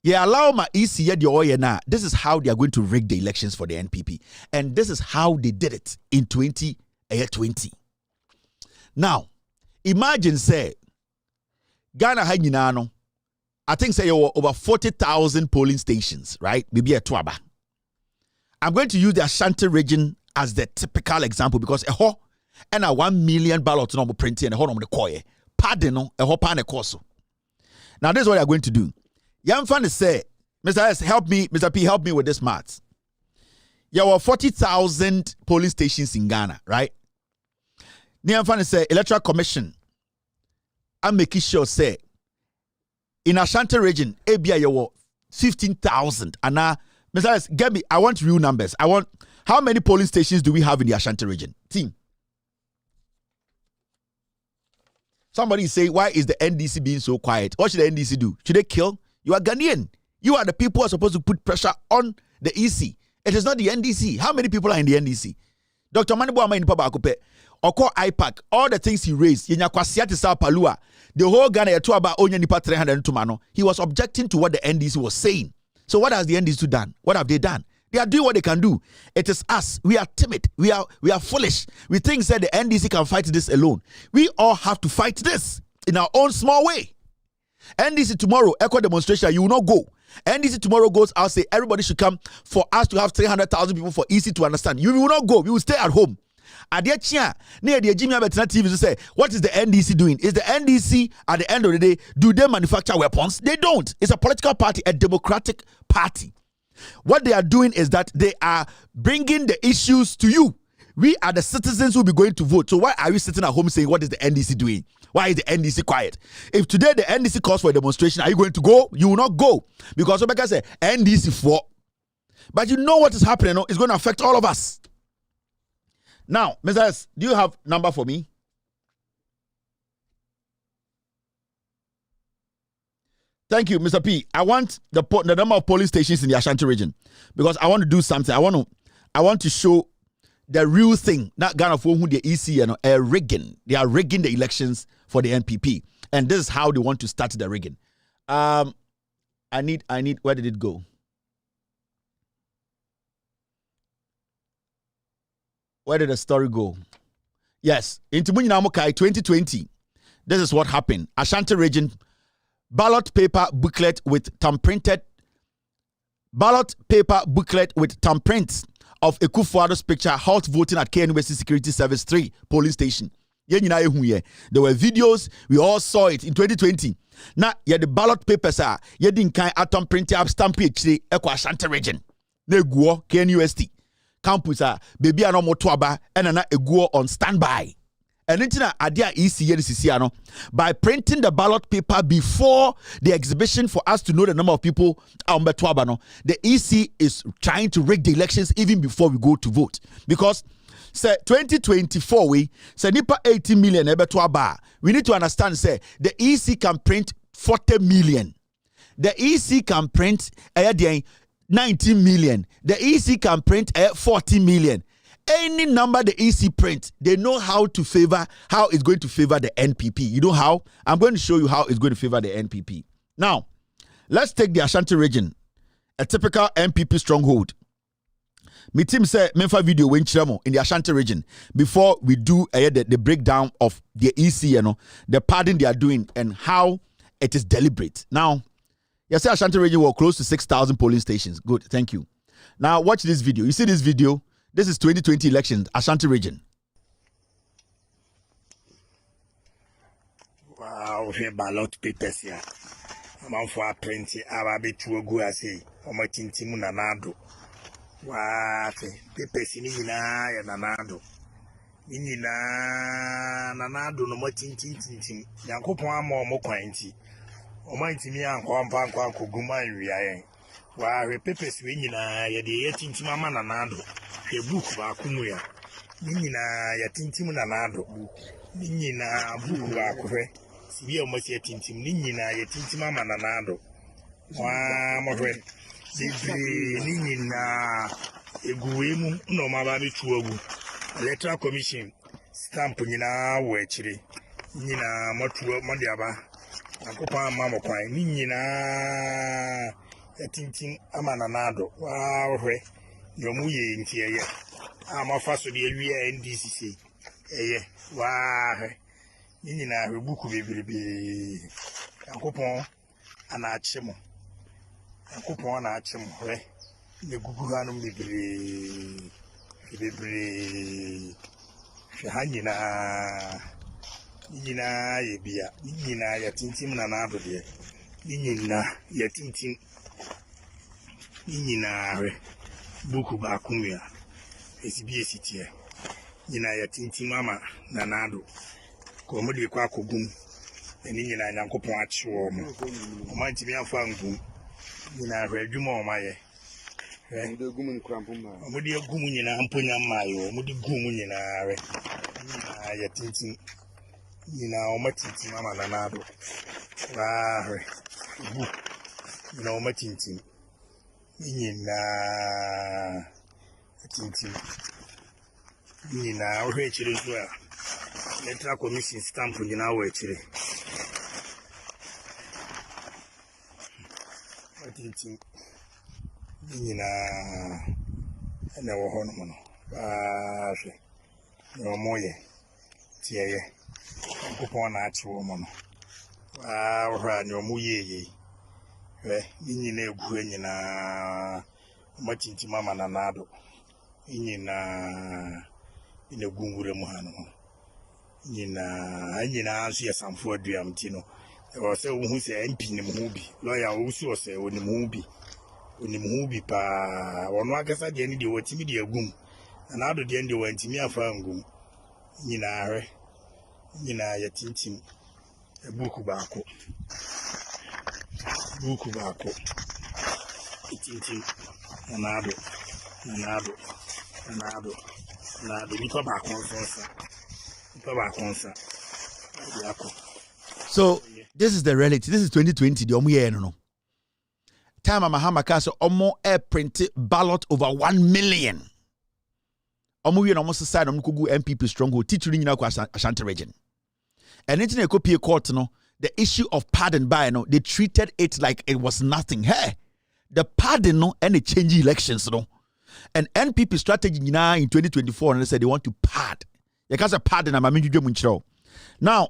allow my EC now. This is how they are going to rig the elections for the NPP. And this is how they did it in 2020. Now, imagine, say, Ghana Hanyinano. I think say over 40,000 polling stations, right? Maybe a Tuaba. I'm going to use the Ashanti region as the typical example because a ho and a 1 million ballots no printing and a ho no the koye. Pardon no a ho pane course. Now this is what I'm going to do. Yam fan say, Mr. S, help me, Mr. P, help me with this maths. There were 40,000 polling stations in Ghana, right? Yam fan say Electoral Commission. I'm making sure say in Ashanti region, ABI you were 15,000. And now, Mr. S, get me. I want real numbers. I want how many polling stations do we have in the Ashanti region? Team. Somebody say, why is the NDC being so quiet? What should the NDC do? Should they kill? You are Ghanaian. You are the people who are supposed to put pressure on the EC. It is not the NDC. How many people are in the NDC? Dr. Manibu Ama in Pabakupe, Oko IPAC, all the things he raised, Yenyakwasiati Sao Palua, the whole Ghana Etuaba Onya Nipa 300 Tumano, he was objecting to what the NDC was saying. So what has the NDC done? What have they done? They are doing what they can do. It is us. We are timid. We are foolish. We think that the NDC can fight this alone. We all have to fight this in our own small way. NDC tomorrow, echo demonstration, you will not go. NDC tomorrow goes out, say everybody should come for us to have 300,000 people for EC to understand. You will not go. You will stay at home. TV to say, what is the NDC doing? Is the NDC at the end of the day, do they manufacture weapons? They don't. It's a political party, a democratic party. What they are doing is that they are bringing the issues to you. We are the citizens who will be going to vote. So why are you sitting at home saying, what is the NDC doing? Why is the NDC quiet? If today the NDC calls for a demonstration, are you going to go? You will not go. Because Obeka say NDC for. But you know what is happening. It's going to affect all of us. Now, Mr. S, do you have number for me? Thank you, Mr. P. I want the number of police stations in the Ashanti region because I want to do something. I want to show the real thing. Not Ghana for who the EC are rigging. They are rigging the elections for the NPP, and this is how they want to start the rigging. I need. Where did it go? Where did the story go? Yes, in Timunyina Mokai 2020. This is what happened. Ashanti region. Ballot paper booklet with tamprinted of Ekufuado's picture, halt voting at KNUST Security Service 3 polling station. There were videos, we all saw it in 2020. Now, the ballot papers are didn't kind atom printed up stamp PhD Eko Ashanti region. Neguo KNUST campus baby ano motoaba and na eguo on standby. And then adia EC by printing the ballot paper before the exhibition for us to know the number of people the EC is trying to rig the elections even before we go to vote. Because say 2024 we say nipa 80 million we need to understand say the EC can print 40 million. The EC can print 19 million. The EC can print 40 million. Any number the EC print, they know how it's going to favor the NPP. You know how? I'm going to show you how it's going to favor the NPP. Now, let's take the Ashanti region, a typical NPP stronghold. My team said, Memphis video in the Ashanti region before we do the breakdown of the EC, the pardon they are doing and how it is deliberate. Now, yes, Ashanti region were close to 6,000 polling stations. Good, thank you. Now, watch this video. You see this video? This is 2020 elections, Ashanti region. Wow, here ballot papers here. amanfo aprenti aba betu ogu ase omo tintimu nanado wa fe pepesi ni nyina ya nanado ni nyina nanado no mo tintintintim yankopon ama omo kwanti omo ntimi anko ampa anko akoguma nwia yen wa we pepesi we nyina ya de ye tintim ama nanado hwe book ba kumu ya ni nyina ya tintim nanado ni nyina book ba kohwe sibi omo se tintim ni nyina ya tintim ama nanado wa mo hwe ni nyina eguwemu no maba betu ogu electoral commission stamp nyina wo akire nyina motuo modiaba akopa mama kwan ni nyina yatintim ama nanado wa hwe yomu ye ntieye amafa so de awie NDCC eye wa hwe ni nyina hwe buku bebirebe akopon ana achemo akopon na achemo hwe ne gugu hanu bebere shahanyina nyina yebia nyina yatintim nanado de nyina yatintim nyina hwe buku ba kumia esibi esitie nyina yatintim ama nanado ko mo de kwa kogum eni nyina nyankopon achiwo mo o man timi afa ngum nyina hwe adwuma o maye de gumu ni krampo ma mo de gumu nyina amponya mayo mo de gumu nyina hwe nyina yatintim nyina o matintim ama nanado wa hwe bu nyina o matintim nyina yatintim nyina o hwe chire so a electoral commission stamp nyina wo chire yatintim nyina ene wo hono mono ba hwe no moye tieye kupon na achiwo mono wa hwa ni omuye nyina egu nyina matinti mama nanado nyina ine gungure mu hanu nyina asu ya samfo aduam ti no e wo se wo hu se MP ni mu bi lawyer wo si o se oni mu bi pa wono akasa de ni de wotimi de agum nanado de ndi wantimi afa ngum nyina hwe nyina yatintim buku baako tintim nanado nipa baako nsa yako. So this is the reality. This is 2020 the omo ye no time Mahama ka so omo print ballot over 1 million omo we no omo side omo kogu MPP stronghold titiri nyina kwa Ashanti region. And into the copy court, no, the issue of pardon by no, they treated it like it was nothing. Hey, the pardon no, and they change elections, no, and NPP strategy now in 2024, and they said they want to pardon. You can't say pardon. Now,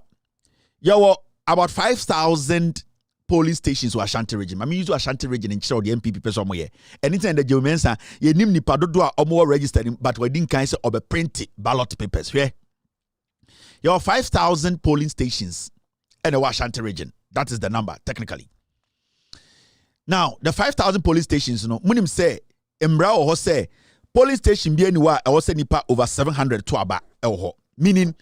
there were about 5,000 polling stations were Ashanti region. I mean, you do Ashanti region in Chiro, the NPP person somewhere. Anything that you mention, you name ni padodo or more registered, but we didn't kind of a print ballot papers. Yeah. There are 5,000 polling stations in the Ashanti region. That is the number, technically. Now, the 5,000 polling stations, you know, munim say, Emra or say, polling station be anywhere, I was nipa over 700 to about, meaning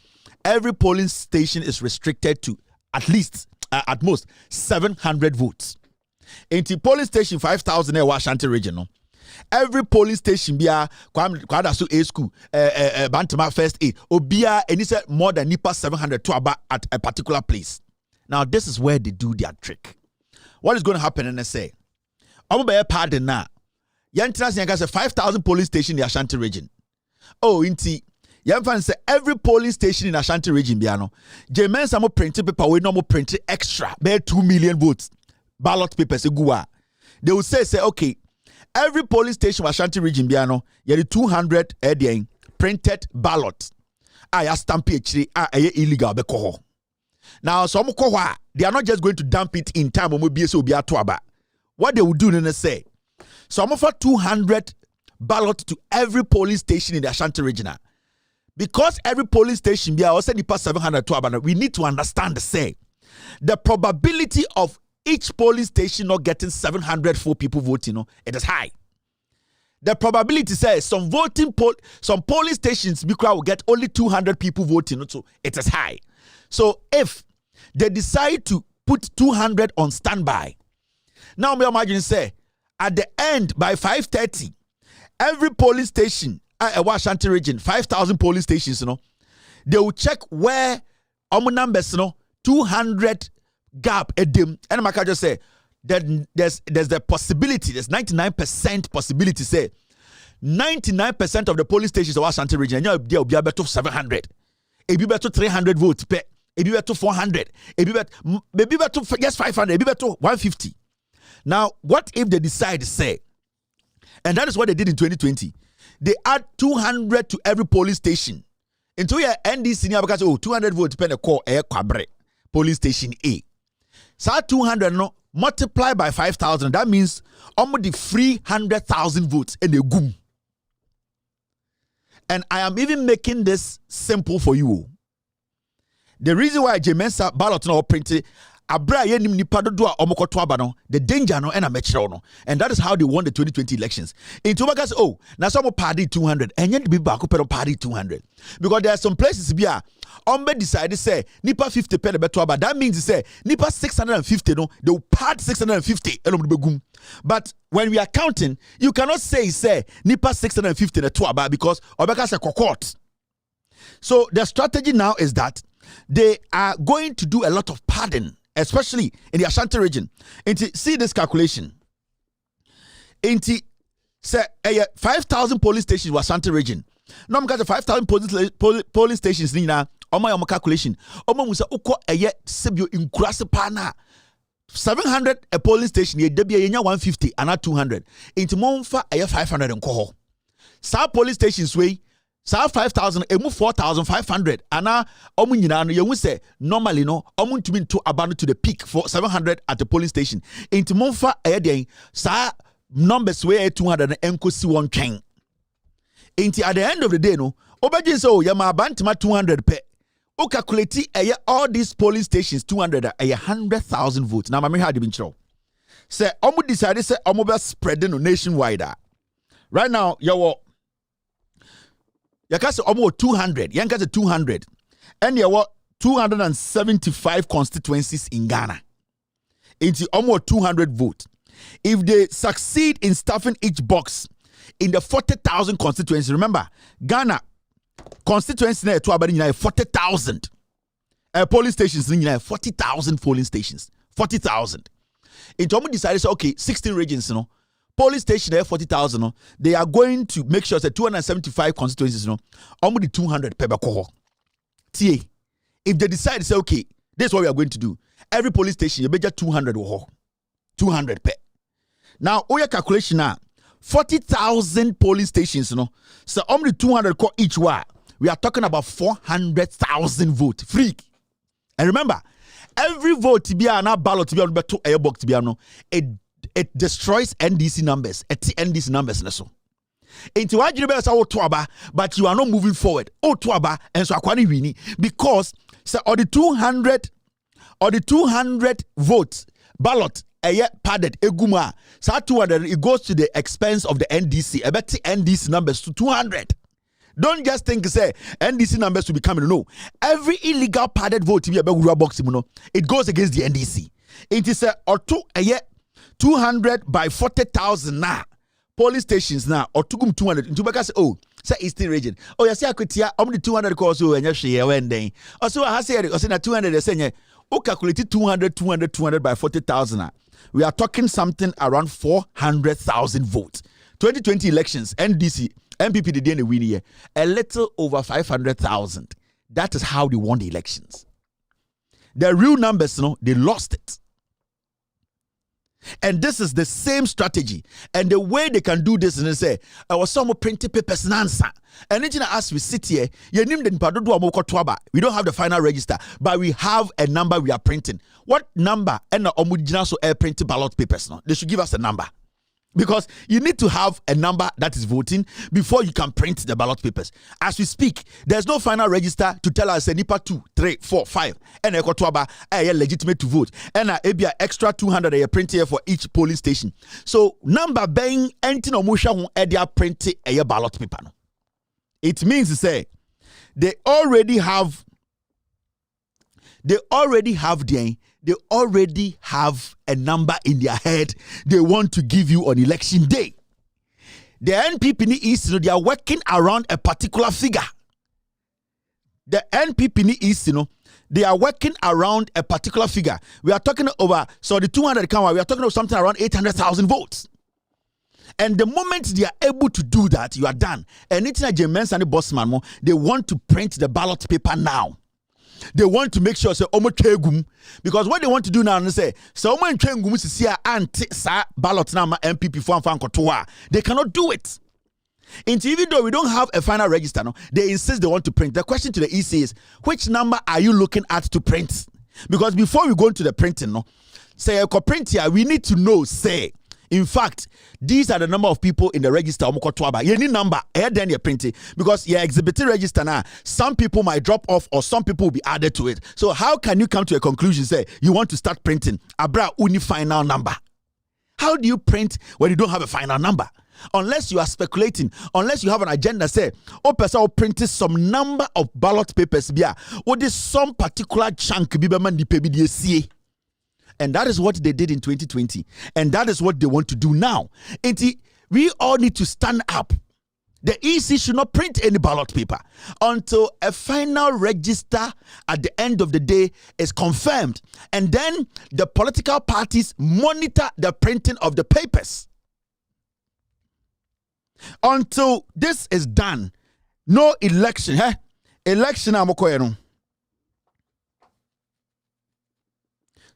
every polling station is restricted to at least, at most, 700 votes. In the polling station 5,000 in Ashanti region, no? Every polling station bia kwada so A school Bantama first A obia and it's more than nipa 700 to about at a particular place. Now this is where they do their trick. What is going to happen? And they say omo be pardon na yantra say 5,000 polling station in the Ashanti region. Oh inti yamfan say every polling station in Ashanti region bia no jemen samo print paper we no mo print extra be 2 million votes ballot papers egua. They will say okay, every polling station in Ashanti region biano, you 200 printed ballot. I stamp it illegal beko. Now some they are not just going to dump it in time or maybe so be atuaba. What they will do then say, some offer 200 ballot to every polling station in the Ashanti region. Because every polling station be also the past 700 to we need to understand the say the probability of each polling station not getting 704 people voting, it is high. The probability says some polling stations will get only 200 people voting, so it is high. So if they decide to put 200 on standby, now me imagine say at the end by 5:30, every polling station at Washington region, 5,000 polling stations, they will check where numbers, 200 gap at them. And I can just say that there's the possibility, there's 99% possibility, say 99% of the polling stations of Washington region, there will be about 700. It be better 300 votes per. It be better 400. It be better just 500. It be better 150. Now, what if they decide to say, and that is what they did in 2020, they add 200 to every polling station. Into your NDC because 200 votes per the core air Kwabre polling station A. So 200 multiply by 5,000. That means almost the 300,000 votes in the goom. And I am even making this simple for you. The reason why Jemensa ballot no printed abra yenim nipa dodo a omokoto aba no, the danger no and a metro no, and that is how they won the 2020 elections. In Tobagas, now some party 200 and yet be back up party 200 because there are some places bia ombe decided say nipa 50 per the beto aba. That means say nipa 650 no, they will part 650 begum. But when we are counting, you cannot say nipa 650 the aba because obeka say kokot. So the strategy now is that they are going to do a lot of padding, especially in the Ashanti region. See this calculation. Say 5,000 police stations was Ashanti region. Now I'm got 5,000 police stations. Nina, my calculation. Musa uko sebio inkurase pana. 700 a police station. Ye debi yenya 150 and not 200. Into monfa 500 and koho. Sa police stations way. So 5,000, emu 4,500. Ana omu nyina no you say normally no omu ntumi to abandon to the peak for 700 at the police station. Into monfa den sa numbers way 200 enko si one twen. Into at the end of the day no obeje so ya ma bantima 200 pe. O calculate all these polling stations 200 100,000 votes. Now mama had been show. Say omu decide say omu be spreading nationwide. Right now you Yakase almost 200. Yankase 200. And there were 275 constituencies in Ghana. It's almost 200 votes. If they succeed in stuffing each box in the 40,000 constituencies, remember, Ghana constituency to about 40,000. Polling stations, 40,000 polling stations. 40,000. It almost decided, okay, 16 regions, police station there 40,000. They are going to make sure that 275 constituencies, almost the 200 per cohort. TA, if they decide to say, okay, this is what we are going to do. Every police station, you better 200 or 200 per. Now, all your calculation now, 40,000 police stations, so only 200 each one. We are talking about 400,000 votes free. And remember, every vote to be on a ballot to be on the airbox to be on it destroys NDC numbers. It's NDC numbers. Into what you but you are not moving forward. Oh, Tuaba, and so I wini because so or the 200 votes ballot padded eguma. So 200 it goes to the expense of the NDC. I bet NDC numbers to 200. Don't just think say NDC numbers will be coming. No, every illegal padded vote to be a box. It goes against the NDC. It is or 200 by 40,000 now. Police stations now or 200 into because say Eastern region. Yes, I could hear only 200 calls and you share when they also I say it was in a 200 saying calculated 200 by 40,000. We are talking something around 400,000 votes. 2020 elections, NDC, MPP did win here. A little over 500,000. That is how they won the elections. The real numbers, they lost it. And this is the same strategy. And the way they can do this is they say, I was some printed papers and answer. And then as we sit here, we don't have the final register, but we have a number we are printing. What number? And so printed ballot papers. No? They should give us a number. Because you need to have a number that is voting before you can print the ballot papers. As we speak, there's no final register to tell us a NIPA 2, 3, 4, 5, and a Kotuaba legitimate to vote. And a extra 200 a print here for each polling station. So number being entino musha edia print a ballot paper. It means to say they already have a number in their head they want to give you on election day. The NPP in the East, they are working around a particular figure. The NPP in the East, they are working around a particular figure. We are talking over, so the 200 count, we are talking about something around 800,000 votes. And the moment they are able to do that, you are done. And it's not James and the Bossman, they want to print the ballot paper now. They want to make sure say because what they want to do now is say so ballot number MPP for they cannot do it. And even though we don't have a final register, they insist they want to print. The question to the EC is, which number are you looking at to print? Because before we go into the printing, say print here, we need to know, say, in fact, these are the number of people in the register. You need number, then you're printing. Because you're exhibiting register now. Some people might drop off or some people will be added to it. So how can you come to a conclusion, say, you want to start printing? Abra uni final number. How do you print when you don't have a final number? Unless you are speculating, unless you have an agenda, say, person will print some number of ballot papers, or this some particular chunk, and that is what they did in 2020. And that is what they want to do now. And we all need to stand up. The EC should not print any ballot paper until a final register at the end of the day is confirmed. And then the political parties monitor the printing of the papers. Until this is done, no election. Election amokoyeno.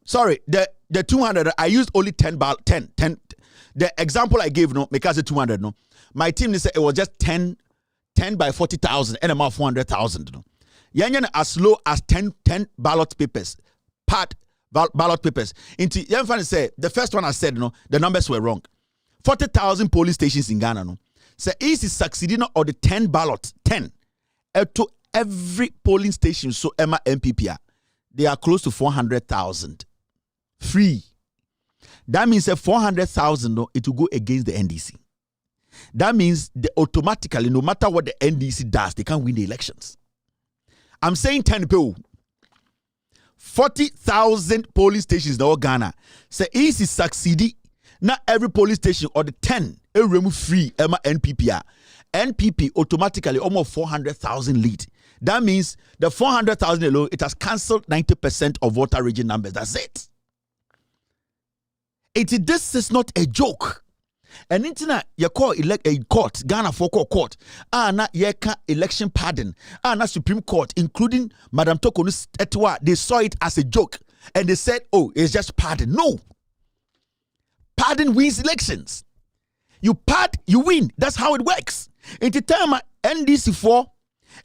Sorry, the 200, I used only 10. The example I gave, because the 200, my team, they said it was just 10 by 40,000, and about 400,000. Yanyan as low as 10 ballot papers, ballot papers. Into Yanfan say the first one I said, the numbers were wrong. 40,000 polling stations in Ghana, So is succeeding or the 10 ballots, 10 to every polling station. So Emma MPP, they are close to 400,000. Free. That means that 400,000, it will go against the NDC. That means automatically, no matter what the NDC does, they can't win the elections. I'm saying 10 people. 40,000 polling stations in Ghana. So easy succeeding. Not every polling station or the 10 remove free Emma NPP. NPP automatically almost 400,000 lead. That means the 400,000 alone, it has cancelled 90% of voter region numbers. That's it. This is not a joke. And internet you call a court, Ghana for court. Na yeka election pardon. Na Supreme Court, including Madam Tokonu's Etwa, they saw it as a joke. And they said, oh, it's just pardon. No. Pardon wins elections. You pardon, you win. That's how it works. In the time NDC4,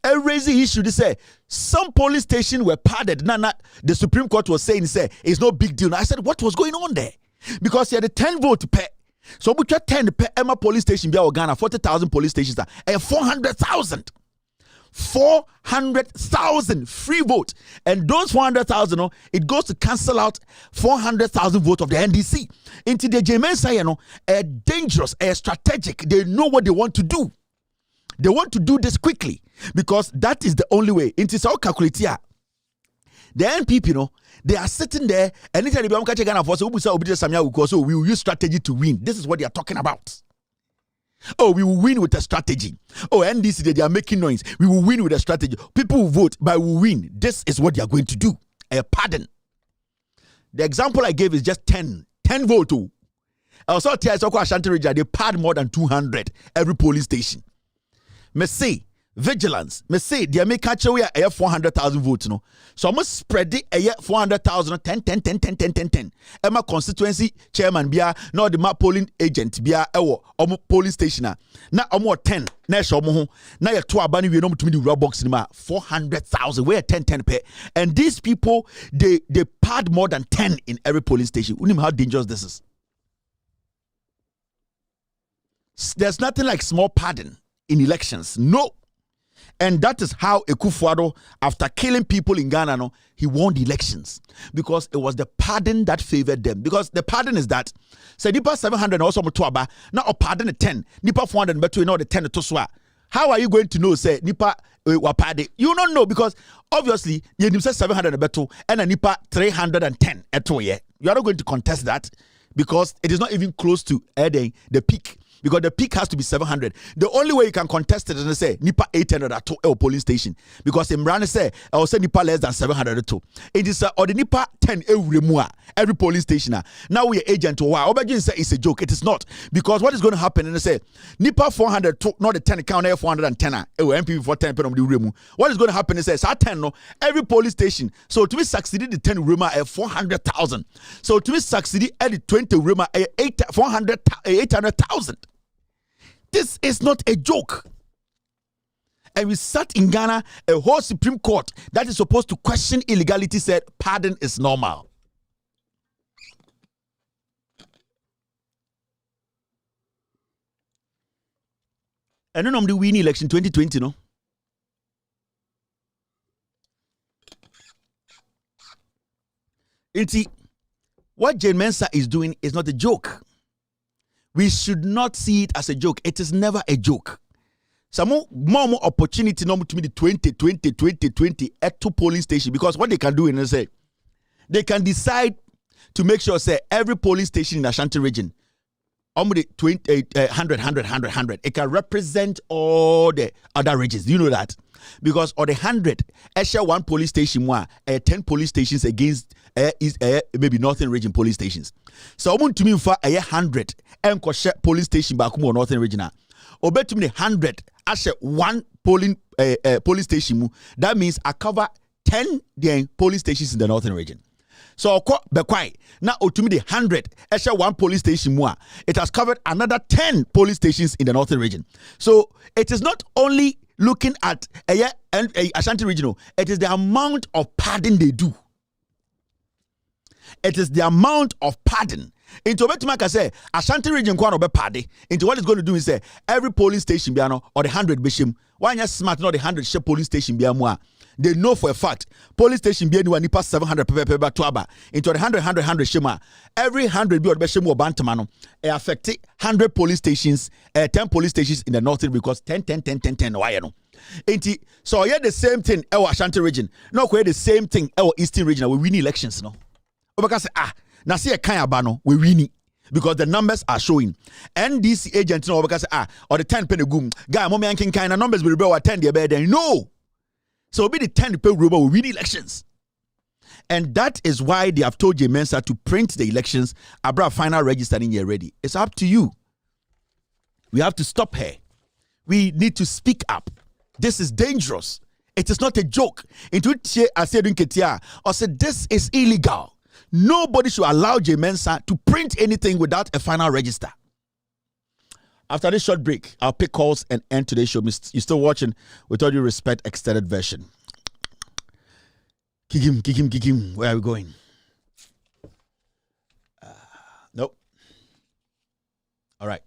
a raising issue, they say some police stations were pardoned. The Supreme Court was saying, it's no big deal. I said, what was going on there? Because he had a 10 vote to pay. So we try 10 per Emma police station be Ghana, 40,000 police stations are 400,000. 400,000 free vote. And those 400,000, it goes to cancel out 400,000 votes of the NDC. Into the German say, a dangerous, a strategic. They know what they want to do. They want to do this quickly because that is the only way. Into so calculate here. The NPP, they are sitting there and anytime they become catching Ghana for so we will use strategy to win. This is what they are talking about. Oh, we will win with a strategy. Oh, NDC, they are making noise. We will win with a strategy. People will vote, but we will win. This is what they are going to do. A pardon. The example I gave is just 10 vote. Also, Ashanti region, they pardon more than 200 every police station. Me say vigilance. Me say they make catch away 400,000 votes. So I must spread it 400,000 10. Emma constituency chairman bia no the map polling agent bia polling station na 10 na show mo ho na ye to aba ni we no mutumi di box ni ma 400,000 where 10 pay. And these people they pad more than 10 in every polling station. Unim how dangerous this is. There's nothing like small pardon in elections. No. And that is how Akufo-Addo, after killing people in Ghana, no, he won the elections. Because it was the pardon that favored them. Because the pardon is that, say, Nipa 700 also Mutuaba, now a pardon 10, Nipa 400, but we know the 10 to Swa. How are you going to know, say, Nipa wapade? You don't know, because obviously, you say 700 beto and a Nipa 310 eto ye. You are not going to contest that, because it is not even close to the peak. Because the peak has to be 700. The only way you can contest it is say Nipa 800 at a polling station. Because Imran say I will say Nipa less than 700 too. It is or the Nipa 10 every polling station. Now we are agent to why Obajin say it's a joke. It is not. Because what is going to happen? And they say Nipa 400 not the 10 count 410 MP for 10 on the room. What is going to happen is say 10 no every polling station. So to be succeeded the 10 room at 400,000. So to be succeeded at the 20 room at 800,000. This is not a joke. And we sat in Ghana, a whole Supreme Court that is supposed to question illegality said pardon is normal. And then the winning election 2020, no? What Jane Mensah is doing is not a joke. We should not see it as a joke. It is never a joke. Some more opportunity to me the 20 at 2 polling station, because what they can do is say they can decide to make sure say every polling station in Ashanti region, 100, it can represent all the other regions. Do you know that? Because on the 100, I share 1 police station, 10 police stations against maybe Northern Region police stations. So I want to mean for 100 and share police station back more Northern Region. Or bet to me 100, I share 1 polling police station. That means I cover 10 police stations in the Northern Region. So now to me the 100, I share 1 police station more. It has covered another 10 police stations in the Northern Region. So it is not only looking at Ashanti Regional, it is the amount of pardon they do. It is the amount of pardon. Into what I say, Ashanti region kwa no be pardon. Into what it's going to do is say every police station biano or the 100 bishim. Why you smart not the 100 share police station biamo? They know for a fact police station biano nipa 700 pepe to aba. Into the 100 shema. Every 100 bi or be shemu bantamano. It affect 100 police stations, 10 police stations in the northern, because 10. Why you know? So yeah, the same thing. Our Ashanti region. No, the same thing. Our eastern region. We win elections, no. Because now see a kind of bano we win because the numbers are showing. NDC agent no because or the 10 penny gum guy mommy and kind of numbers will be 10 the bed then no. So be the 10 penny rubber we win elections. And that is why they have told Jane Mensah to print the elections abra final registering here ready. It's up to you. We have to stop her. We need to speak up. This is dangerous. It is not a joke. Into it I said or said this is illegal. Nobody should allow Jane Mensah to print anything without a final register. After this short break, I'll pick calls and end today's show. You're still watching With All Due Respect extended version. Kick him. Where are we going? Nope. All right.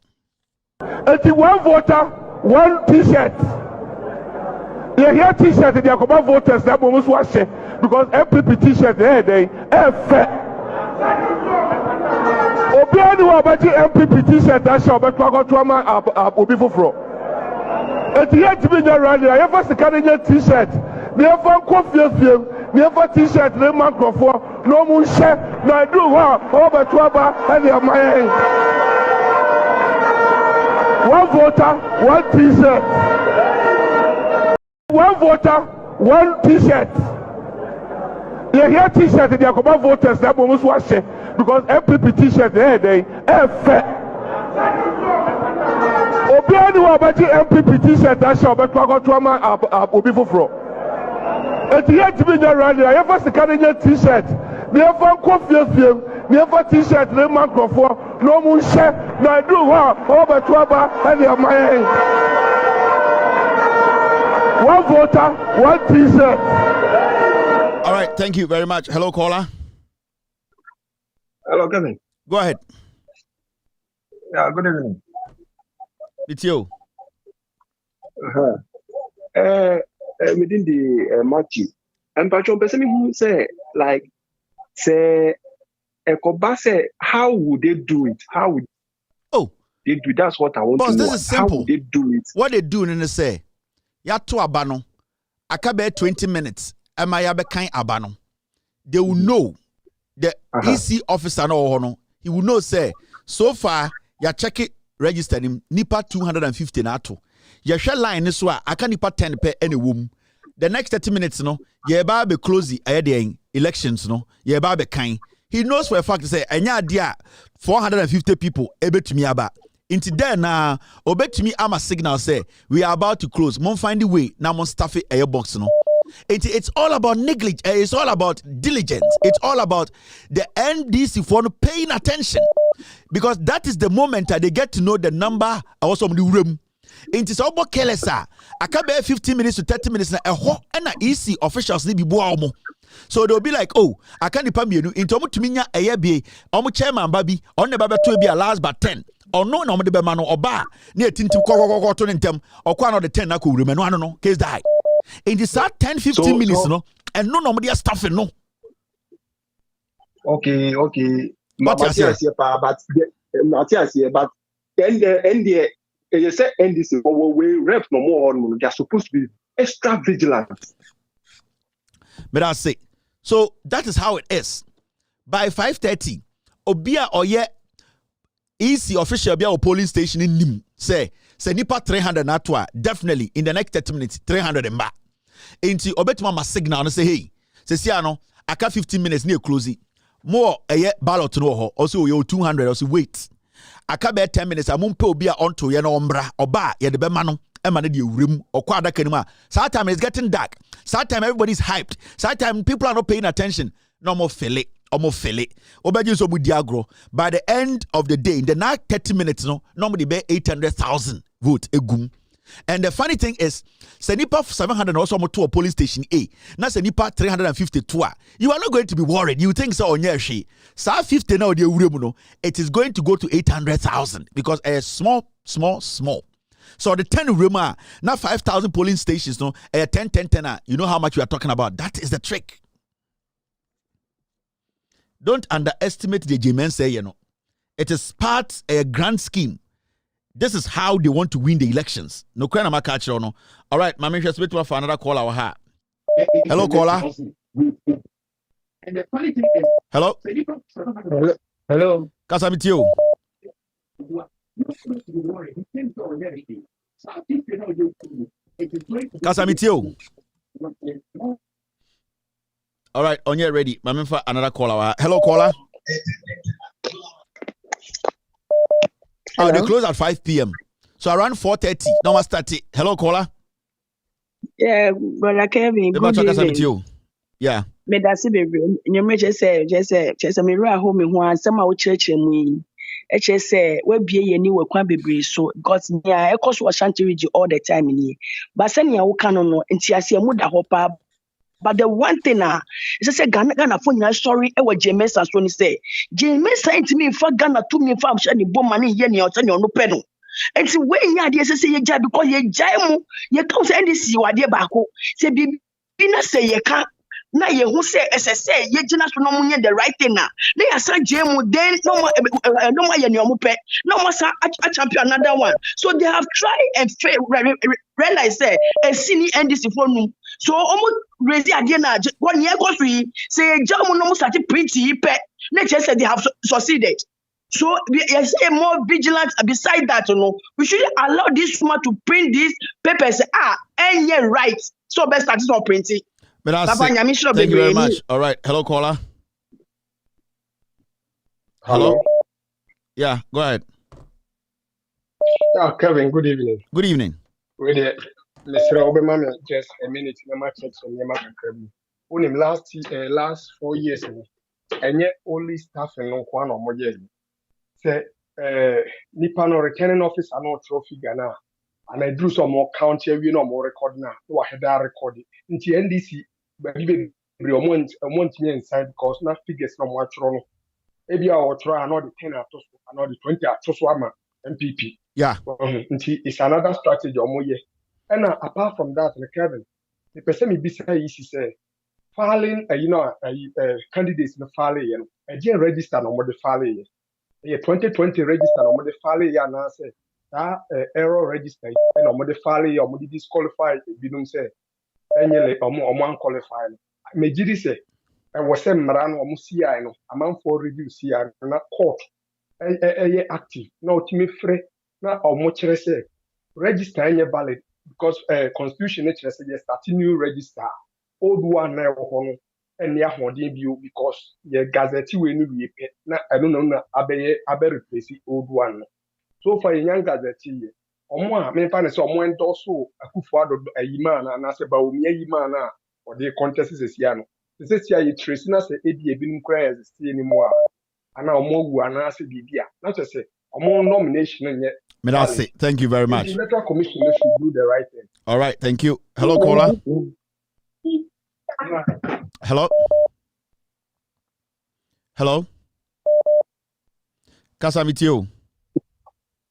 81 voter, 1 t-shirt. You hear t-shirt, they are coming voters that almost wash it. Because MPP t-shirt they Obiani wa bachi MPP t-shirt that shall be trauma obi fufro. Eti yet be no rally. I ever see Canadian t-shirt. Never confuse. Never t-shirt. No man for no moon share. No do what over trouble and your mind. 1 voter, 1 t-shirt. 1 voter, 1 t-shirt. You hear t-shirt, they are coming voters that almost wash it. Because MPP t-shirt they Obiani wa bachi MPP t-shirt that shall be trauma obi fufro. Eti yet be no rally. I ever see Canadian t-shirt. Never confuse. Never t-shirt. No man for no moon share. No do what over trouble and your mind. 1 voter, 1 t-shirt. All right, thank you very much. Hello, caller. Hello, Kevin. Go ahead. Yeah, good evening. It's you. Within the Matthew, and Patrick, person who say like say Ekoba say how would they do it? How would they do? That's what I want Boss, to know. this is simple. How would they do it? What they do in the say, ya to abano, akabe 20 minutes, ama ya be kind abano. They will know the EC officer no, he will know say so far ya check it registered him nipa 250 na to. Ya share line this wa aka nipa 10 per any womb. The next 30 minutes no, ye ba be close the elections no, ye ba be kind. He knows for a fact to say enya dia 450 people ebetumi aba. Into there na obetumi ama signal say we are about to close. Mon find the way na mon staff it air box no. It's all about negligence. It's all about diligence. It's all about the NDC for paying attention, because that is the moment that they get to know the number. Also, the room. It is about Kelesa. I can be 15 minutes to 30 minutes. And na EC officials need be boamo. So they'll be like, oh, I can't depend on you. Into mutuminya a year be. Omu chairman baby. On the baby to be a last but 10. Or no, no, the man or bar near Tintu Koko to them or quite the 10 aku room. And I don't know. Case die. In the 10-15 minutes, no, and nobody has stuff no. Okay. Matthias here, but then the you say NDC we rep no more on. They are supposed to be extra vigilant. But I say, so that is how it is. By 5:30, Obia Oye EC official be our polling station in Nim say nipa 300 na toa, definitely in the next 30 minutes 300 and back. Into obetuma ma signal and say hey, say no, aka 15 minutes near closing. More a ballot no ho, also you 200 also wait. Aka be 10 minutes amumpe obi a onto ye no ombra oba ye de be ma no e ma ne de wurim okwa adaka ni ma. Time it's getting dark. Time everybody's hyped. Time people are not paying attention. No more fele. Obeji so budi agro. By the end of the day, in the next 30 minutes, no, normally be 800,000 vote egum. And the funny thing is, Senipa 700 also to a police station A. Now Senipa 352. You are not going to be worried. You think so on your she. Sa 50 now the it is going to go to 800,000 because a small. So the 10 rumor now 5,000 polling stations, no, a 10. You know how much we are talking about. That is the trick. Don't underestimate the J-men say, you know. It is part a grand scheme. This is how they want to win the elections. No kind of catch or no. All right, my man, just wait for another call. Our hat. Hello, caller. Hello. Hello. Kasamitio. Kasamitio. All right, on your ready. My man, for another call. Hello, caller. Oh, they close at 5 p.m. So around 4:30. Now I start it. Hello, caller. Yeah, brother Kevin. Good evening. Yeah. Me that's it, baby. You just say, me right home in one. Some out church me. Just say we be any we can be so because yeah, of course we shan't read you all the time in here. But send you can no. Inti asi muda hopa. But the one thing is say Ghana phone na story e wa James and so ni say James sent me for Ghana to me for am share ni bo money here ni o tell no pe no. Enti when ya dey say ye jai because ye jai mu ye come say NDC wade baako say bi na say ye ka na ye hu say say ye gina so no munye the right thing na ya say jai mu then no more ye ni o mu pe no more say a champion another one. So they have tried and failed realize say a senior NDC for no. So almost raise again na 1 year go say jamu no start pretty pe na just say they have succeeded. So yes, more vigilant beside that, you know, we should allow this woman to print these papers and yeah, right. So best start on printing. Thank you very much. All right. Hello, caller. Hello. Yeah, go ahead. Kevin, good evening. Good evening. Mr. Obama, just a minute. Last 4 years, and yet only staff and no one or more. Say, Nippon returning office and no trophy Ghana, and I do some more county, you know, more record now. No, I had that recorded. Into NDC, but even a month inside because not figures from what's wrong. Maybe I will try another 10 at another 20 at Toswama MPP. Yeah. It's another strategy and apart from that, Kevin, the person be say filing candidates in the filing register no more the filing 2020 register no more the filing and say that error register no more the filing or more disqualified binum say enyele omo unqualified me gidi say e wo say mra no omo CI no amanfo review CI na court active na otimi free na omo kire say register any valid because constitution na kire say they start new register old one na ho no eni ahoden bio because ye gazette we no we pe na I don't know na abe replace old one so for young gazette ye omo a me fa ne say omo endorse akufo ado ayima na say ba omi ayima na or the contest is sia no say sia ye trace na say ebi num kra exist ni mo a ana omo wu ana say bibia na say omo nomination nye. Thank you very much. The electoral commission should do the right thing. All right, thank you. Hello, caller. Hello. Hello. Kasa mitio.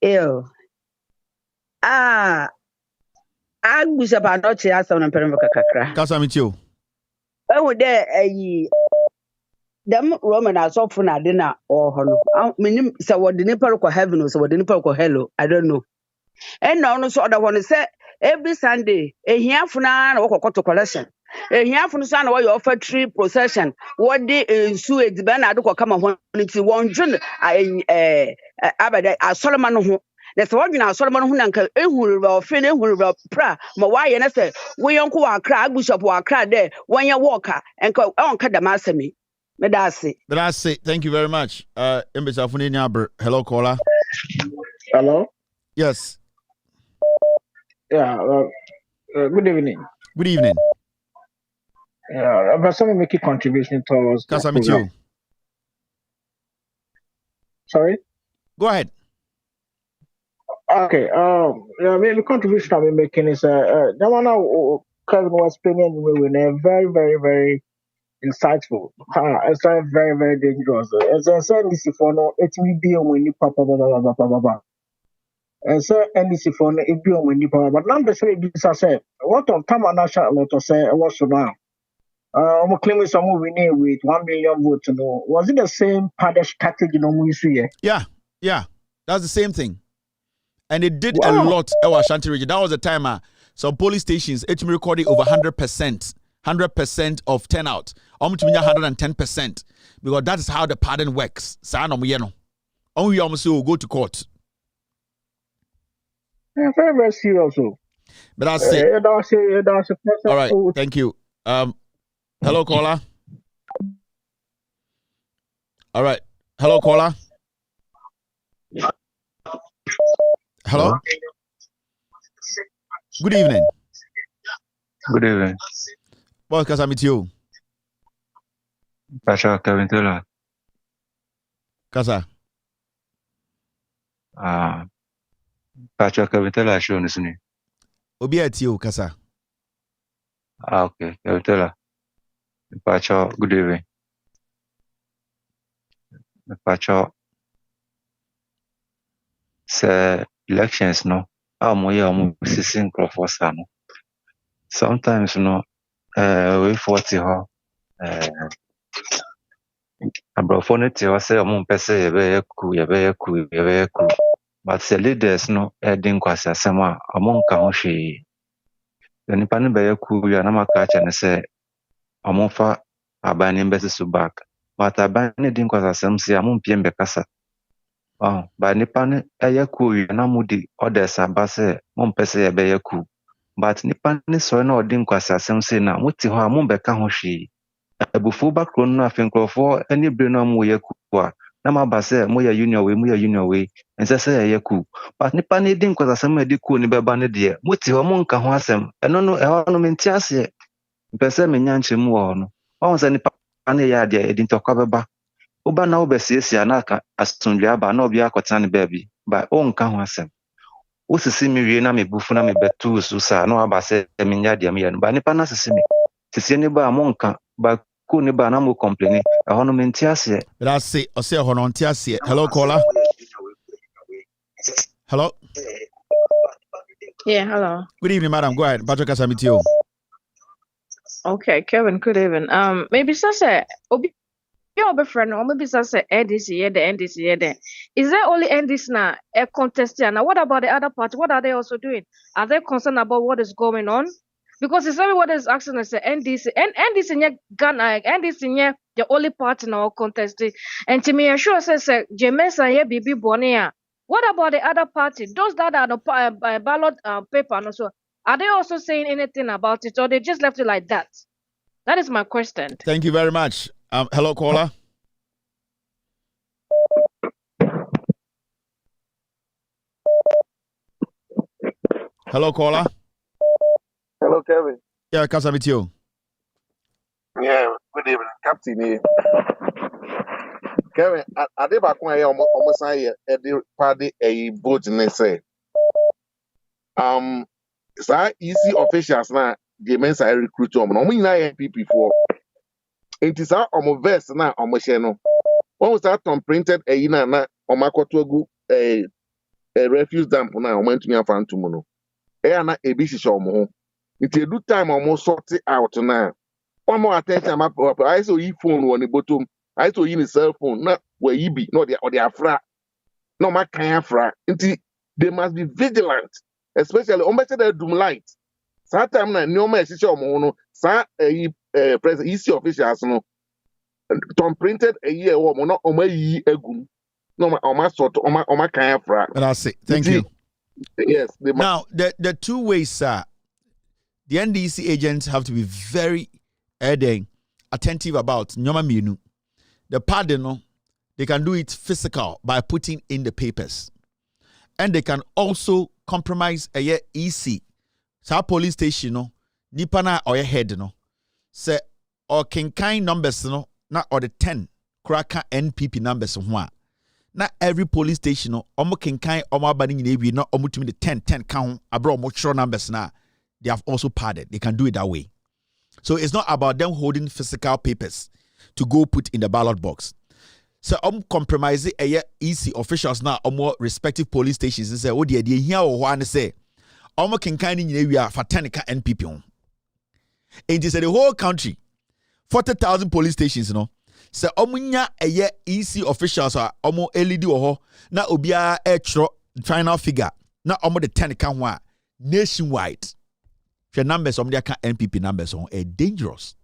Ew. Agbusa ba no che asa na mpere kakra. Kasa mitio. Ewu de dem Roman asofo na de na ho no. Menim se wode ni pare ko heaven so wode ni pare ko hello. I don't know. And no so other one say every Sunday ehiafo na wokokoto collection. Ehiafo no so na wo your factory procession. What the nsu ediba na ade ko kama ho nti won dwen abada asoloma no ho. Na se wodwen asoloma no ho nanka ehuru ba ofe na ehuru ba pra ma wa ye na se wo yonko wa akra agbishop wa akra de wanya worker enka onka da masemi. That's it. Thank you very much. Hello, caller. Hello. Yes. Yeah. Good evening. Good evening. Yeah, but someone make a contribution towards. Kasamitio. Sorry. Go ahead. Okay. Yeah, the contribution I'm making is the one Kevin was explaining with a very, very, very insightful. It's very, very dangerous. As I said, this for no, it will be when you papa. And so, NDC for no, it be when you papa. But number three, this I said, what of time national lot to say what's now? I'm claiming someone winning with 1 million votes. No, was it the same party strategy? No, yeah, that's the same thing. And it did a lot. Ashanti region. That was the time. Some police stations, it recorded over 100% of turnout. 110%. Because that is how the pardon works. Only almost will go to court. Yeah, very, very serious. But that's it. All right, thank you. Hello, caller. All right. Hello, caller. Hello. Good evening. Good evening. Well, because I'm with you. Pasha Kevin Taylor. Kasa. Pasha Kevin Taylor show nisuni. Obi at you, Kasa. Okay, Kevin Taylor. Pasha, good evening. Pasha. Say elections no. Sissing Crawford no. Sometimes no. We 40 ho. Abrofone ti o say omo pese ye be ku. But the leaders no edin kwase asem a omo nka ho hwe. The nipa ne be ku ya na maka cha ne say omo fa aban ne mbese so back. But aban ne din kwase asem si omo mpiem be kasa. But nipa ne ku ya na mudi orders abase omo pese ye be ku. But nipa ne so na odin kwase asem si na muti ho omo be ka ho hwe. Ebufu bakro no afenkrofo ani bre no mo yaku a na mabase mo ya union we ensese yaku but nipa ne din kwasa asem edi ku ni beba ne de moti ho mo nka ho asem eno no no menti ase pese menya nchemu wo no won se nipa ne ya de edi ntokwa beba oba na obesiesia na aka asundwa aba na obi akota ne baabi ba o nka ho asem osisi mi wie na me bufu na me betu so sa na abase menya de me ya no ba nipa na sisi mi sisi ne ba mo nka ba Kuni ba na mo complaining. Ahono mentiase. That's it. I say ahono mentiase. Hello, caller. Hello. Yeah, hello. Good evening, madam. Go ahead. Patrick Asamitio. Okay, Kevin, good evening. Maybe Sasa, your friend, or maybe Sasa, NDC, the NDC, is there only NDC now a contest? Now, what about the other party? What are they also doing? Are they concerned about what is going on? Because it's everybody is asking us NDC and NDC in Ghana, NDC in the only party now contesting. And to me, I sure says Jemesa here Bibi Bonia. What about the other party? Those that are the ballot paper and also, are they also saying anything about it, or they just left it like that? That is my question. Thank you very much. Hello, caller. Hello, caller. Hello, Kevin. Yeah, Casa with you. Yeah, good evening, Captain. Kevin, I did back when I almost say the party a vote and they say, sir, easy officials now, the men say recruit them. No, we not NPP for. It is our verse now on my channel. When we start on printed a ina na on my kotogu a refuse dump now, went to me and found tomorrow. Na a busy show more. It's a good time almost sort it out now. One more attention, I saw you phone on the bottom. I saw you in cell phone, not where you be, no, they are fra. No, my kind fra. They must be vigilant, especially on better doom light. Sometimes na no message or mono, sa president easy officials no. Tom printed a year or mono or my egum. No, my sort of my kind fra. That's it. Thank you. Yes. Now, the two ways, sir. The NDC agents have to be very attentive about Nyoma Minu. The pardon, they can do it physical by putting in the papers. And they can also compromise a year EC. So police station, no, Nipana or your head, no. Say, or kinkai numbers, no, not or the 10 cracker NPP numbers, one. Not every police station, no, omo kinkai, omo abaning navy, not omo to me the 10 count, abro mo sure numbers now. They have also padded. They can do it that way. So it's not about them holding physical papers to go put in the ballot box. So compromising EC officials now more respective police stations and say, oh dear, here or one say, can kind in area for 10 NPP. It is the whole country, 40,000 police stations, you know. So omunya EC officials are almost LED or na obia final figure, not almost the 10 count nationwide. The numbers on their NPP numbers are dangerous.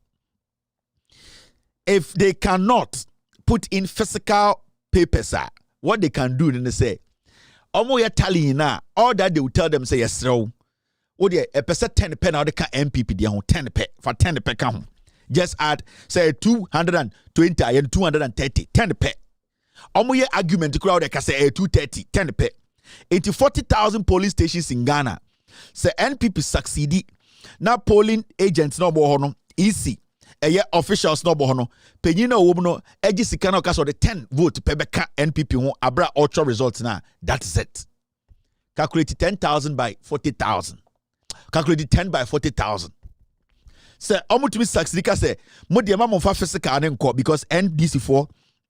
If they cannot put in physical papers, what they can do, then they say, "Omo ya tally na." All that they will tell them say yes, so. Oh dear, a percent 10 pen out the NPP they 10 pe for 10 pe count. Just add say 220 and 230 10 pe. Omo ya argument crowd they can say 230 10 pe. 40,000 police stations in Ghana. Say NPP succeeded. Now polling agents no more no EC. Officials no more no. Penyina woman Ejisikano cast the 10 vote pebeka NPP won abra ultra results now. That's it. Calculate 10,000 by 40,000. Calculate 10 by 40,000. Say omo to me succeed say mo de ma mo fa physical anenko because NDC4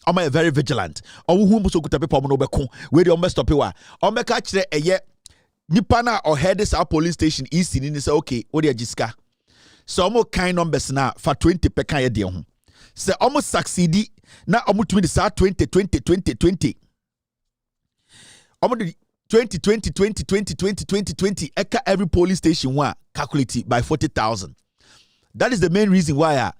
omo very vigilant. Omo hu mo so kuta paper omo no beko. We dey omo stop wa. Omo ka kire Nipana or head this our police station EC ni say okay, what dey jiska. So omo kind numbers na for 20 pe kan ye de ho. Say omo succeed na omo to me say 20 omo de 20 eka every police station one calculate by 40,000. That is the main reason why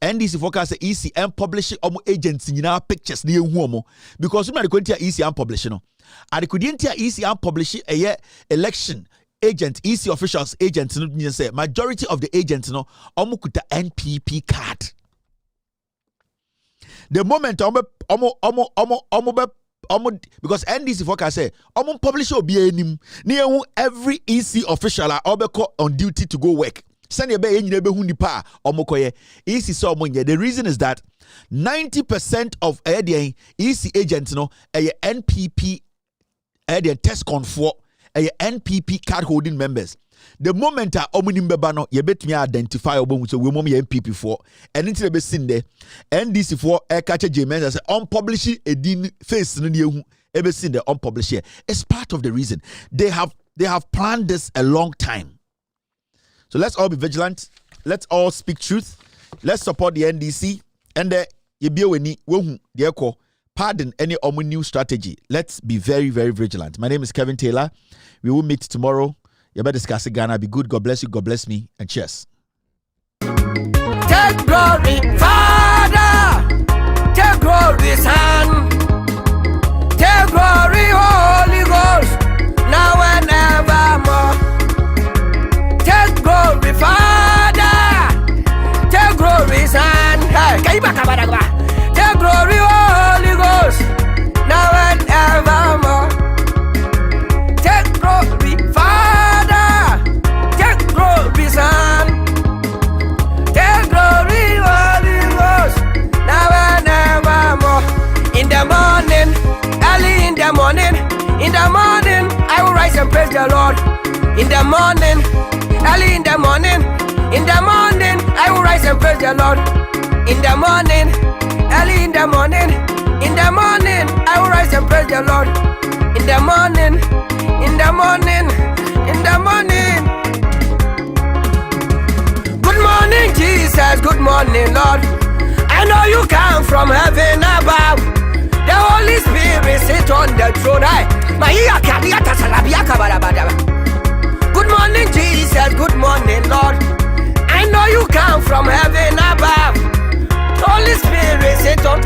NDC forecast EC and publish agents in our pictures near Womo because we are going to EC and publish no. And could EC and publish a election agent, EC officials agents say majority of the agents no kuta NPP card. The moment because NDC forecast say publish obi anim near every EC official on duty to go work. The reason is that 90% of EC agents NPP test confor NPP card holding members. The moment beba you bet me identify so we NPP for and into the sinde NDC for catch James as unpublish a din face ABC the unpublished here. It's part of the reason. They have planned this a long time. So let's all be vigilant. Let's all speak truth. Let's support the NDC and the pardon any new strategy. Let's be very, very vigilant. My name is Kevin Taylor. We will meet tomorrow. You better discuss Ghana. Be good. God bless you. God bless me. And cheers. Take glory, Father. Take glory, Son. Take glory, Holy Ghost. Now and evermore. Take glory, Father. Take glory, Son. Take glory, Holy Ghost. Now and evermore. Take glory, Father. Take glory, Son. Take glory, Holy Ghost. Now and evermore. In the morning, early in the morning, I will rise and praise the Lord. In the morning, early in the morning, I will rise and praise the Lord. In the morning, early in the morning, I will rise and praise the Lord. In the morning, Good morning, Jesus. Good morning, Lord. I know you come from heaven above. The Holy Spirit sit on the throne. Good morning, Jesus. Good morning, Lord. I know you come from heaven above. Holy Spirit sit on.